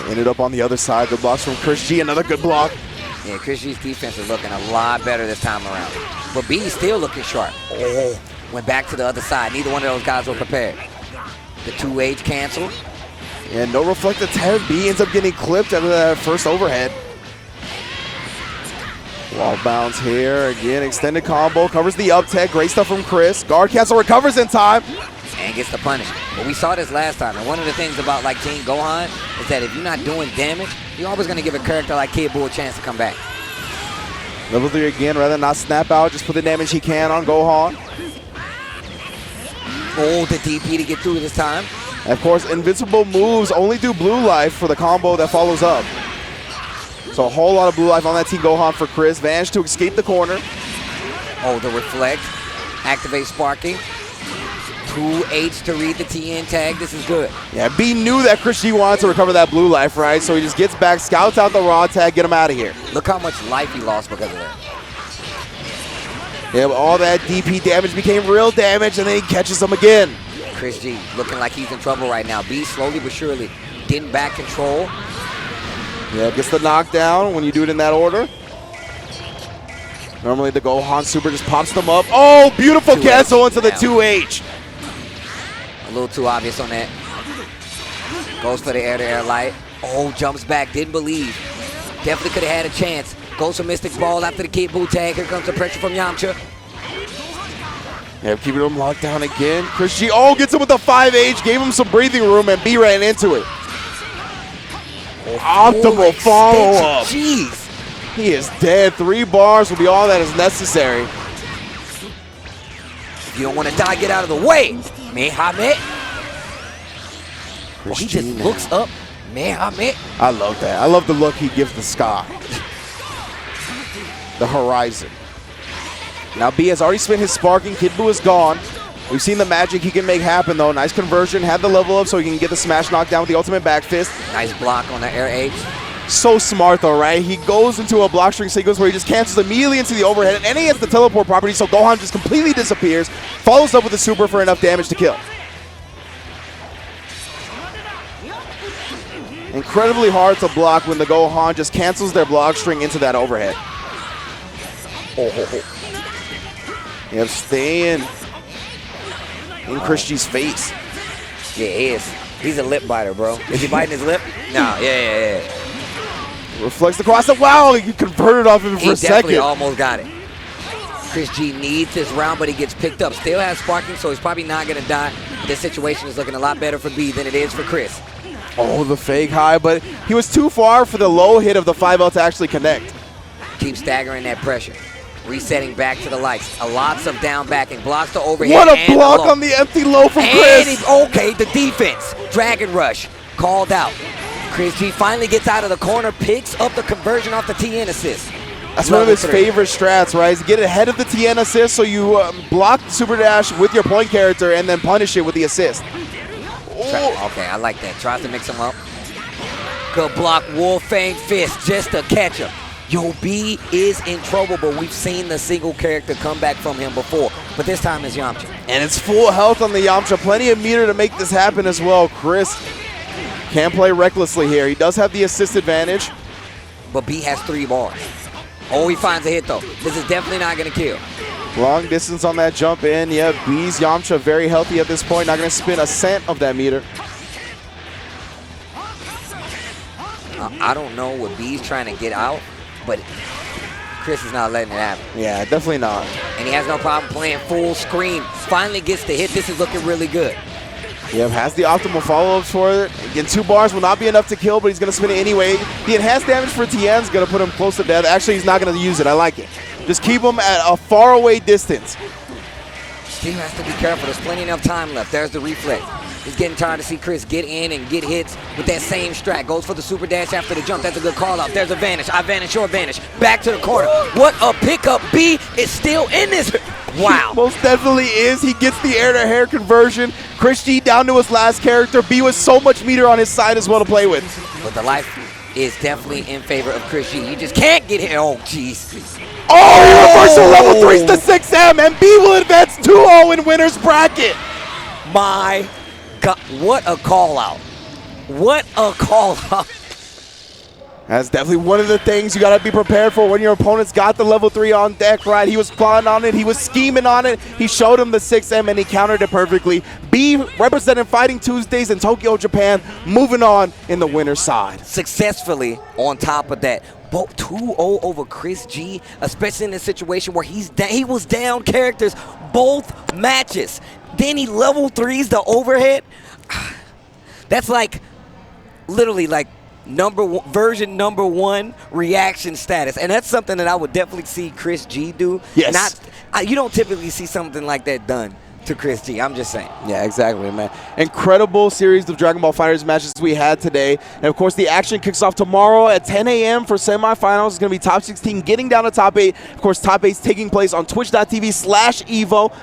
Ended up on the other side. Good blocks from Chris G. Another good block. Yeah, Chris G's defense is looking a lot better this time around. But B's still looking sharp. Oh, went back to the other side. Neither one of those guys were prepared. The 2H canceled. And no reflected 10. B ends up getting clipped out of that first overhead. Wall bounce here. Again, extended combo. Covers the up tech. Great stuff from Chris. Guard cancel recovers in time. And gets the punish. But we saw this last time. And one of the things about like Team Gohan is that if you're not doing damage, you're always going to give a character like Kid Buu a chance to come back. Level 3 again. Rather than not snap out, just put the damage he can on Gohan. Oh, the DP to get through this time. And of course, invincible moves only do blue life for the combo that follows up. So a whole lot of blue life on that Team Gohan for Chris. Vanish to escape the corner. Oh, the reflect. Activate sparking. 2H to read the TN tag. This is good. Yeah, B knew that Chris G wanted to recover that blue life, right? So he just gets back, scouts out the raw tag, get him out of here. Look how much life he lost because of that. Yeah, but all that DP damage became real damage, and then he catches him again. Chris G looking like he's in trouble right now. B slowly but surely getting back control. Yeah, gets the knockdown when you do it in that order. Normally the Gohan Super just pops them up. Oh, beautiful cancel into the 2H. A little too obvious on that. Goes for the air-to-air light. Oh, jumps back, didn't believe. Definitely could have had a chance. Goes for Mystic Ball after the Kid Buu tag. Here comes the pressure from Yamcha. Yeah, keeping him locked down again. Chris G, gets him with the 5H, gave him some breathing room, and B ran into it. Optimal follow-up. Jeez. He is dead. 3 bars will be all that is necessary. If you don't want to die, get out of the way. Mehamet. Oh, he just looks up. Mehamet. I love that. I love the look he gives the sky. The horizon. Now B has already spent his sparking. Kid Buu is gone. We've seen the magic he can make happen, though. Nice conversion. Had the level up so he can get the smash knockdown with the ultimate back fist. Nice block on the air H. So smart, though, right? He goes into a block string sequence where he just cancels immediately into the overhead, and he has the teleport property, so Gohan just completely disappears, follows up with the super for enough damage to kill. Incredibly hard to block when the Gohan just cancels their block string into that overhead. Yep, staying in Chris G's face. Yeah, he is. He's a lip biter, bro. Is he biting his lip? No, yeah. Reflects across the wow, he converted off of it for a second. He definitely almost got it. Chris G needs this round, but he gets picked up. Still has sparking, so he's probably not going to die. This situation is looking a lot better for B than it is for Chris. Oh, the fake high, but he was too far for the low hit of the 5L to actually connect. Keep staggering that pressure. Resetting back to the lights. Lots of down backing. Blocks the overhead. What a block on the empty low from Chris. Okay, the defense. Dragon Rush. Called out. Chris G finally gets out of the corner, picks up the conversion off the TN assist. That's one of his favorite strats, right? Is get ahead of the TN assist so you block the super dash with your point character and then punish it with the assist. Okay, I like that. Tries to mix him up. Good block, Wolf Fang Fist just to catch him. Yo, B is in trouble, but we've seen the single character come back from him before. But this time it's Yamcha. And it's full health on the Yamcha. Plenty of meter to make this happen as well. Chris can't play recklessly here. He does have the assist advantage. But B has 3 bars. Oh, he finds a hit, though. This is definitely not going to kill. Long distance on that jump in. Yeah, B's Yamcha very healthy at this point. Not going to spin a cent of that meter. I don't know what B's trying to get out, but Chris is not letting it happen. Yeah, definitely not. And he has no problem playing full screen. Finally gets the hit. This is looking really good. Yep, has the optimal follow-ups for it. Again, 2 bars will not be enough to kill, but he's going to spin it anyway. The enhanced damage for TN is going to put him close to death. Actually, he's not going to use it. I like it. Just keep him at a faraway distance. Steve has to be careful. There's plenty enough time left. There's the reflex. He's getting tired to see Chris get in and get hits with that same strat. Goes for the super dash after the jump. That's a good call out. There's a vanish. I vanish, your vanish. Back to the corner. What a pickup. B is still in this. Wow. Most definitely is. He gets the air-to-hair conversion. Chris G down to his last character. B with so much meter on his side as well to play with. But the life is definitely in favor of Chris G. You just can't get hit. Oh, jeez. Oh, he reversal level 3's to 6M, and B will advance 2-0 in winner's bracket. My God, what a call out. What a call out. That's definitely one of the things you got to be prepared for when your opponent's got the level 3 on deck, right? He was plotting on it. He was scheming on it. He showed him the 6M, and he countered it perfectly. B representing Fighting Tuesdays in Tokyo, Japan, moving on in the winner's side. Successfully on top of that. Both 2-0 over Chris G, especially in a situation where he was down characters both matches. Then he level 3's the overhead. That's like literally like version number 1 reaction status, and that's something that I would definitely see Chris G do. Yes. You don't typically see something like that done to Chris G. I'm just saying. Yeah, exactly, man. Incredible series of Dragon Ball FighterZ matches we had today. And, of course, the action kicks off tomorrow at 10 a.m. for semifinals. It's going to be top 16 getting down to top 8. Of course, top 8's taking place on twitch.tv/EVO.